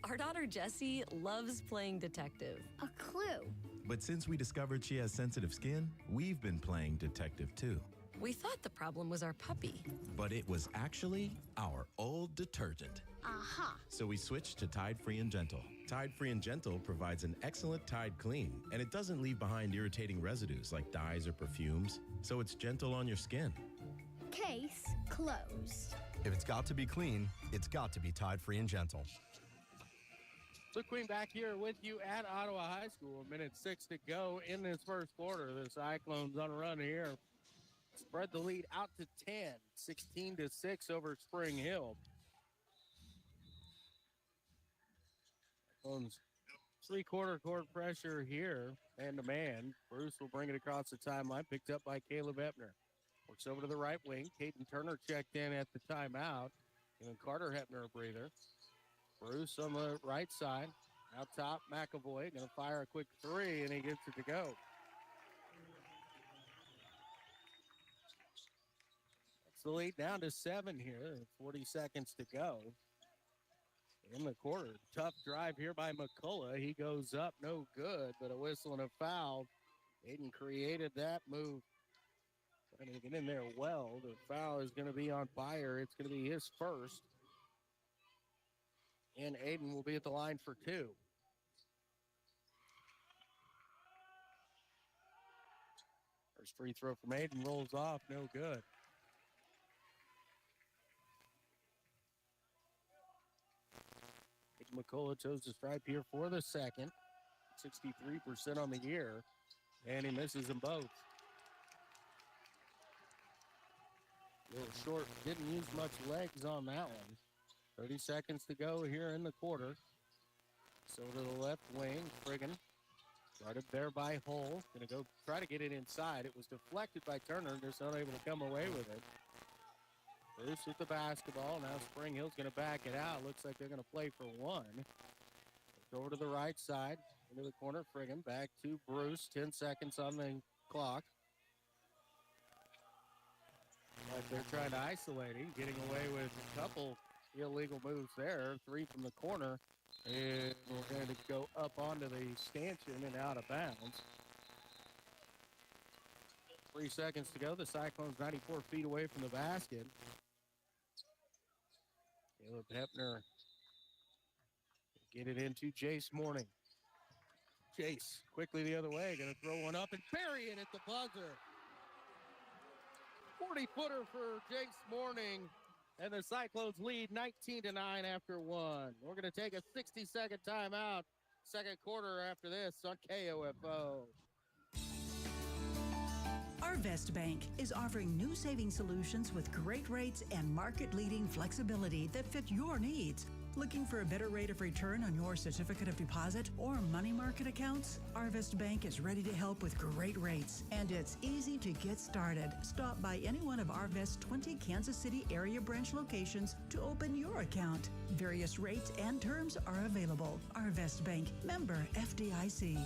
Our daughter Jessie loves playing detective. A clue. But since we discovered she has sensitive skin, we've been playing detective too. We thought the problem was our puppy. But it was actually our old detergent. Aha. So we switched to Tide Free and Gentle. Tide Free and Gentle provides an excellent Tide clean, and it doesn't leave behind irritating residues like dyes or perfumes, so it's gentle on your skin. Case closed. If it's got to be clean, it's got to be Tide Free and Gentle. Luke Queen back here with you at Ottawa High School. 1:06 to go in this first quarter. The Cyclones on a run here. Spread the lead out to 10, 16-6 over Spring Hill. Cyclones three-quarter court pressure here, man-to-man. Bruce will bring it across the timeline, picked up by Caleb Hepner. Works over to the right wing. Caden Turner checked in at the timeout. Giving Carter Hepner a breather. Bruce on the right side. Out top, McAvoy going to fire a quick three, and he gets it to go. That's the lead down to 7 here. 40 seconds to go in the quarter. Tough drive here by McCullough. He goes up, no good, but a whistle and a foul. Aiden created that move. Trying to get in there well. The foul is going to be on Fire. It's going to be his first. And Aiden will be at the line for 2. First free throw from Aiden rolls off, no good. McCullough chose to stripe here for the second. 63% on the year. And he misses them both. A little short, didn't use much legs on that one. 30 seconds to go here in the quarter. So to the left wing, Friggin. Started there by Hull. Going to go try to get it inside. It was deflected by Turner, just unable to come away with it. Bruce with the basketball. Now Spring Hill's going to back it out. Looks like they're going to play for one. Over to the right side, into the corner. Friggin back to Bruce. 10 seconds on the clock. But they're trying to isolate him, getting away with a couple illegal moves there. 3 from the corner. And we're going to go up onto the stanchion and out of bounds. 3 seconds to go. The Cyclones 94 feet away from the basket. Caleb Hepner get it into Jace Morning. Jace quickly the other way. Going to throw one up and bury it at the buzzer. 40-footer for Jace Morning. And the Cyclones lead 19-9 after one. We're going to take a 60-second timeout. Second quarter after this on KOFO. Arvest Bank is offering new saving solutions with great rates and market-leading flexibility that fit your needs. Looking for a better rate of return on your certificate of deposit or money market accounts? Arvest Bank is ready to help with great rates, and it's easy to get started. Stop by any one of Arvest's 20 Kansas City area branch locations to open your account. Various rates and terms are available. Arvest Bank, member FDIC.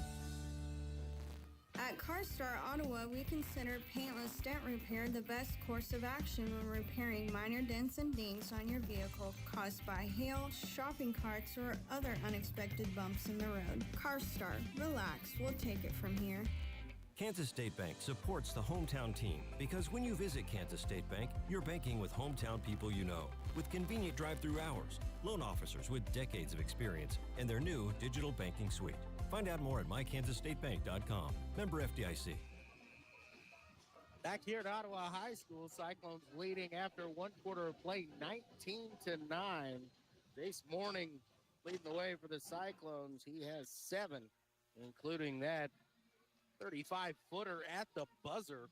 At CarStar Ottawa, we consider paintless dent repair the best course of action when repairing minor dents and dings on your vehicle caused by hail, shopping carts, or other unexpected bumps in the road. CarStar, relax, we'll take it from here. Kansas State Bank supports the hometown team because when you visit Kansas State Bank, you're banking with hometown people you know, with convenient drive-through hours, loan officers with decades of experience, and their new digital banking suite. Find out more at mykansasstatebank.com. Member FDIC. Back here at Ottawa High School, Cyclones leading after one quarter of play, 19-9. Jace Morning leading the way for the Cyclones. He has 7, including that 35-footer at the buzzer.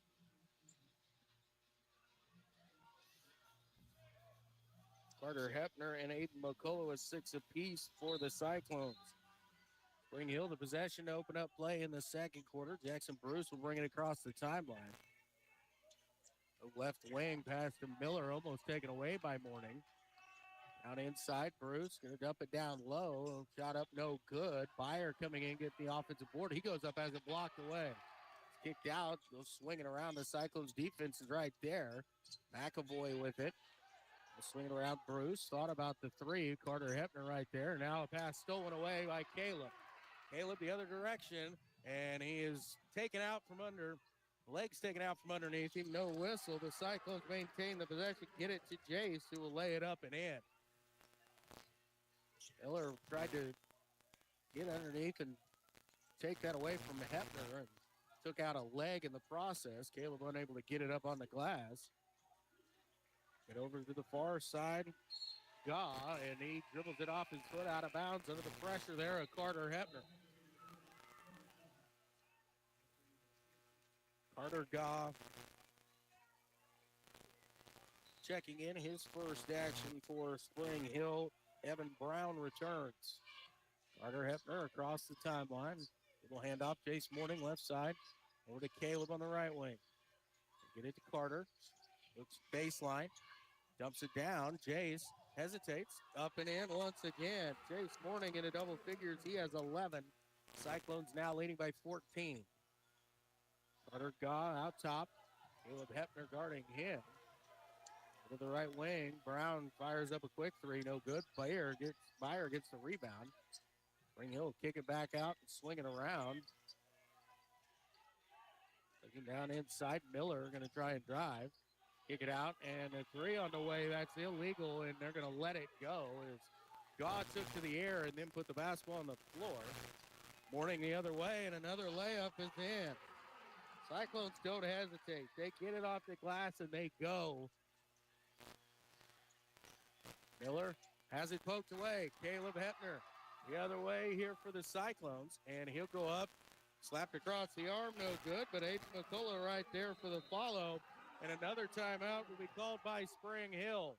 Carter Hepner and Aiden McCullough with 6 apiece for the Cyclones. Spring Hill the possession to open up play in the second quarter. Jackson Bruce will bring it across the timeline. The left wing pass to Miller, almost taken away by Morning. Out inside, Bruce going to dump it down low. Shot up, no good. Byer coming in, get the offensive board. He goes up, has it blocked away. It's kicked out, goes swinging around. The Cyclones defense is right there. McAvoy with it. Swinging around Bruce. Thought about the 3. Carter Hepner right there. Now a pass stolen away by Caleb. Caleb the other direction, and he is taken out from under, legs taken out from underneath him. No whistle. The Cyclones maintain the possession, get it to Jace, who will lay it up and in. Miller tried to get underneath and take that away from Hepner and took out a leg in the process. Caleb unable to get it up on the glass. Get over to the far side. Gaw, and he dribbles it off his foot out of bounds under the pressure there of Carter Hepner. Carter Gaw checking in his first action for Spring Hill. Evan Brown returns. Carter Hepner across the timeline. Little handoff, Jace Morning left side. Over to Caleb on the right wing. Get it to Carter. Looks baseline. Dumps it down. Jace hesitates. Up and in once again. Jace Morning into double figures. He has 11. Cyclones now leading by 14. Carter Gaw out top. Caleb Hepner guarding him. To the right wing. Brown fires up a quick 3. No good. Byer gets the rebound. Spring Hill kick it back out and swing it around. Looking down inside. Miller going to try and drive. Kick it out, and a 3 on the way. That's illegal, and they're going to let it go. As Gaw took to the air and then put the basketball on the floor. Morning the other way, and another layup is in. Cyclones don't hesitate. They get it off the glass, and they go. Miller has it poked away. Caleb Hepner the other way here for the Cyclones, and he'll go up. Slapped across the arm, no good, but Aiden McCullough right there for the follow. And another timeout will be called by Spring Hill.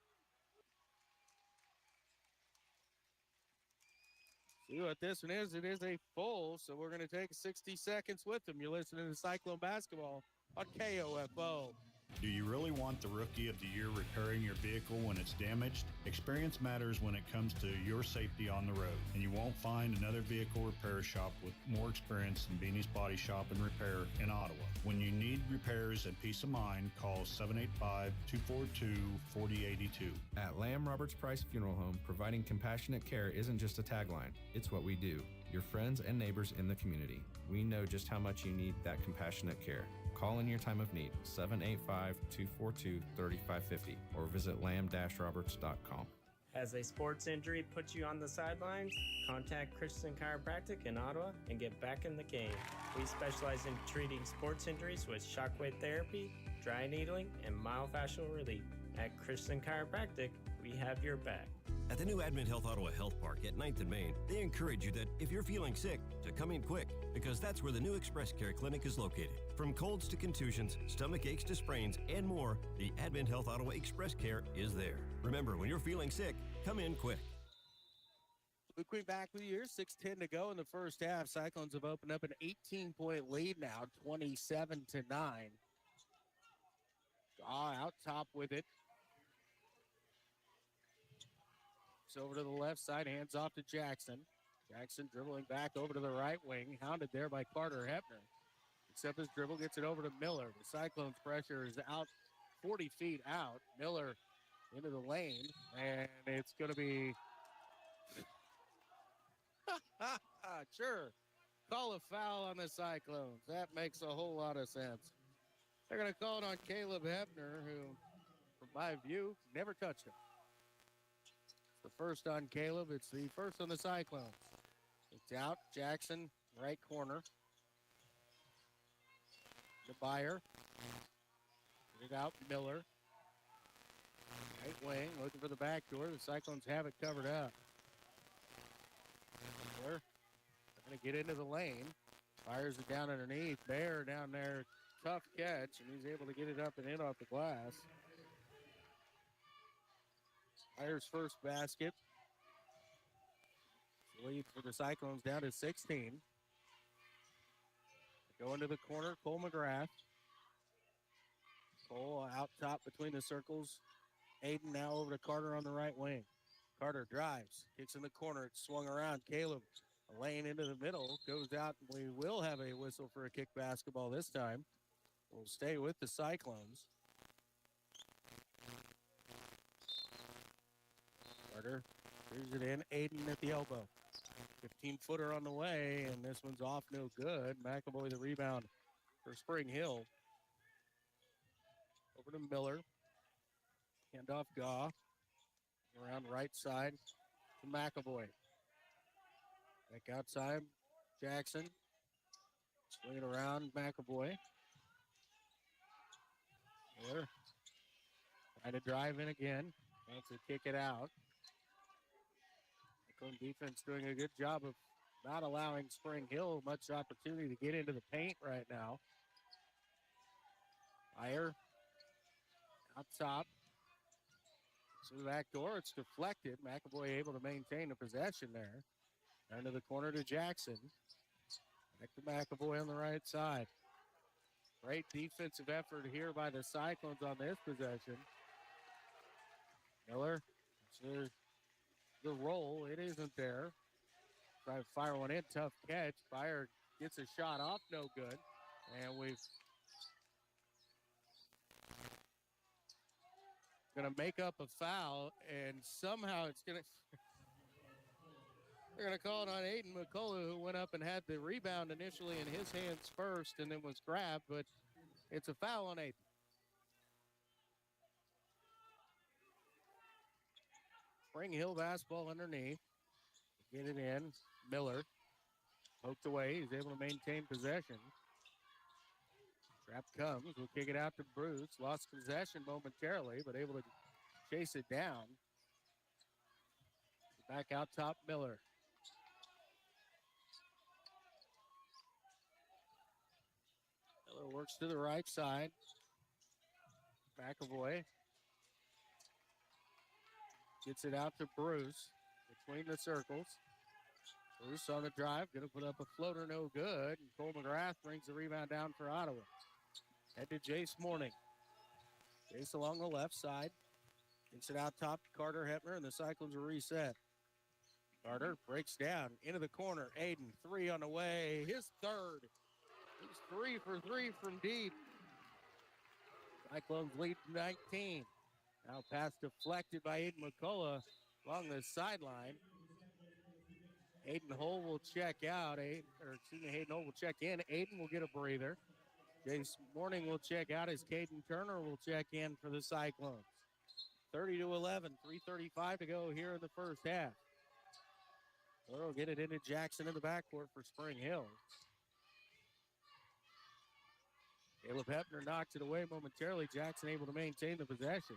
See what this one is. It is a full, so we're going to take 60 seconds with them. You're listening to Cyclone Basketball on KOFO. Do you really want the Rookie of the Year repairing your vehicle when it's damaged? Experience matters when it comes to your safety on the road, and you won't find another vehicle repair shop with more experience than Beanie's Body Shop and Repair in Ottawa. When you need repairs and peace of mind, call 785-242-4082. At Lamb Roberts Price Funeral Home, providing compassionate care isn't just a tagline, it's what we do. Your friends and neighbors in the community. We know just how much you need that compassionate care. Call in your time of need, 785-242-3550, or visit lamb-roberts.com. Has a sports injury put you on the sidelines? Contact Christian Chiropractic in Ottawa and get back in the game. We specialize in treating sports injuries with shockwave therapy, dry needling, and myofascial relief. At Christian Chiropractic, we have your back. At the new Advent Health Ottawa Health Park at 9th and Main, they encourage you that if you're feeling sick, to come in quick, because that's where the new Express Care Clinic is located. From colds to contusions, stomach aches to sprains, and more, the Advent Health Ottawa Express Care is there. Remember, when you're feeling sick, come in quick. Blue Queen back with you here, 6:10 to go in the first half. Cyclones have opened up an 18-point lead now, 27-9. Out top with it. Over to the left side, hands off to Jackson. Jackson dribbling back over to the right wing, hounded there by Carter Hepner. Except his dribble, gets it over to Miller. The Cyclones' pressure is out 40 feet out. Miller into the lane, and it's going to be... Sure. Call a foul on the Cyclones. That makes a whole lot of sense. They're going to call it on Caleb Hepner, who, from my view, never touched him. The first on Caleb. It's the first on the Cyclones. It's out. Jackson, right corner. The Buyer. Get it out. Miller. Right wing. Looking for the back door. The Cyclones have it covered up. Miller. They're going to get into the lane. Fires it down underneath. Bear down there. Tough catch. And he's able to get it up and in off the glass. Myers' first basket. Lead for the Cyclones down to 16. Go into the corner, Cole McGrath. Cole out top between the circles. Aiden now over to Carter on the right wing. Carter drives, kicks in the corner, it's swung around. Caleb, a lane into the middle, goes out, and we will have a whistle for a kick basketball this time. We'll stay with the Cyclones. Carter here's it in. Aiden at the elbow. 15-footer on the way, and this one's off no good. McAvoy the rebound for Spring Hill. Over to Miller. Handoff Gaw. Around right side to McAvoy. Back outside, Jackson. Swing it around, McAvoy. Miller. Trying to drive in again. Wants to kick it out. Cyclone defense doing a good job of not allowing Spring Hill much opportunity to get into the paint right now. Iyer out top. To the back door, it's deflected. McAvoy able to maintain the possession there. Down to the corner to Jackson. Back to McAvoy on the right side. Great defensive effort here by the Cyclones on this possession. Miller, the roll, it isn't there. Try to fire one in, tough catch. Fire gets a shot off, no good. And we've going to make up a foul, and somehow it's going to... They're going to call it on Aiden McCullough, who went up and had the rebound initially in his hands first and then was grabbed, but it's a foul on Aiden. Spring Hill basketball underneath. Get it in. Miller poked away. He's able to maintain possession. Trap comes. We'll kick it out to Bruce. Lost possession momentarily, but able to chase it down. Back out top, Miller. Miller works to the right side. McAvoy gets it out to Bruce between the circles. Bruce on the drive, going to put up a floater, no good. And Cole McGrath brings the rebound down for Ottawa. Head to Jace Morning. Jace along the left side. Gets it out top to Carter Hepner, and the Cyclones will reset. Carter breaks down into the corner. Aiden, 3 on the way. His third. He's 3 for 3 from deep. Cyclones lead 19. Now pass deflected by Aiden McCullough along the sideline. Aiden Hull will check out. Hayden Hull will check in. Aiden will get a breather. Jace Morning will check out as Caden Turner will check in for the Cyclones. 30-11, 3:35 to go here in the first half. Will get it into Jackson in the backcourt for Spring Hill. Caleb Hepner knocks it away momentarily. Jackson able to maintain the possession.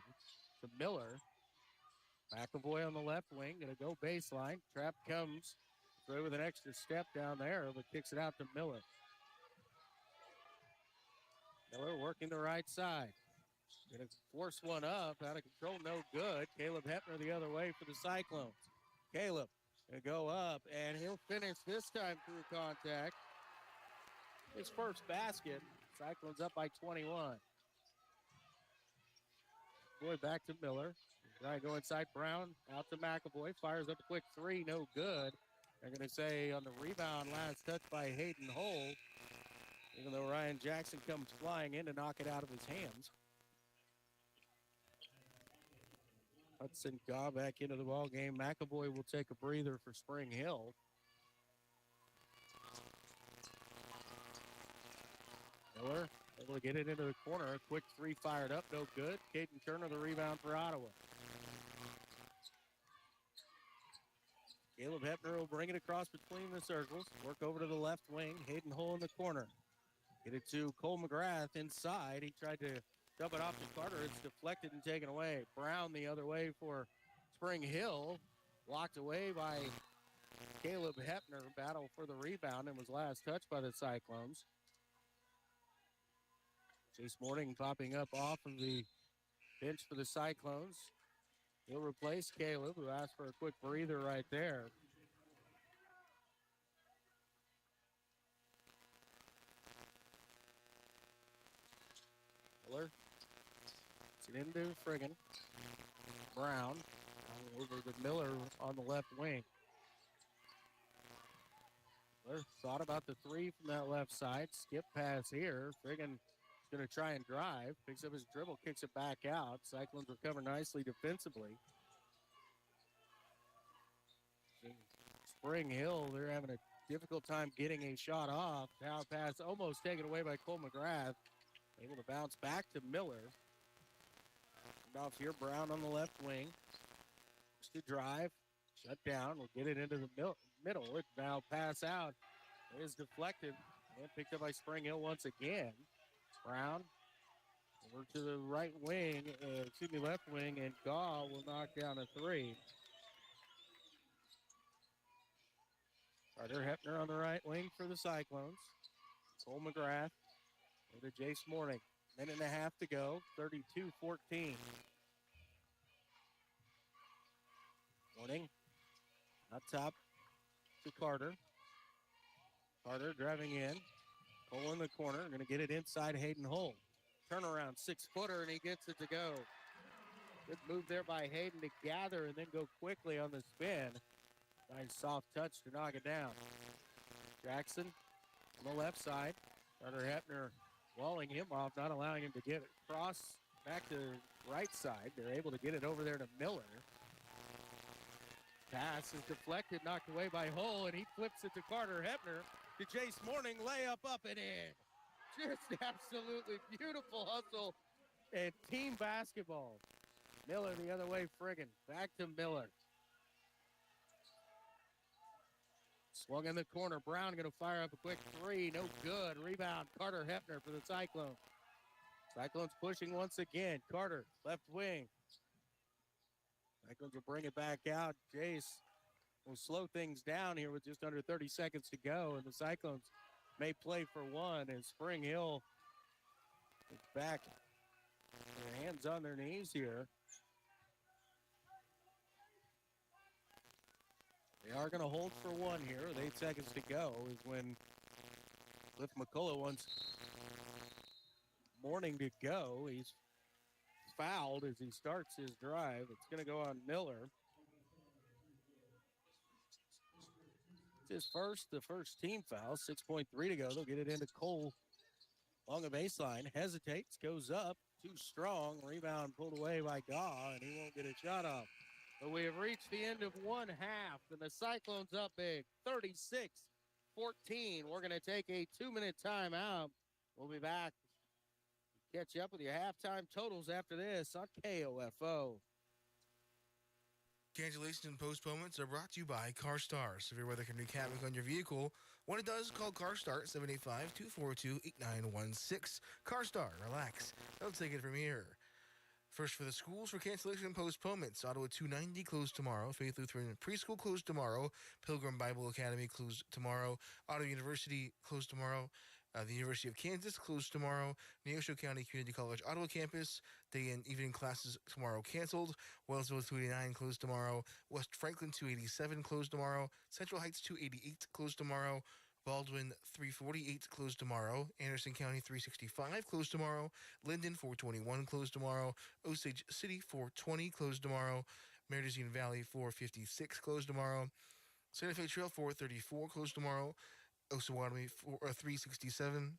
To Miller. McAvoy on the left wing, going to go baseline. Trap comes through with an extra step down there, but kicks it out to Miller. Miller working the right side. Going to force one up, out of control, no good. Caleb Hepner the other way for the Cyclones. Caleb going to go up, and he'll finish this time through contact. His first basket. Cyclones up by 21. Boy, back to Miller. Trying to go inside Brown, out to McAvoy. Fires up a quick 3, no good. They're going to say on the rebound, last touch by Hayden Hull. Even though Ryan Jackson comes flying in to knock it out of his hands. Hudson Gaw back into the ball game. McAvoy will take a breather for Spring Hill. Miller able to get it into the corner. A quick 3 fired up, no good. Caden Turner the rebound for Ottawa. Caleb Hepner will bring it across between the circles. Work over to the left wing. Hayden Hull in the corner. Get it to Cole McGrath inside. He tried to dump it off to Carter. It's deflected and taken away. Brown the other way for Spring Hill. Blocked away by Caleb Hepner. Battle for the rebound and was last touched by the Cyclones. Jace Morning popping up off of the bench for the Cyclones. He'll replace Caleb, who asked for a quick breather right there. Miller. It's an into Friggin. Brown. Over to Miller on the left wing. Miller thought about the 3 from that left side. Skip pass here. Friggin going to try and drive. Picks up his dribble, kicks it back out. Cyclones recover nicely defensively. Spring Hill, they're having a difficult time getting a shot off. Now pass almost taken away by Cole McGrath. Able to bounce back to Miller. And off here, Brown on the left wing. Just to drive. Shut down. We'll get it into the middle. It now pass out. It is deflected and picked up by Spring Hill once again. Brown over to the right wing, left wing, and Gaw will knock down a 3. Carter Hepner on the right wing for the Cyclones. Cole McGrath over to Jace Morning. Minute and a half to go, 32-14. Morning up top to Carter. Carter driving in. Hull in the corner, going to get it inside Hayden Hull. Turnaround, 6-footer, and he gets it to go. Good move there by Hayden to gather and then go quickly on the spin. Nice soft touch to knock it down. Jackson on the left side. Carter Hepner walling him off, not allowing him to get it across back to the right side. They're able to get it over there to Miller. Pass is deflected, knocked away by Hull, and he flips it to Carter Hepner. To Jace Morning, layup up and in. Just absolutely beautiful hustle and team basketball. Miller the other way, Friggin. Back to Miller. Swung in the corner. Brown going to fire up a quick 3. No good. Rebound. Carter Hepner for the Cyclones. Cyclones pushing once again. Carter, left wing. Cyclones will bring it back out. Jace will slow things down here with just under 30 seconds to go, and the Cyclones may play for one as Spring Hill is back. Their hands on their knees here. They are going to hold for one here with 8 seconds to go is when Cliff McCullough wants Morning to go. He's fouled as he starts his drive. It's going to go on Miller. It's the first team foul. 6.3 to go. They'll get it into Cole along the baseline. Hesitates, goes up. Too strong. Rebound pulled away by Gaw, and he won't get a shot off. But we have reached the end of one half, and the Cyclones up big, 36-14. We're going to take a 2-minute timeout. We'll be back. Catch you up with your halftime totals after this on KOFO. Cancellations and postponements are brought to you by CarStar. Severe weather can wreak havoc on your vehicle. When it does, call CarStar at 785-242-8916. CarStar, relax. They'll take it from here. First for the schools for cancellation and postponements. Ottawa 290 closed tomorrow. Faith Lutheran Preschool closed tomorrow. Pilgrim Bible Academy closed tomorrow. Ottawa University closed tomorrow. The University of Kansas closed tomorrow. Neosho County Community College Ottawa campus, day and evening classes tomorrow canceled. Wellsville 289 closed tomorrow. West Franklin 287 closed tomorrow. Central Heights 288 closed tomorrow. Baldwin 348 closed tomorrow. Anderson County 365 closed tomorrow. Linden 421 closed tomorrow. Osage City 420 closed tomorrow. Meridian Valley 456 closed tomorrow. Santa Fe Trail 434 closed tomorrow. Osawatomie 367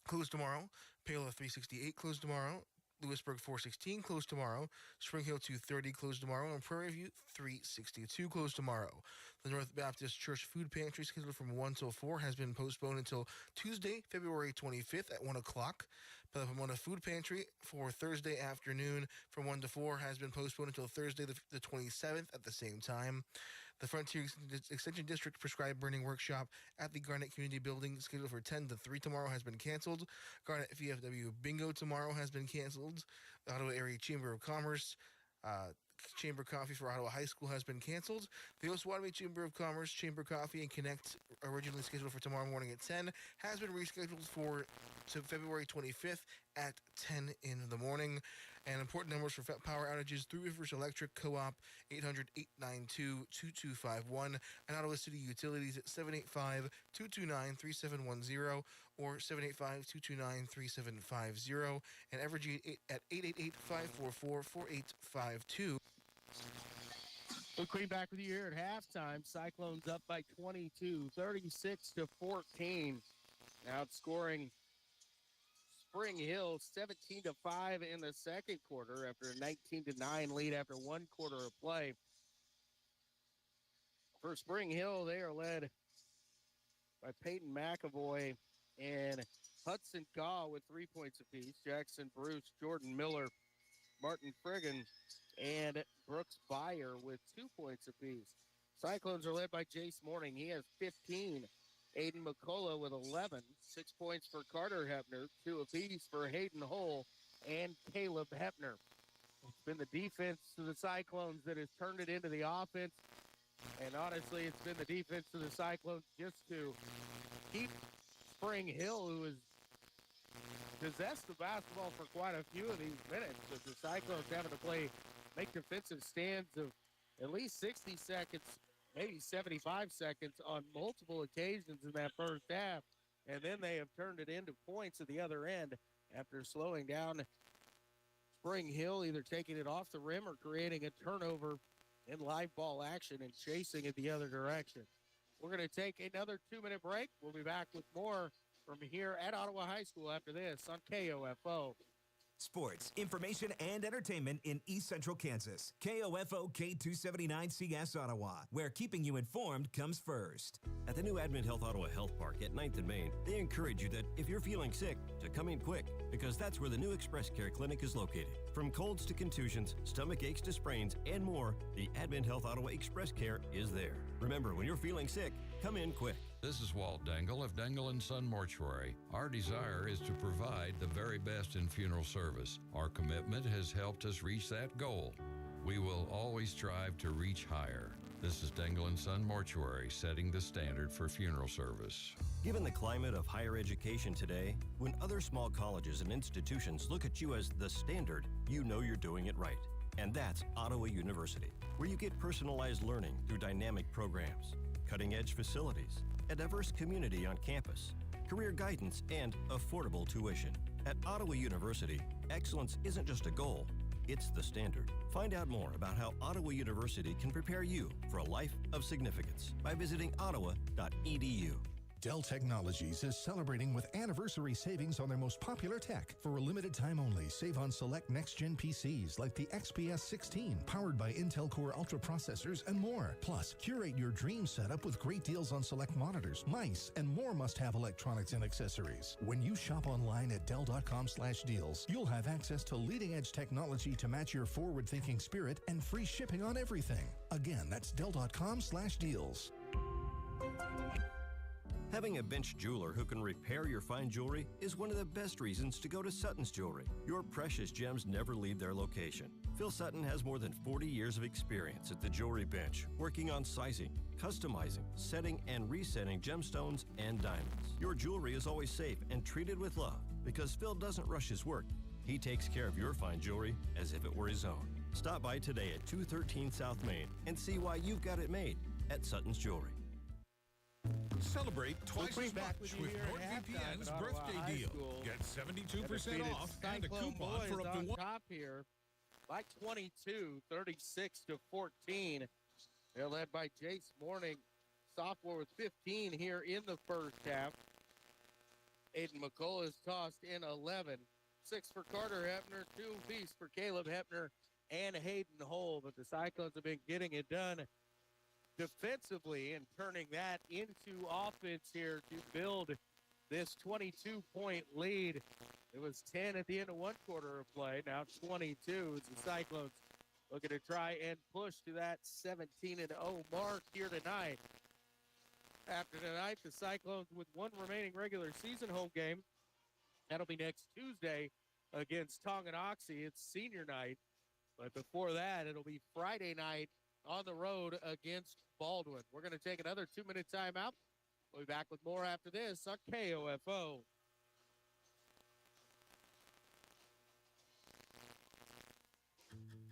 closed tomorrow. Paola 368 closed tomorrow. Lewisburg 416 closed tomorrow. Spring Hill 230 closed tomorrow. And Prairie View 362 closed tomorrow. The North Baptist Church Food Pantry, scheduled from 1 till 4, has been postponed until Tuesday, February 25th at 1 o'clock. The Pomona Food Pantry for Thursday afternoon from 1 to 4 has been postponed until Thursday, the 27th at the same time. The Frontier Extension District Prescribed Burning Workshop at the Garnet Community Building, scheduled for 10 to 3 tomorrow, has been canceled. Garnet VFW Bingo tomorrow has been canceled. The Ottawa Area Chamber of Commerce Chamber Coffee for Ottawa High School has been canceled. The Osawatomie Chamber of Commerce Chamber Coffee and Connect, originally scheduled for tomorrow morning at 10, has been rescheduled to February 25th at 10 in the morning. And important numbers for power outages: Three Rivers Electric Co-op 800-892-2251, and Ottawa City Utilities at 785-229-3710 or 785-229-3750, and Evergy at 888-544-4852. Luke Queen back with you here at halftime. Cyclones up by 22, 36-14. Now outscoring Spring Hill 17-5 in the second quarter after a 19-9 lead after one quarter of play. For Spring Hill, they are led by Peyton McAvoy and Hudson Gaw with 3 points apiece. Jackson Bruce, Jordan Miller, Martin Friggin, and Brooks Byer with 2 points apiece. Cyclones are led by Jace Morning. He has 15. Aiden McCullough with 11. 6 points for Carter Hepner. 2 apiece for Hayden Hull and Caleb Hepner. It's been the defense to the Cyclones that has turned it into the offense. And honestly, it's been the defense to the Cyclones just to keep Spring Hill, who has possessed the basketball for quite a few of these minutes. But the Cyclones having to make defensive stands of at least 60 seconds, maybe 75 seconds on multiple occasions in that first half. And then they have turned it into points at the other end after slowing down Spring Hill, either taking it off the rim or creating a turnover in live ball action and chasing it the other direction. We're going to take another 2-minute break. We'll be back with more from here at Ottawa High School after this on KOFO. Sports, information, and entertainment in East Central Kansas. KOFO K279CS Ottawa, where keeping you informed comes first. At the new Advent Health Ottawa Health Park at 9th and Main, they encourage you that if you're feeling sick, to come in quick, because that's where the new Express Care Clinic is located. From colds to contusions, stomach aches to sprains, and more, the Advent Health Ottawa Express Care is there. Remember, when you're feeling sick, come in quick. This is Walt Dangle of Dangle & Son Mortuary. Our desire is to provide the very best in funeral service. Our commitment has helped us reach that goal. We will always strive to reach higher. This is Dangle & Son Mortuary, setting the standard for funeral service. Given the climate of higher education today, when other small colleges and institutions look at you as the standard, you know you're doing it right. And that's Ottawa University, where you get personalized learning through dynamic programs, cutting-edge facilities, a diverse community on campus, career guidance, and affordable tuition. At Ottawa University, excellence isn't just a goal, it's the standard. Find out more about how Ottawa University can prepare you for a life of significance by visiting ottawa.edu. Dell Technologies is celebrating with anniversary savings on their most popular tech. For a limited time only, save on select next-gen PCs like the XPS 16, powered by Intel Core Ultra processors and more. Plus, curate your dream setup with great deals on select monitors, mice, and more must-have electronics and accessories. When you shop online at Dell.com/deals, you'll have access to leading-edge technology to match your forward-thinking spirit and free shipping on everything. Again, that's Dell.com/deals. Having a bench jeweler who can repair your fine jewelry is one of the best reasons to go to Sutton's Jewelry. Your precious gems never leave their location. Phil Sutton has more than 40 years of experience at the jewelry bench, working on sizing, customizing, setting, and resetting gemstones and diamonds. Your jewelry is always safe and treated with love because Phil doesn't rush his work. He takes care of your fine jewelry as if it were his own. Stop by today at 213 South Main and see why you've got it made at Sutton's Jewelry. Celebrate twice as much with NordVPN's birthday deal. Get 72% off and a coupon for up to one. Top here by 22, 36-14. They're led by Jace Morning, sophomore with 15 here in the first half. Aiden McCullough is tossed in 11. 6 for Carter Hepner, 2 apiece for Caleb Hepner and Hayden Hull. But the Cyclones have been getting it done defensively and turning that into offense here to build this 22-point lead. It was 10 at the end of one quarter of play. Now 22 as the Cyclones looking to try and push to that 17-0 mark here tonight. After tonight, the Cyclones with one remaining regular season home game. That'll be next Tuesday against Tonganoxie. It's senior night. But before that, it'll be Friday night on the road against Baldwin. We're going to take another 2-minute timeout. We'll be back with more after this on KOFO.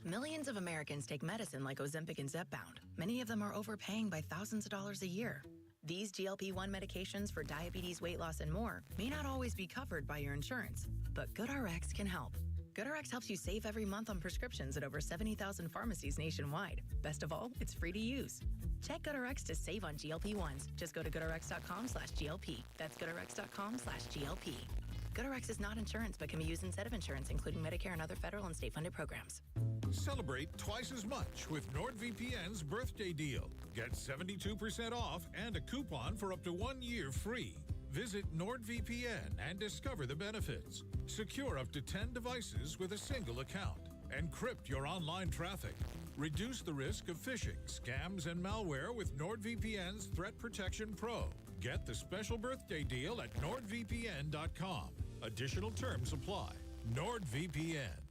Millions of Americans take medicine like Ozempic and Zepbound. Many of them are overpaying by thousands of dollars a year. These GLP-1 medications for diabetes, weight loss, and more may not always be covered by your insurance, but GoodRx can help. GoodRx helps you save every month on prescriptions at over 70,000 pharmacies nationwide. Best of all, it's free to use. Check GoodRx to save on GLP-1s. Just go to GoodRx.com/GLP. That's GoodRx.com/GLP. GoodRx is not insurance but can be used instead of insurance, including Medicare and other federal and state-funded programs. Celebrate twice as much with NordVPN's birthday deal. Get 72% off and a coupon for up to 1 year free. Visit NordVPN and discover the benefits. Secure up to 10 devices with a single account. Encrypt your online traffic. Reduce the risk of phishing, scams, and malware with NordVPN's Threat Protection Pro. Get the special birthday deal at NordVPN.com. Additional terms apply. NordVPN.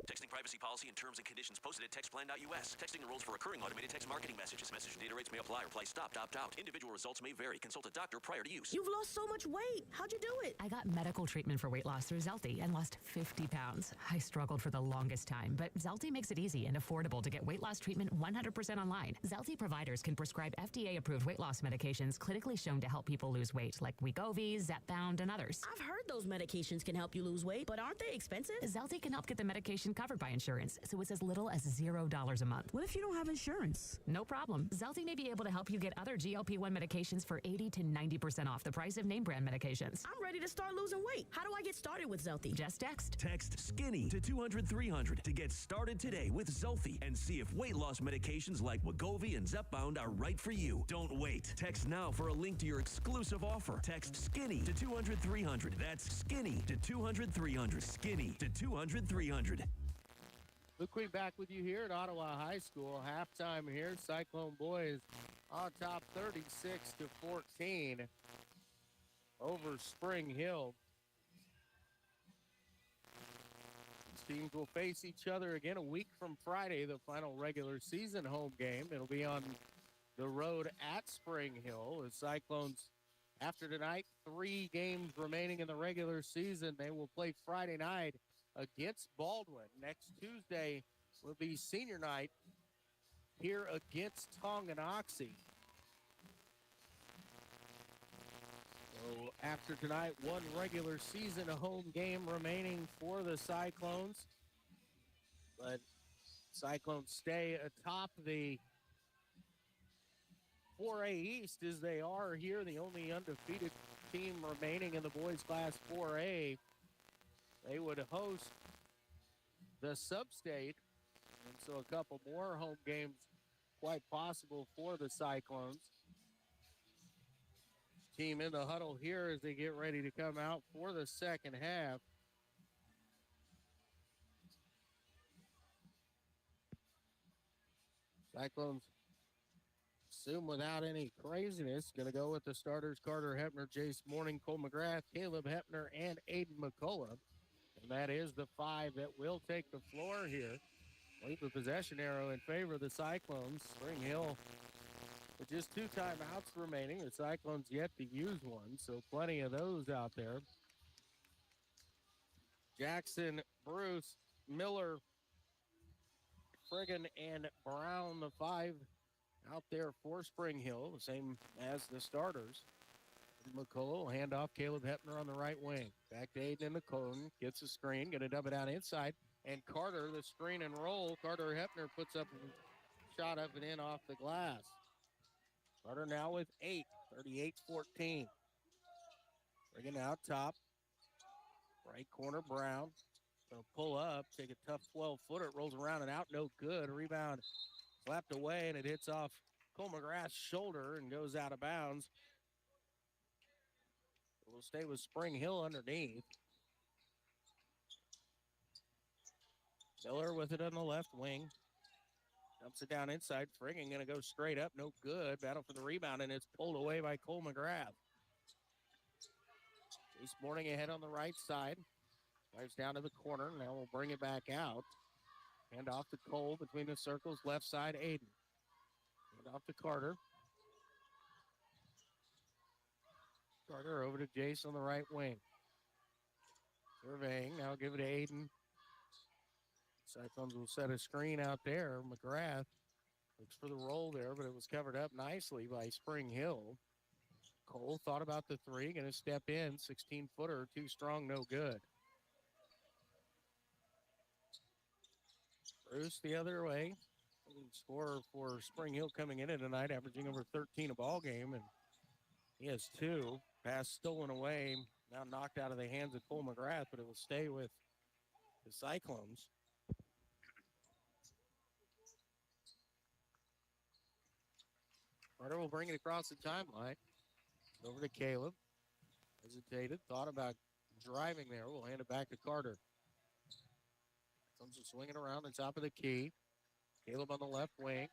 Texting privacy policy and terms and conditions posted at textplan.us. Texting enrolls for recurring automated text marketing messages. Message and data rates may apply. Reply stop, opt out. Individual results may vary. Consult a doctor prior to use. You've lost so much weight. How'd you do it? I got medical treatment for weight loss through Zelty and lost 50 pounds. I struggled for the longest time, but Zelty makes it easy and affordable to get weight loss treatment 100% online. Zelty providers can prescribe FDA-approved weight loss medications clinically shown to help people lose weight, like Wegovy, Zepbound, and others. I've heard those medications can help you lose weight, but aren't they expensive? Zelty can help get the medication covered by insurance, so it's as little as $0 a month. What if you don't have insurance? No problem. Zelty may be able to help you get other GLP-1 medications for 80 to 90% off the price of name brand medications. I'm ready to start losing weight. How do I get started with Zelty? Just text. Text SKINNY to 200-300 to get started today with Zelty and see if weight loss medications like Wegovy and Zepbound are right for you. Don't wait. Text now for a link to your exclusive offer. Text SKINNY to 200-300. That's SKINNY to 200-300. SKINNY to 200-300. Luke Queen back with you here at Ottawa High School. Halftime here. Cyclone boys on top 36-14 over Spring Hill. These teams will face each other again a week from Friday, the final regular season home game. It'll be on the road at Spring Hill. The Cyclones, after tonight, 3 games remaining in the regular season. They will play Friday night against Baldwin. Next Tuesday will be senior night here against Tonganoxie. So after tonight, one regular season home game remaining for the Cyclones. But Cyclones stay atop the 4A East as they are here, the only undefeated team remaining in the boys class 4A. They would host the sub-state, and so a couple more home games quite possible for the Cyclones. Team in the huddle here as they get ready to come out for the second half. Cyclones assume without any craziness, going to go with the starters: Carter Hepner, Jace Morning, Cole McGrath, Caleb Hepner, and Aiden McCullough. And that is the five that will take the floor here. Leave the possession arrow in favor of the Cyclones. Spring Hill with just 2 timeouts remaining. The Cyclones yet to use one, so plenty of those out there. Jackson, Bruce, Miller, Friggin, and Brown, the 5 out there for Spring Hill, the same as the starters. McCullough will hand off Caleb Hepner on the right wing. Back to Aiden in the cone. Gets a screen. Going to dump it out inside. And Carter, the screen and roll. Carter Hepner puts up a shot up and in off the glass. Carter now with 8. 38-14. Bringing out top. Right corner, Brown. Going to pull up. Take a tough 12-footer. It rolls around and out. No good. Rebound slapped away, and it hits off Cole McGrath's shoulder and goes out of bounds. We'll stay with Spring Hill underneath. Miller with it on the left wing. Dumps it down inside. Friggin going to go straight up. No good. Battle for the rebound, and it's pulled away by Cole McGrath. Chase Morning ahead on the right side. Drives down to the corner. Now we'll bring it back out. Hand off to Cole between the circles. Left side, Aiden. Hand off to Carter. Carter over to Jace on the right wing. Surveying. Now give it to Aiden. Cyclones will set a screen out there. McGrath looks for the roll there, but it was covered up nicely by Spring Hill. Cole thought about the 3. Going to step in. 16-footer. Too strong. No good. Bruce the other way. Scorer for Spring Hill coming in tonight, averaging over 13 a ball game, and he has 2. Pass stolen away, now knocked out of the hands of Cole McGrath, but it will stay with the Cyclones. Carter will bring it across the timeline. Over to Caleb. Hesitated, thought about driving there. We'll hand it back to Carter. Comes swinging around the top of the key. Caleb on the left wing.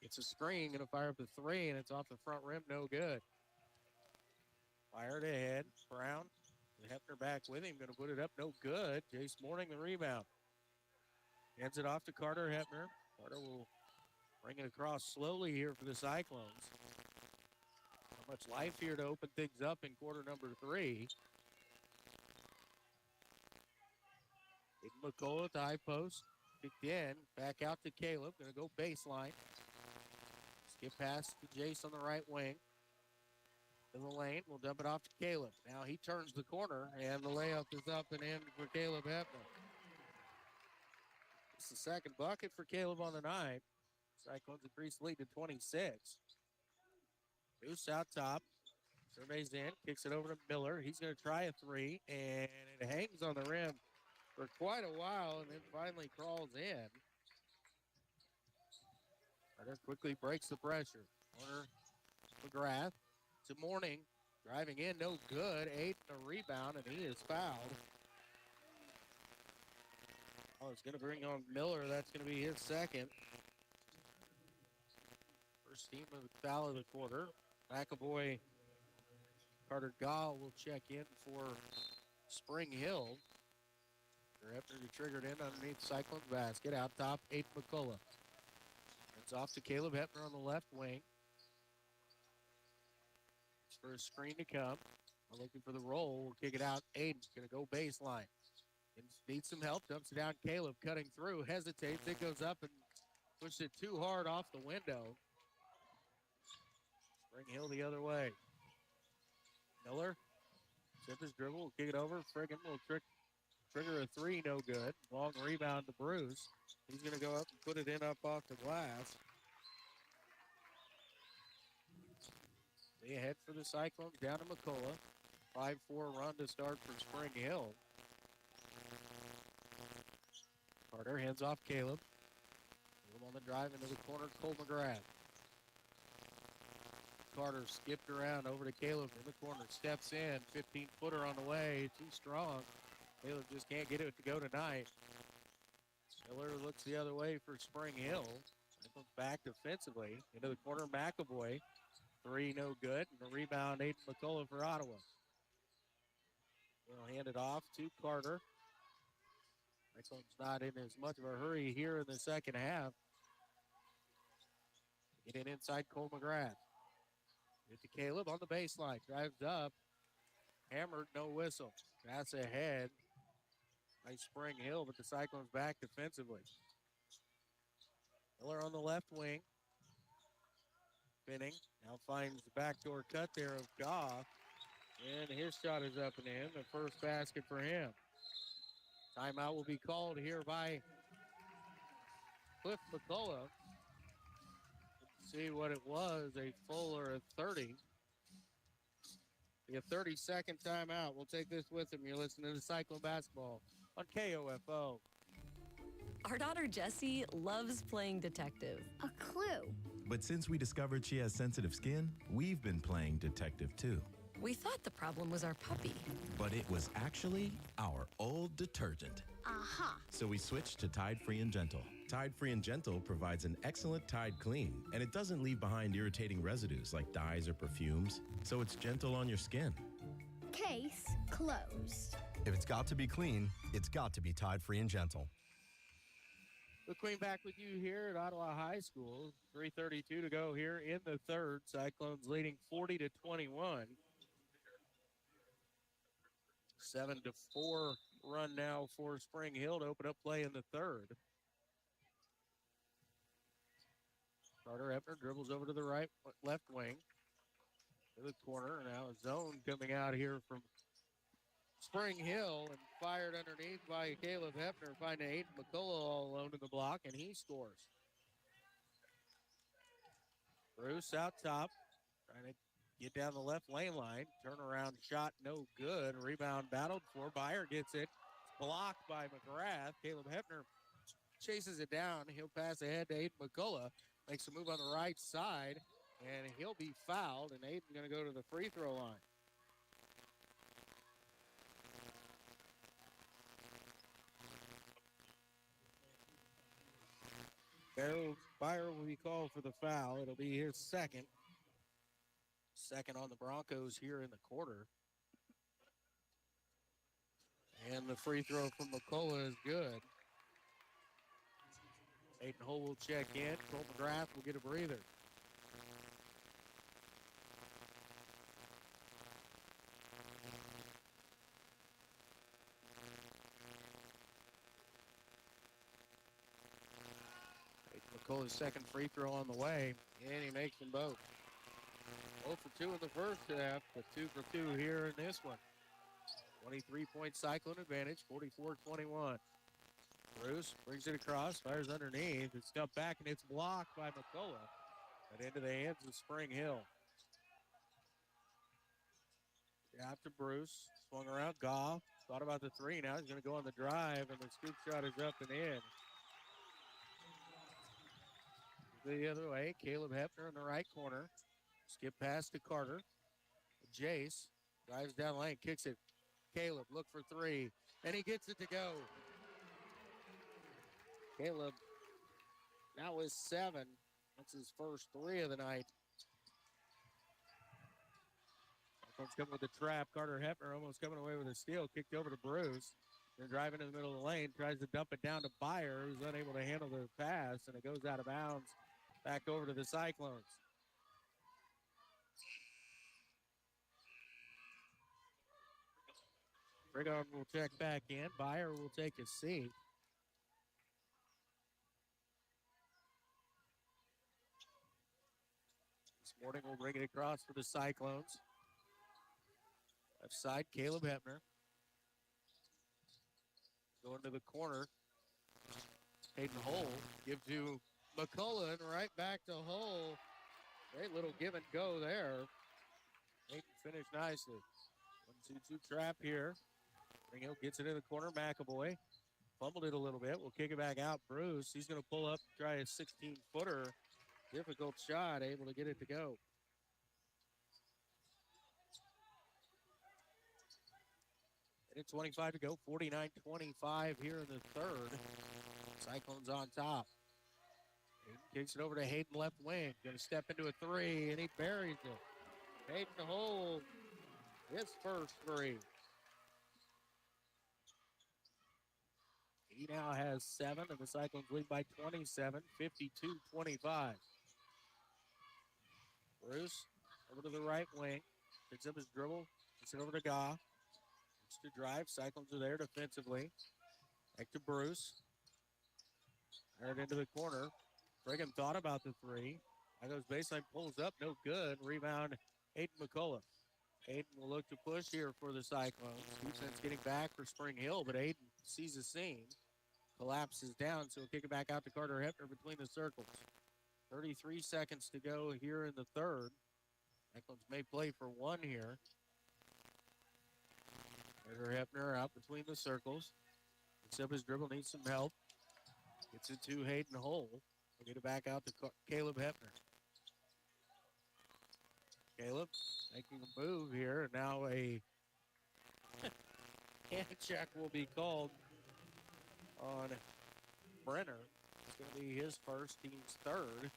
It's a screen, going to fire up the 3, and it's off the front rim, no good. Fired ahead. Brown. Hepner back with him, going to put it up, no good. Jace Morning the rebound. Hands it off to Carter Hepner. Carter will bring it across slowly here for the Cyclones. Not much life here to open things up in quarter number 3. McCullough at the high post. Kicked in. Back out to Caleb. Going to go baseline. Skip pass to Jace on the right wing. In the lane. We'll dump it off to Caleb. Now he turns the corner, and the layup is up and in for Caleb Hepner. It's the second bucket for Caleb on the night. Cyclones increase lead to 26. Goose out top. Surveys in. Kicks it over to Miller. He's going to try a 3, and it hangs on the rim for quite a while, and then finally crawls in. Carter quickly breaks the pressure. Corner McGrath to Morning. Driving in, no good. Aiden a rebound, and he is fouled. Oh, it's going to bring on Miller. That's going to be his second. First team of the foul of the quarter. McAvoy, Carter Gall will check in for Spring Hill. Hepner triggered in underneath Cyclone's basket. Out top, Aiden McCullough. It's off to Caleb Hepner on the left wing. For a screen to come. Looking for the roll. We'll kick it out. Aiden's going to go baseline. Needs some help. Dumps it down. Caleb cutting through. Hesitates. It goes up and pushed it too hard off the window. Spring Hill the other way. Miller. Zip his dribble. Will kick it over. Pregame will trigger a three. No good. Long rebound to Bruce. He's going to go up and put it in up off the glass. They head for the Cyclones down to McCullough. 5-4 run to start for Spring Hill. Carter hands off Caleb. On the drive into the corner, Cole McGrath. Carter skipped around over to Caleb in the corner, steps in, 15-footer on the way, too strong. Caleb just can't get it to go tonight. Miller looks the other way for Spring Hill. Comes back defensively into the corner, McAvoy. Three, no good, and the rebound, Aiden McCullough for Ottawa. They'll hand it off to Carter. Cyclone's not in as much of a hurry here in the second half. Get it inside Cole McGrath. Get to Caleb on the baseline. Drives up. Hammered, no whistle. Pass ahead. Nice Spring Hill, but the Cyclones back defensively. Miller on the left wing. Spinning. Now finds the backdoor cut there of Goff. And his shot is up and in. The first basket for him. Timeout will be called here by Cliff McCullough. See what it was, a full or a 30. A 30-second timeout. We'll take this with him. You're listening to Cyclone Basketball on KOFO. Our daughter Jessie loves playing detective. A clue. But since we discovered she has sensitive skin, we've been playing detective too. We thought the problem was our puppy. But it was actually our old detergent. Aha. So we switched to Tide Free and Gentle. Tide Free and Gentle provides an excellent Tide clean, and it doesn't leave behind irritating residues like dyes or perfumes, so it's gentle on your skin. Case closed. If it's got to be clean, it's got to be Tide Free and Gentle. The Queen back with you here at Ottawa High School. 3:32 to go here in the third. Cyclones leading 40-21. 7-4 run now for Spring Hill to open up play in the third. Carter Epner dribbles over to the left wing. To the corner. Now a zone coming out here from Spring Hill and fired underneath by Caleb Hepner, finding Aiden McCullough all alone in the block, and he scores. Bruce out top, trying to get down the left lane line. Turnaround shot, no good. Rebound battled for. Byer gets it. It's blocked by McGrath. Caleb Hepner chases it down. He'll pass ahead to Aiden McCullough. Makes a move on the right side, and he'll be fouled, and Aiden's going to go to the free throw line. Byer will be called for the foul. It'll be his second. Second on the Broncos here in the quarter. And the free throw from McCullough is good. Aiden Hull will check in. Cole McGrath will get a breather. McCullough's second free throw on the way, and he makes them both. 0 for 2 in the first half, but 2 for 2 here in this one. 23-point Cyclone advantage, 44-21. Bruce brings it across, fires underneath. It's stumped back, and it's blocked by McCullough. But into the hands of Spring Hill. Out to Bruce, swung around, Goff. Thought about the three, now he's going to go on the drive, and the scoop shot is up and in. The other way, Caleb Hepner in the right corner. Skip pass to Carter. Jace drives down lane, kicks it. Caleb, look for three, and he gets it to go. Caleb now with 7. That's his first 3 of the night. Comes coming with the trap. Carter Hepner almost coming away with a steal. Kicked over to Bruce. Then driving in the middle of the lane. Tries to dump it down to Byer, who's unable to handle the pass, and it goes out of bounds. Back over to the Cyclones. Pregame will check back in. Byer will take a seat. This morning we'll bring it across for the Cyclones. Left side, Caleb Hepner. Going to the corner. Hayden Hull give to McCullough and right back to Hull. Great little give and go there. Hayden finished nicely. 1-2-2 trap here. Spring Hill gets it in the corner. McAvoy fumbled it a little bit. We'll kick it back out. Bruce, he's going to pull up, try a 16-footer. Difficult shot, able to get it to go. Minute 25 to go, 49-25 here in the third. Cyclones on top. Hayden kicks it over to Hayden left wing. Going to step into a three, and he buries it. Hayden Hull, his first three. He now has 7, and the Cyclones lead by 27, 52-25. Bruce over to the right wing. Picks up his dribble. Gets it over to Goff. Looks to drive. Cyclones are there defensively. Back to Bruce. Fired into the corner. Brigham thought about the three. Goes baseline, pulls up, no good. Rebound, Hayden McCullough. Hayden will look to push here for the Cyclones. Defense getting back for Spring Hill, but Hayden sees the seam. Collapses down, so he'll kick it back out to Carter Hepner between the circles. 33 seconds to go here in the third. Cyclones may play for one here. Carter Hepner out between the circles. Picks up his dribble, needs some help. Gets it to Hayden Hull. We'll get it back out to Caleb Hepner. Caleb making a move here. And now a hand check will be called on Brenner. It's going to be his first, team's third.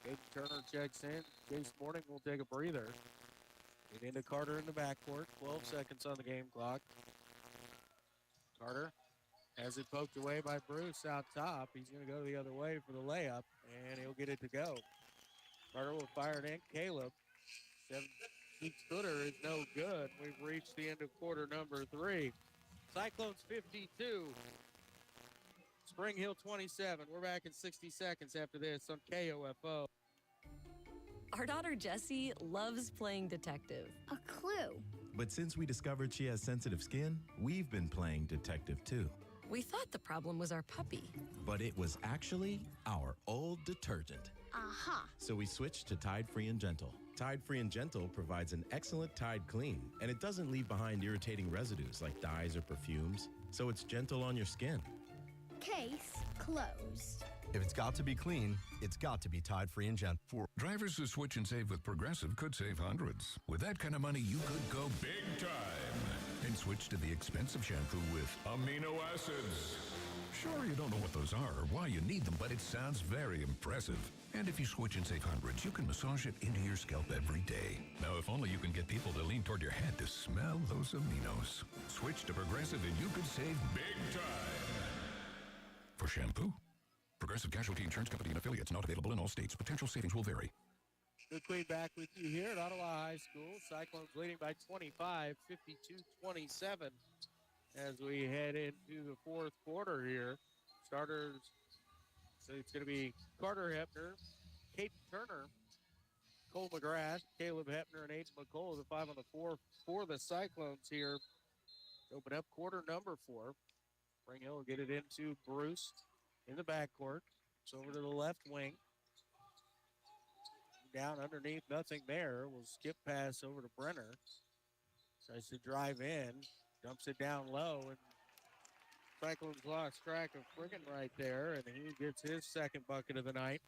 Gabe Turner checks in. Jace Morning will take a breather. Get into Carter in the backcourt. 12 seconds on the game clock. Carter has it poked away by Bruce out top. He's going to go the other way for the layup, and he'll get it to go. Carter will fire it in. Caleb, 7-footer is no good. We've reached the end of quarter number 3. Cyclones 52. Spring Hill 27. We're back in 60 seconds after this on KOFO. Our daughter Jessie loves playing detective. A clue. But since we discovered she has sensitive skin, we've been playing detective too. We thought the problem was our puppy. But it was actually our old detergent. Aha. So we switched to Tide Free and Gentle. Tide Free and Gentle provides an excellent Tide clean, and it doesn't leave behind irritating residues like dyes or perfumes, so it's gentle on your skin. Case closed. If it's got to be clean, it's got to be Tide Free and Gentle. For drivers who switch and save with Progressive could save hundreds. With that kind of money, you could go big time and switch to the expensive shampoo with amino acids. Sure, you don't know what those are or why you need them, but it sounds very impressive. And if you switch and save hundreds, you can massage it into your scalp every day. Now, if only you can get people to lean toward your head to smell those aminos. Switch to Progressive and you could save big time. For shampoo, Progressive Casualty Insurance Company and affiliates, not available in all states. Potential savings will vary. Good Queen back with you here at Ottawa High School. Cyclones leading by 25, 52-27 as we head into the fourth quarter here. Starters, so it's going to be Carter Hepner, Kate Turner, Cole McGrath, Caleb Hepner, and Aiden McCullough, the 5 on the floor for the Cyclones here. Open up quarter number 4. Spring Hill will get it into Bruce in the backcourt. It's over to the left wing. Down underneath, nothing there. We'll skip pass over to Brenner. Tries to drive in, dumps it down low, and Cyclones lost track of Friggin right there, and he gets his second bucket of the night.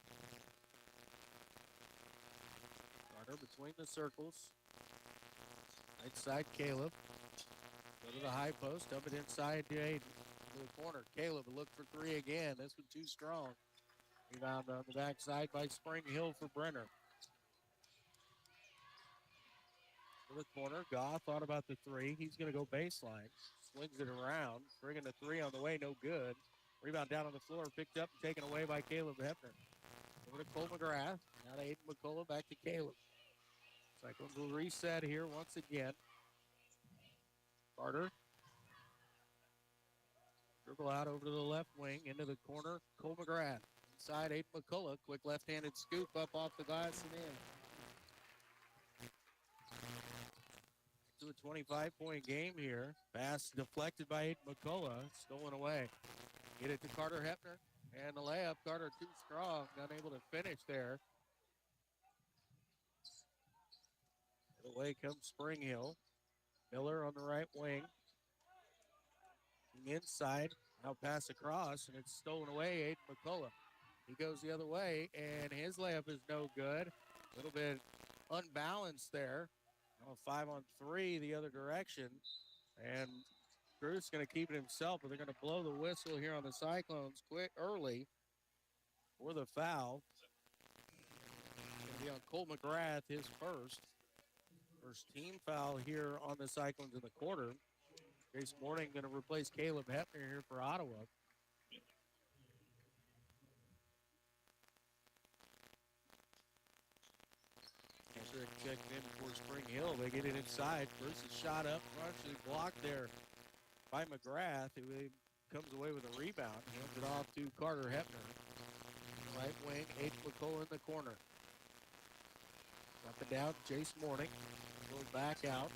Carter between the circles. Right side, Caleb. Go to the high post, dump it inside to Aiden. To the corner, Caleb will look for 3 again. This one too strong. Rebound on the backside by Spring Hill for Brenner. To the corner, Goff thought about the 3. He's going to go baseline. Swings it around. Bringing the 3 on the way, no good. Rebound down on the floor, picked up and taken away by Caleb Hepner. Over to Cole McGrath. Now to Aiden McCullough, back to Caleb. Cyclones will reset here once again. Carter. Dribble out over to the left wing, into the corner. Cole McGrath. Inside, Aiden McCullough. Quick left-handed scoop up off the glass and in. To a 25-point game here. Pass deflected by Aiden McCullough. Stolen away. Get it to Carter Hepner. And the layup. Carter too strong. Unable to finish there. Away comes Spring Hill. Miller on the right wing. Inside. Now pass across, and it's stolen away. Aiden McCullough. He goes the other way, and his layup is no good. A little bit unbalanced there. Now 5-on-3 the other direction. And Drew's going to keep it himself, but they're going to blow the whistle here on the Cyclones quick early for the foul. It's going to be on Cole McGrath, his first. First team foul here on the Cyclones in the quarter. Jace Morning going to replace Caleb Hepner here for Ottawa. Kendrick checked in for Spring Hill. They get it inside. Bruce's shot up, partially blocked there by McGrath, who comes away with a rebound. Hands it off to Carter Hepner. Right wing, Aiden McCullough in the corner. Up and down, Jace Morning. Goes back out.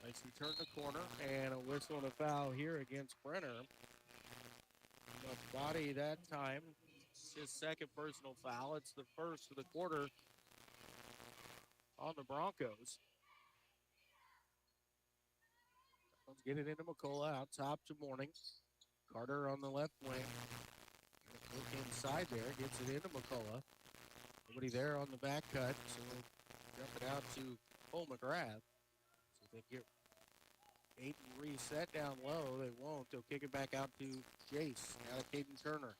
Makes him turn the corner, and a whistle and a foul here against Brenner. Body that time. It's his second personal foul. It's the first of the quarter on the Broncos. Let's get it into McCullough. Out top to Morning. Carter on the left wing. Look inside there. Gets it into McCullough. Nobody there on the back cut, so we'll jump it out to Cole McGrath. So they get Aiden reset down low. They won't. They'll kick it back out to Jace. Now to Caden Turner.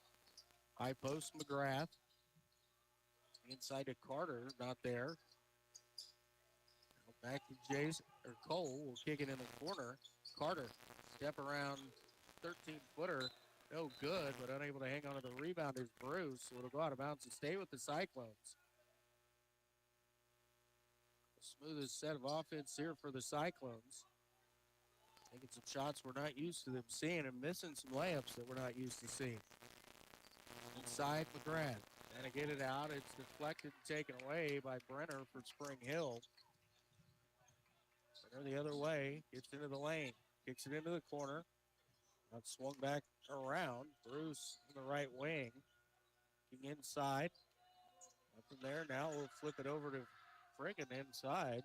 High post McGrath. Inside to Carter. Not there. Now back to Jace. Or Cole will kick it in the corner. Carter. Step around 13-footer. No good, but unable to hang on to the rebound is Bruce. So it'll go out of bounds and stay with the Cyclones. The smoothest set of offense here for the Cyclones. Taking some shots we're not used to them seeing and missing some layups that we're not used to seeing. Inside McGrath. And to get it out, it's deflected and taken away by Brenner for Spring Hill. Brenner the other way, gets into the lane, kicks it into the corner. Now swung back around. Bruce in the right wing. Looking inside. Nothing there. Now we'll flip it over to Friggin inside.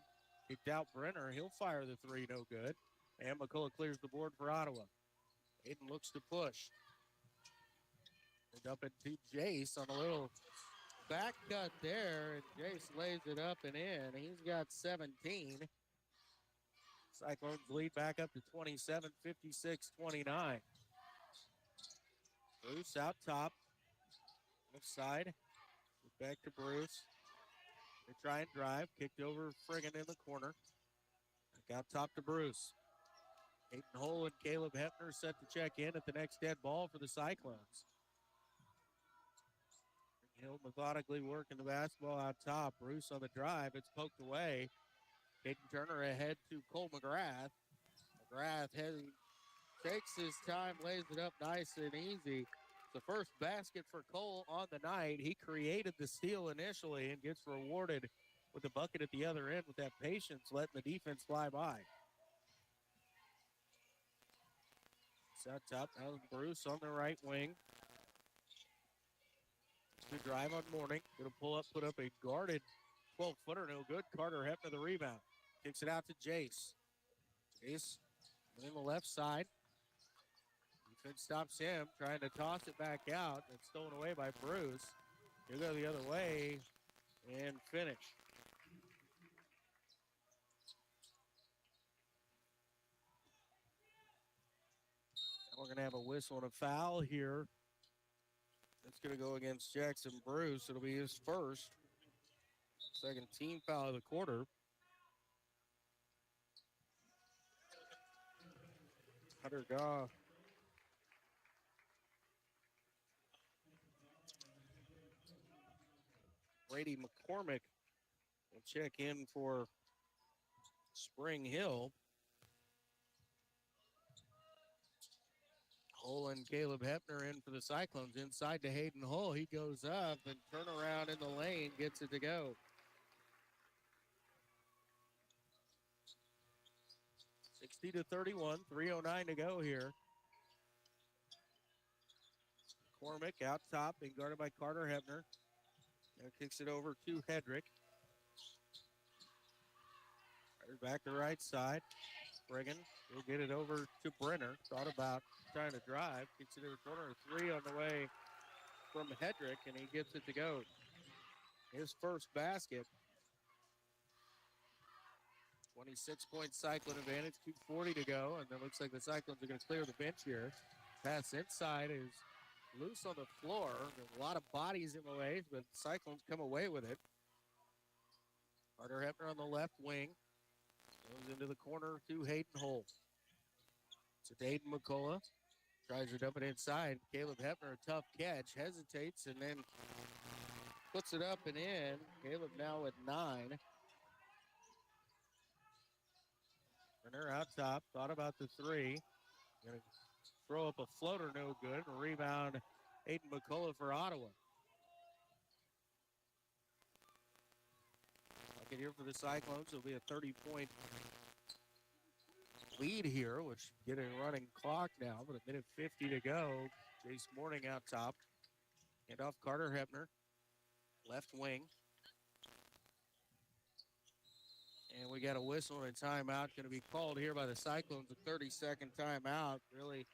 Kicked out Brenner. He'll fire the three. No good. And McCullough clears the board for Ottawa. Aiden looks to push. And up into Jace on a little back cut there. And Jace lays it up and in. He's got 17. Cyclones lead back up to 27, 56-29. Bruce out top. Left side. Back to Bruce. They try and drive. Kicked over Friggin in the corner. Back out top to Bruce. Aiden Hull and Caleb Hepner set to check in at the next dead ball for the Cyclones. Hill methodically working the basketball out top. Bruce on the drive. It's poked away. Caden Turner ahead to Cole McGrath. McGrath takes his time, lays it up nice and easy. The first basket for Cole on the night. He created the steal initially and gets rewarded with the bucket at the other end with that patience, letting the defense fly by. It's out top. Now Bruce on the right wing. Good drive on Morning. Going to pull up, put up a guarded 12-footer. No good. Carter Hepner the rebound. Kicks it out to Jace. Jace on the left side. Defense stops him, trying to toss it back out. It's stolen away by Bruce. He'll go the other way and finish. Now we're going to have a whistle and a foul here. That's going to go against Jackson Bruce. It'll be his first. Second team foul of the quarter. Hunter Goff. Brady McCormick will check in for Spring Hill. Hull and Caleb Hepner in for the Cyclones. Inside to Hayden Hull. He goes up and turn around in the lane, gets it to go. 60-31, 3:09 to go here. McCormick out top, being guarded by Carter Hepner. Now kicks it over to Hedrick. Back to the right side. Brigham will get it over to Brenner. Thought about trying to drive. Kicks it in the corner. 3 on the way from Hedrick, and he gets it to go. His first basket. 26-point Cyclone advantage, 2:40 to go, and it looks like the Cyclones are going to clear the bench here. Pass inside is loose on the floor. There's a lot of bodies in the way, but the Cyclones come away with it. Carter Hepner on the left wing. Goes into the corner to Hayden Hull. So Dayton McCullough tries to dump it inside. Caleb Hepner, a tough catch, hesitates, and then puts it up and in. Caleb now at 9. Brenner out top, thought about the 3. Gonna throw up a floater, no good. Rebound, Hayden McCullough for Ottawa. Bucket here for the Cyclones. It'll be a 30-point lead here, which get a running clock now, but 1:50 to go. Jace Morning out top. Hand off Carter Hepner, left wing. And we got a whistle and a timeout going to be called here by the Cyclones. A 30-second timeout. Really,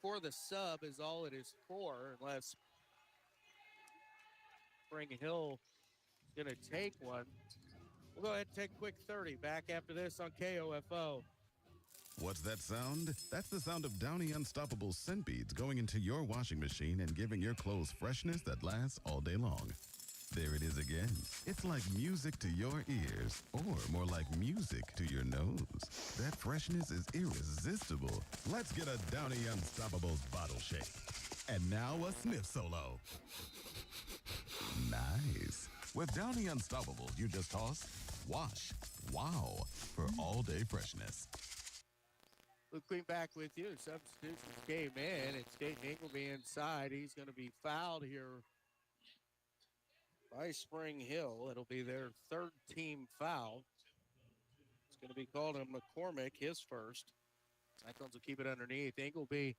for the sub is all it is for, unless Spring Hill is going to take one. We'll go ahead and take a quick 30. Back after this on KOFO. What's that sound? That's the sound of Downy Unstoppable scent beads going into your washing machine and giving your clothes freshness that lasts all day long. There it is again. It's like music to your ears, or more like music to your nose. That freshness is irresistible. Let's get a Downy Unstoppables bottle shake. And now a sniff solo. Nice. With Downy Unstoppables, you just toss, wash, wow, for all-day freshness. Luke Queen back with you. Substitutions came in. It's Dayton Ingleby inside. He's going to be fouled here by Spring Hill. It'll be their third team foul. It's going to be called on McCormick, his first. Cyclones will keep it underneath. Ingleby,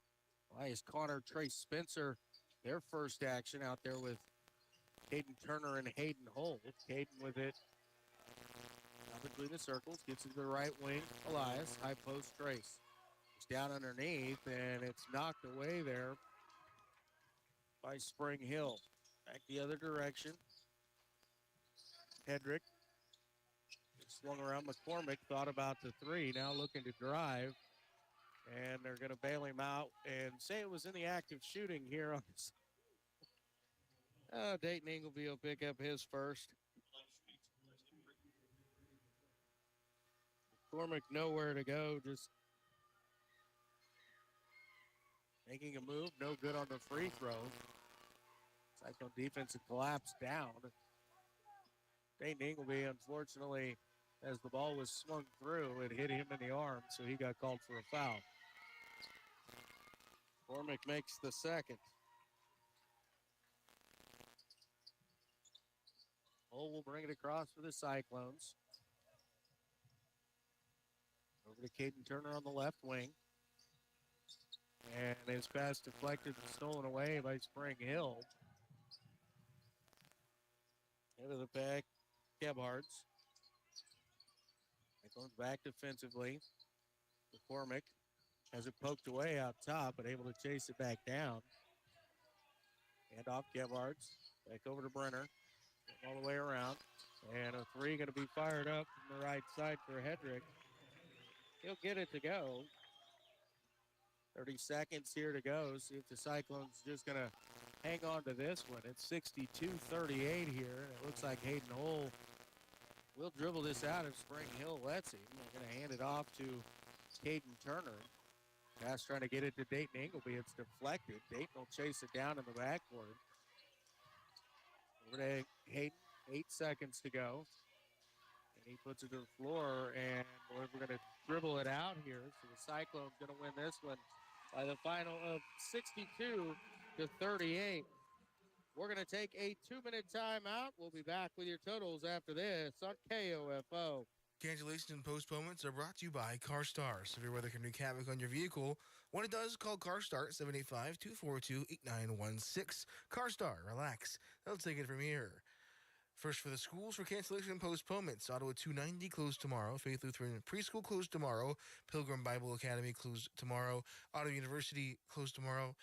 Elias Connor, Trace Spencer, their first action out there with Caden Turner and Hayden Hull. Caden with it out between the circles. Gets it to the right wing. Elias, high post Trace. It's down underneath, and it's knocked away there by Spring Hill. Back the other direction. Hedrick swung around. McCormick thought about the 3, now looking to drive. And they're going to bail him out and say it was in the act of shooting here on this. Dayton Ingleby will pick up his first. McCormick nowhere to go, just making a move. No good on the free throw. Cyclone defense had collapsed down. Dayton Ingleby, unfortunately, as the ball was swung through, it hit him in the arm, so he got called for a foul. McCormick makes the second. Hull will bring it across for the Cyclones. Over to Caden Turner on the left wing. And his pass deflected and stolen away by Spring Hill. Head of the back, Gebhards. It goes back defensively. McCormick has it poked away out top, but able to chase it back down. Hand off Gebhards. Back over to Brenner. All the way around. And a 3 going to be fired up from the right side for Hedrick. He'll get it to go. 30 seconds here to go. See if the Cyclones just going to hang on to this one. It's 62-38 here. It looks like Hayden Hull will dribble this out if Spring Hill lets him. They're going to hand it off to Caden Turner. Pass trying to get it to Dayton Ingleby. It's deflected. Dayton will chase it down in the backcourt. Over to Hayden, 8 seconds to go. And he puts it to the floor, and we're going to dribble it out here. So the Cyclones going to win this one by the final of 62-38. We're going to take a 2-minute timeout. We'll be back with your totals after this on KOFO. Cancellations and postponements are brought to you by CarStar. Severe weather can wreak havoc on your vehicle. When it does, call CarStar 785-242-8916. CarStar, relax. They'll take it from here. First for the schools for cancellation and postponements. Ottawa 290 closed tomorrow. Faith Lutheran Preschool closed tomorrow. Pilgrim Bible Academy closed tomorrow. Ottawa University closed tomorrow.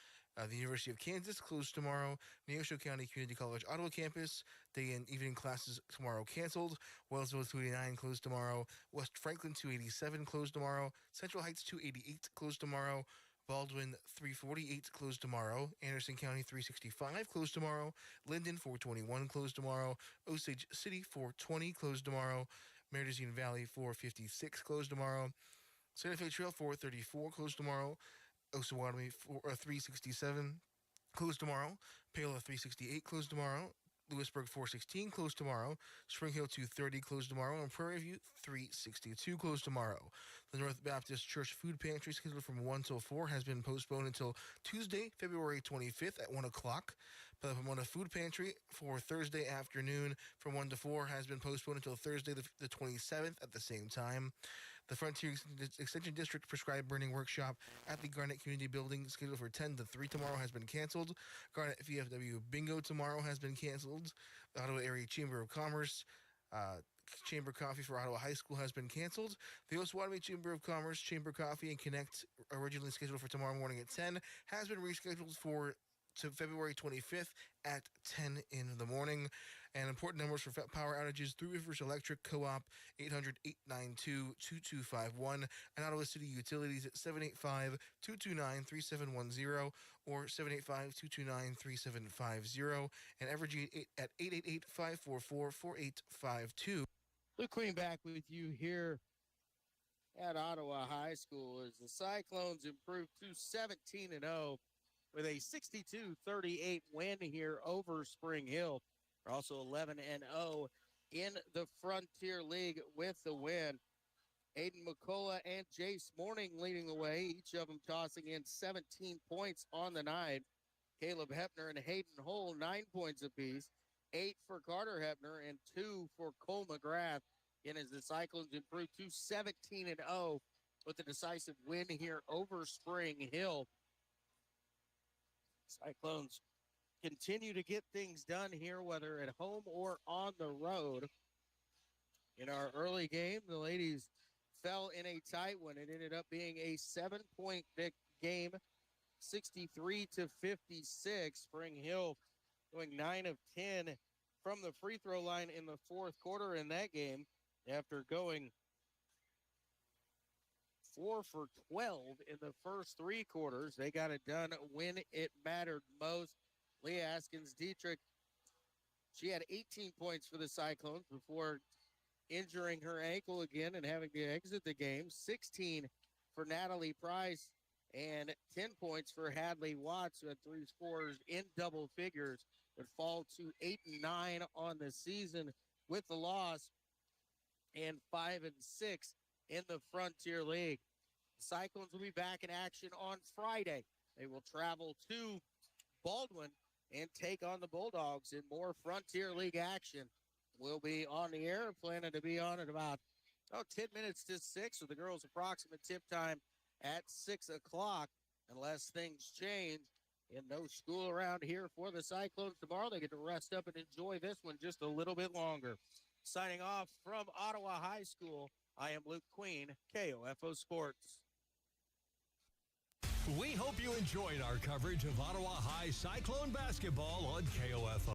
The University of Kansas closed tomorrow. Neosho County Community College Ottawa campus, day and evening classes tomorrow canceled. Wellsville 289 closed tomorrow. West Franklin 287 closed tomorrow. Central Heights 288 closed tomorrow. Baldwin 348 closed tomorrow. Anderson County 365 closed tomorrow. Linden 421 closed tomorrow. Osage City 420 closed tomorrow. Meridian Valley 456 closed tomorrow. Santa Fe Trail 434 closed tomorrow. Osawatomie 367 closed tomorrow. Paola 368 closed tomorrow. Lewisburg 416 closed tomorrow. Spring Hill 230 closed tomorrow. And Prairie View 362 closed tomorrow. The North Baptist Church Food Pantry, scheduled from 1 till 4, has been postponed until Tuesday, February 25th at 1 o'clock. The Pomona Food Pantry for Thursday afternoon from 1 to 4 has been postponed until Thursday, the 27th at the same time. The Frontier Extension District Prescribed Burning Workshop at the Garnet Community Building, scheduled for 10 to 3 tomorrow, has been canceled. Garnet VFW Bingo tomorrow has been canceled. The Ottawa Area Chamber of Commerce Chamber Coffee for Ottawa High School has been canceled. The Osawatomie Chamber of Commerce Chamber Coffee and Connect, originally scheduled for tomorrow morning at 10, has been rescheduled to February 25th at 10 in the morning. And important numbers for power outages: Three Rivers Electric Co-op 800-892-2251, and Ottawa City Utilities at 785-229-3710 or 785-229-3750, and Evergy at 888-544-4852. Luke Queen back with you here at Ottawa High School as the Cyclones improve to 17-0 with a 62-38 win here over Spring Hill. They're also 11-0 in the Frontier League with the win. Aiden McCullough and Jace Morning leading the way, each of them tossing in 17 points on the night. Caleb Hepner and Hayden Hull, 9 points apiece. 8 for Carter Hepner and 2 for Cole McGrath. And as the Cyclones improve to 17-0 with a decisive win here over Spring Hill. Cyclones continue to get things done here, whether at home or on the road. In our early game, the ladies fell in a tight one. It ended up being a 7-point game, 63-56. Spring Hill going 9 of 10 from the free throw line in the fourth quarter in that game after going 4 for 12 in the first 3 quarters. They got it done when it mattered most. Leah Askins-Dietrich, she had 18 points for the Cyclones before injuring her ankle again and having to exit the game. 16 for Natalie Price and 10 points for Hadley Watts, who had 3 scores in double figures, but fall to 8 and 9 on the season with the loss, and 5 and 6 in the Frontier League. The Cyclones will be back in action on Friday. They will travel to Baldwin and take on the Bulldogs in more Frontier League action. We'll be on the air, planning to be on at about 10 minutes to 6, with the girls' approximate tip time at 6 o'clock, unless things change. And no school around here for the Cyclones tomorrow. They get to rest up and enjoy this one just a little bit longer. Signing off from Ottawa High School, I am Luke Queen, KOFO Sports. We hope you enjoyed our coverage of Ottawa High Cyclone basketball on KOFO.